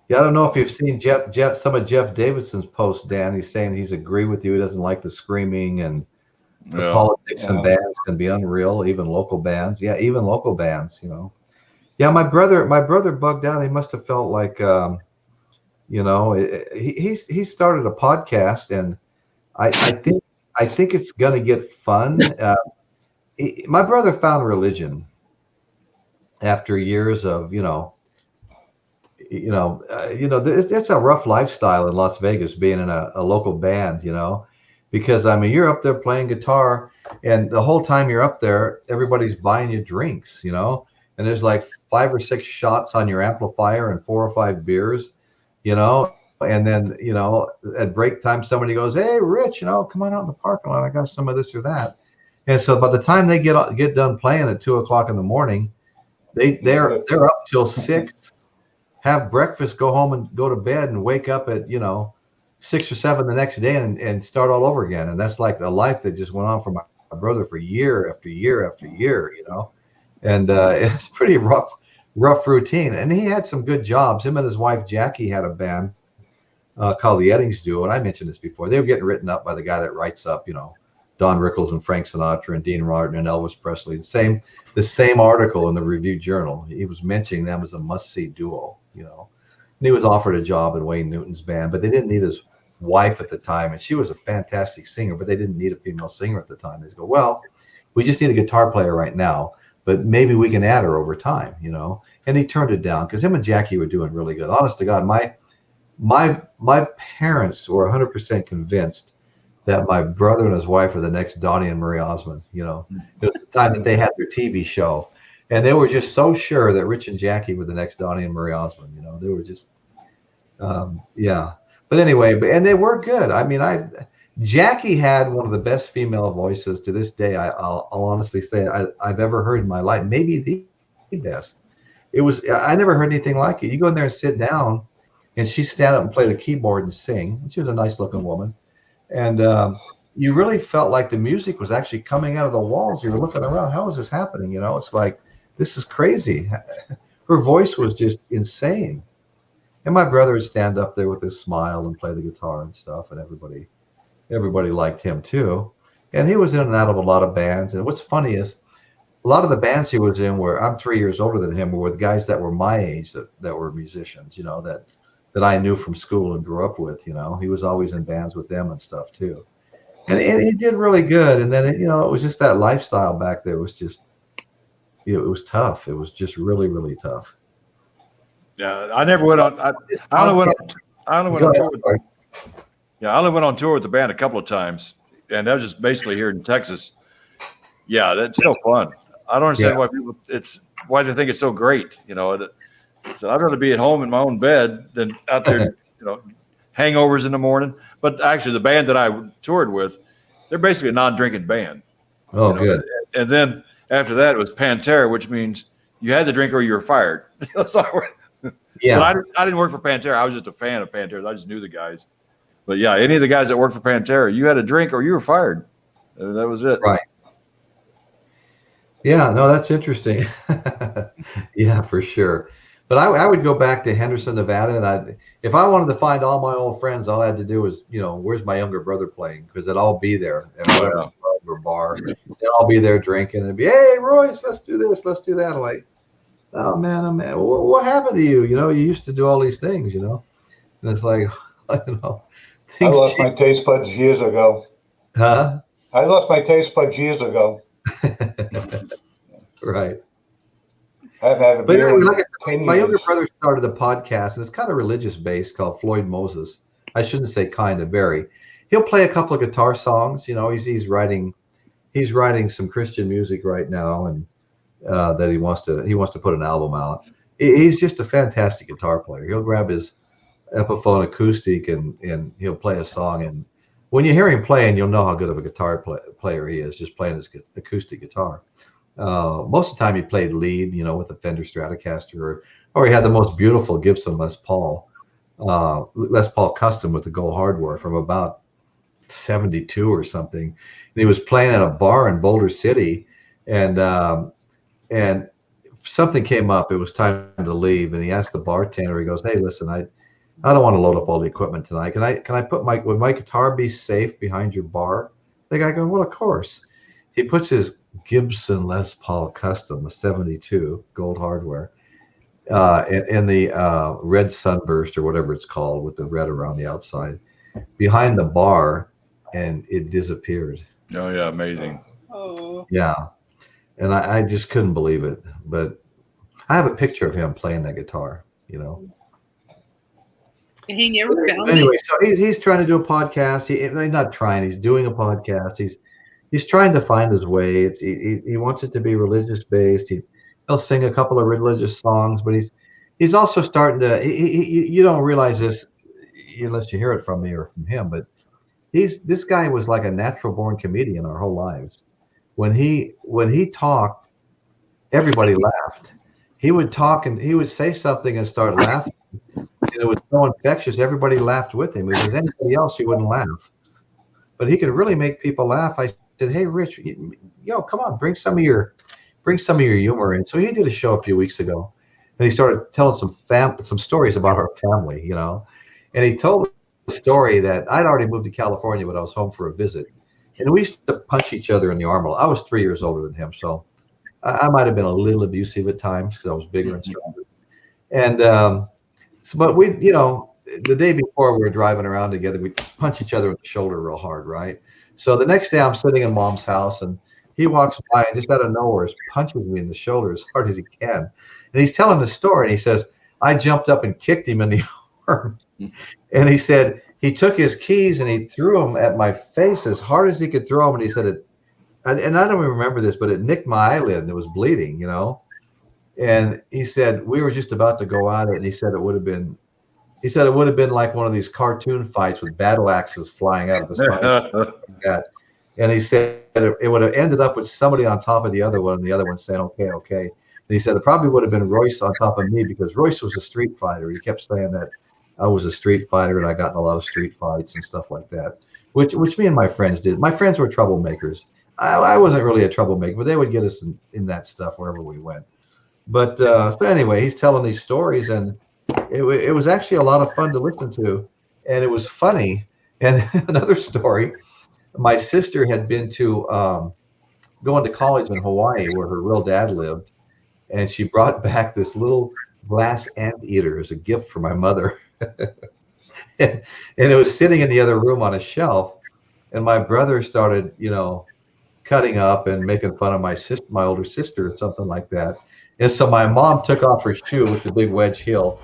Yeah, I don't know if you've seen some of Jeff Davidson's posts, Dan. He's saying he's agree with you. He doesn't like the screaming and the politics in bands can be unreal, even local bands. Yeah, even local bands, you know. Yeah, my brother bugged out. He must have felt like, you know, he started a podcast, and I think it's gonna get fun. My brother found religion after years of, it's a rough lifestyle in Las Vegas being in a local band, you know, because I mean, you're up there playing guitar, and the whole time you're up there, everybody's buying you drinks, you know, and there's like 5 or 6 shots on your amplifier and 4 or 5 beers, you know, and then, you know, at break time, somebody goes, "Hey, Rich, you know, come on out in the parking lot. I got some of this or that." And so by the time they get done playing at 2 o'clock in the morning, they're up till 6, have breakfast, go home and go to bed, and wake up at, 6 or 7 the next day and start all over again. And that's like the life that just went on for my brother for year after year after year, you know. And it's pretty rough routine. And he had some good jobs. Him and his wife Jackie had a band called the Eddings Duo, and I mentioned this before. They were getting written up by the guy that writes up, Don Rickles and Frank Sinatra and Dean Martin and Elvis Presley. The same article in the Review Journal. He was mentioning them as a must-see duo, And he was offered a job in Wayne Newton's band, but they didn't need his wife at the time, and she was a fantastic singer, but they didn't need a female singer at the time. They go, "Well, we just need a guitar player right now, but maybe we can add her over time," And he turned it down because him and Jackie were doing really good. Honest to God, my parents were 100% convinced that my brother and his wife were the next Donnie and Marie Osmond. It was the time that they had their TV show, and they were just so sure that Rich and Jackie were the next Donnie and Marie Osmond. They were just, yeah. But anyway, and they were good. I mean, Jackie had one of the best female voices to this day. I'll honestly say I've ever heard in my life, maybe the best. I never heard anything like it. You go in there and sit down, and she'd stand up and play the keyboard and sing. She was a nice looking woman. And you really felt like the music was actually coming out of the walls. You were looking around, how is this happening? It's like, this is crazy. Her voice was just insane. And my brother would stand up there with his smile and play the guitar and stuff, and everybody liked him too. And he was in and out of a lot of bands. And what's funny is a lot of the bands he was in I'm 3 years older than him, were with guys that were my age that were musicians, that I knew from school and grew up with. He was always in bands with them and stuff too. And he did really good. And then, it was just that lifestyle back there was just, it was tough. It was just really, really tough. Yeah, I never went on. I only went on tour. I only went on tour with the band a couple of times, and that was just basically here in Texas. Yeah, that's still fun. I don't understand why they think it's so great. So I'd rather be at home in my own bed than out there, hangovers in the morning. But actually, the band that I toured with, they're basically a non-drinking band. Oh, good. And then after that, it was Pantera, which means you had to drink or you were fired. Yeah. But I didn't work for Pantera. I was just a fan of Pantera. I just knew the guys. But yeah, any of the guys that worked for Pantera, you had to drink or you were fired. That was it. Right. Yeah, no, that's interesting. Yeah, for sure. But I would go back to Henderson, Nevada, and if I wanted to find all my old friends, all I had to do was, where's my younger brother playing? Because they'd all be there at whatever club or bar. They'd all be there drinking and be, "Hey, Royce, let's do this, let's do that." I'm like, oh man, what happened to you? You used to do all these things, and it's like, I lost my taste buds years ago. Huh? I lost my taste buds years ago. Right. I've had a beer. Anyway, my younger brother started a podcast, and it's kind of religious based, called Floyd Moses. I shouldn't say kind of, very. He'll play a couple of guitar songs. He's writing some Christian music right now, and that he wants to put an album out. He's just a fantastic guitar player. He'll grab his Epiphone acoustic and he'll play a song, and when you hear him playing, you'll know how good of a guitar player he is, just playing his acoustic guitar. Most of the time he played lead, with a Fender Stratocaster, or he had the most beautiful Gibson Les Paul custom with the gold hardware from about 72 or something. And he was playing at a bar in Boulder City, and and something came up. It was time to leave, and he asked the bartender. He goes, "Hey, listen, I don't want to load up all the equipment tonight. Can I put would my guitar be safe behind your bar?" The guy goes, "Well, of course." He puts his Gibson Les Paul Custom, a '72 gold hardware, in the red sunburst or whatever it's called, with the red around the outside, behind the bar, and it disappeared. Oh yeah, amazing. Oh. Yeah, and I just couldn't believe it. But I have a picture of him playing that guitar, you know. And he never found Anyway, it. so he's trying to do a podcast. He's not trying. He's doing a podcast. He's trying to find his way. He wants it to be religious based. He'll sing a couple of religious songs, but he's also starting to. You don't realize this unless you hear it from me or from him, but this guy was like a natural born comedian our whole lives. When he talked, everybody laughed. He would talk and he would say something and start laughing. And it was so infectious. Everybody laughed with him. If it was anybody else, he wouldn't laugh. But he could really make people laugh. I said, "Hey, Rich, come on, bring some of your humor in." So he did a show a few weeks ago, and he started telling some stories about our family, you know. And he told a story that I'd already moved to California, but I was home for a visit, and we used to punch each other in the arm. I was 3 years older than him, so I might have been a little abusive at times because I was bigger and stronger. And but we, the day before we were driving around together, we punch each other in the shoulder real hard, right? So the next day I'm sitting in Mom's house and he walks by and just out of nowhere punches me in the shoulder as hard as he can. And he's telling the story and he says, "I jumped up and kicked him in the arm." And he said he took his keys and he threw them at my face as hard as he could throw them. And he said and I don't even remember this, but it nicked my eyelid and it was bleeding, And he said we were just about to go at it, and he said it would have been like one of these cartoon fights with battle axes flying out of the sky. Like that. And he said it would have ended up with somebody on top of the other one, and the other one saying, "Okay, okay." And he said it probably would have been Royce on top of me because Royce was a street fighter. He kept saying that I was a street fighter and I got in a lot of street fights and stuff like that, which me and my friends did. My friends were troublemakers. I wasn't really a troublemaker, but they would get us in that stuff wherever we went. But so anyway, he's telling these stories, and it was actually a lot of fun to listen to, and it was funny. And another story, my sister had been to going to college in Hawaii where her real dad lived, and she brought back this little glass anteater as a gift for my mother. and it was sitting in the other room on a shelf, and my brother started, cutting up and making fun of my older sister or something like that. And so my mom took off her shoe with the big wedge heel,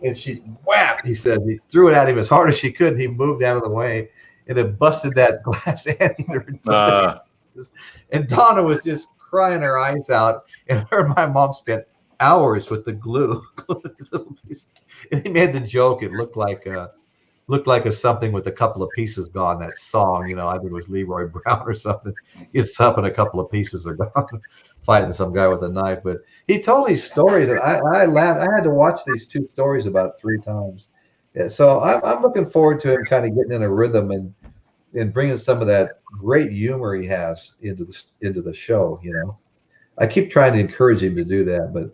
and she whapped. He said he threw it at him as hard as she could. And he moved out of the way, and it busted that glass anteater. And Donna was just crying her eyes out, and her and my mom spent hours with the glue. And he made the joke. It looked like a something with a couple of pieces gone. That song, I think it was Leroy Brown or something. Gets up and a couple of pieces are gone. Fighting some guy with a knife. But he told these stories, and I laughed. I had to watch these two stories about 3 times. Yeah, so I'm looking forward to him kind of getting in a rhythm and bringing some of that great humor he has into the show. I keep trying to encourage him to do that, but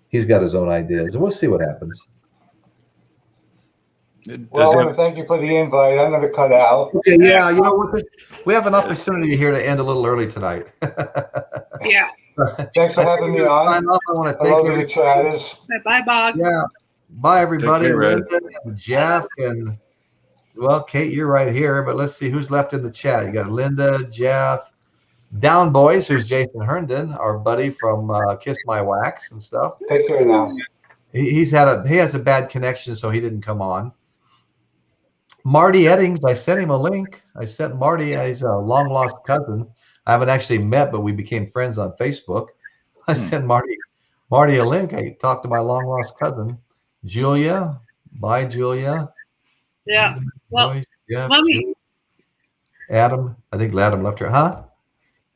he's got his own ideas, and we'll see what happens. Well, I want to thank you for the invite. I'm going to cut out. Okay, yeah, we have an opportunity here to end a little early tonight. Yeah. Thanks for having me on. I want to Hello thank to the chatters. Bye, Bob. Yeah. Bye, everybody. Take care, Linda, and Jeff, and Kate, you're right here, but let's see who's left in the chat. You got Linda, Jeff, Down Boys, who's Jason Herndon, our buddy from Kiss My Wax and stuff. Take care now. He has a bad connection, so he didn't come on. Marty Eddings, I sent him a link. I sent Marty, he's a long lost cousin. I haven't actually met, but we became friends on Facebook. I sent Marty a link. I talked to my long lost cousin, Julia. Bye, Julia. Yeah. Well, yeah. Mommy. Adam. I think Adam left her. Huh?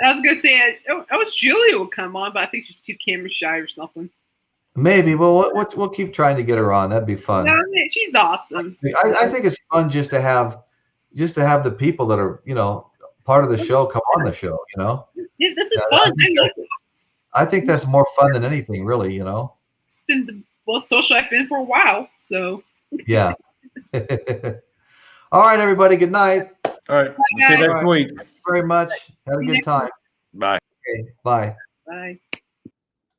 I was gonna say I wish Julia would come on, but I think she's too camera shy or something. Maybe. Well, we'll keep trying to get her on. That'd be fun. No, she's awesome. I think it's fun just to have the people that are part of the show come on the show. Yeah, this is fun. I think that's more fun than anything, really. You know. Been the most social I've been for a while. So. Yeah. All right, everybody. Good night. All right. See you next week. Thank you very much. Had a good time. Bye. Okay. Bye. Bye.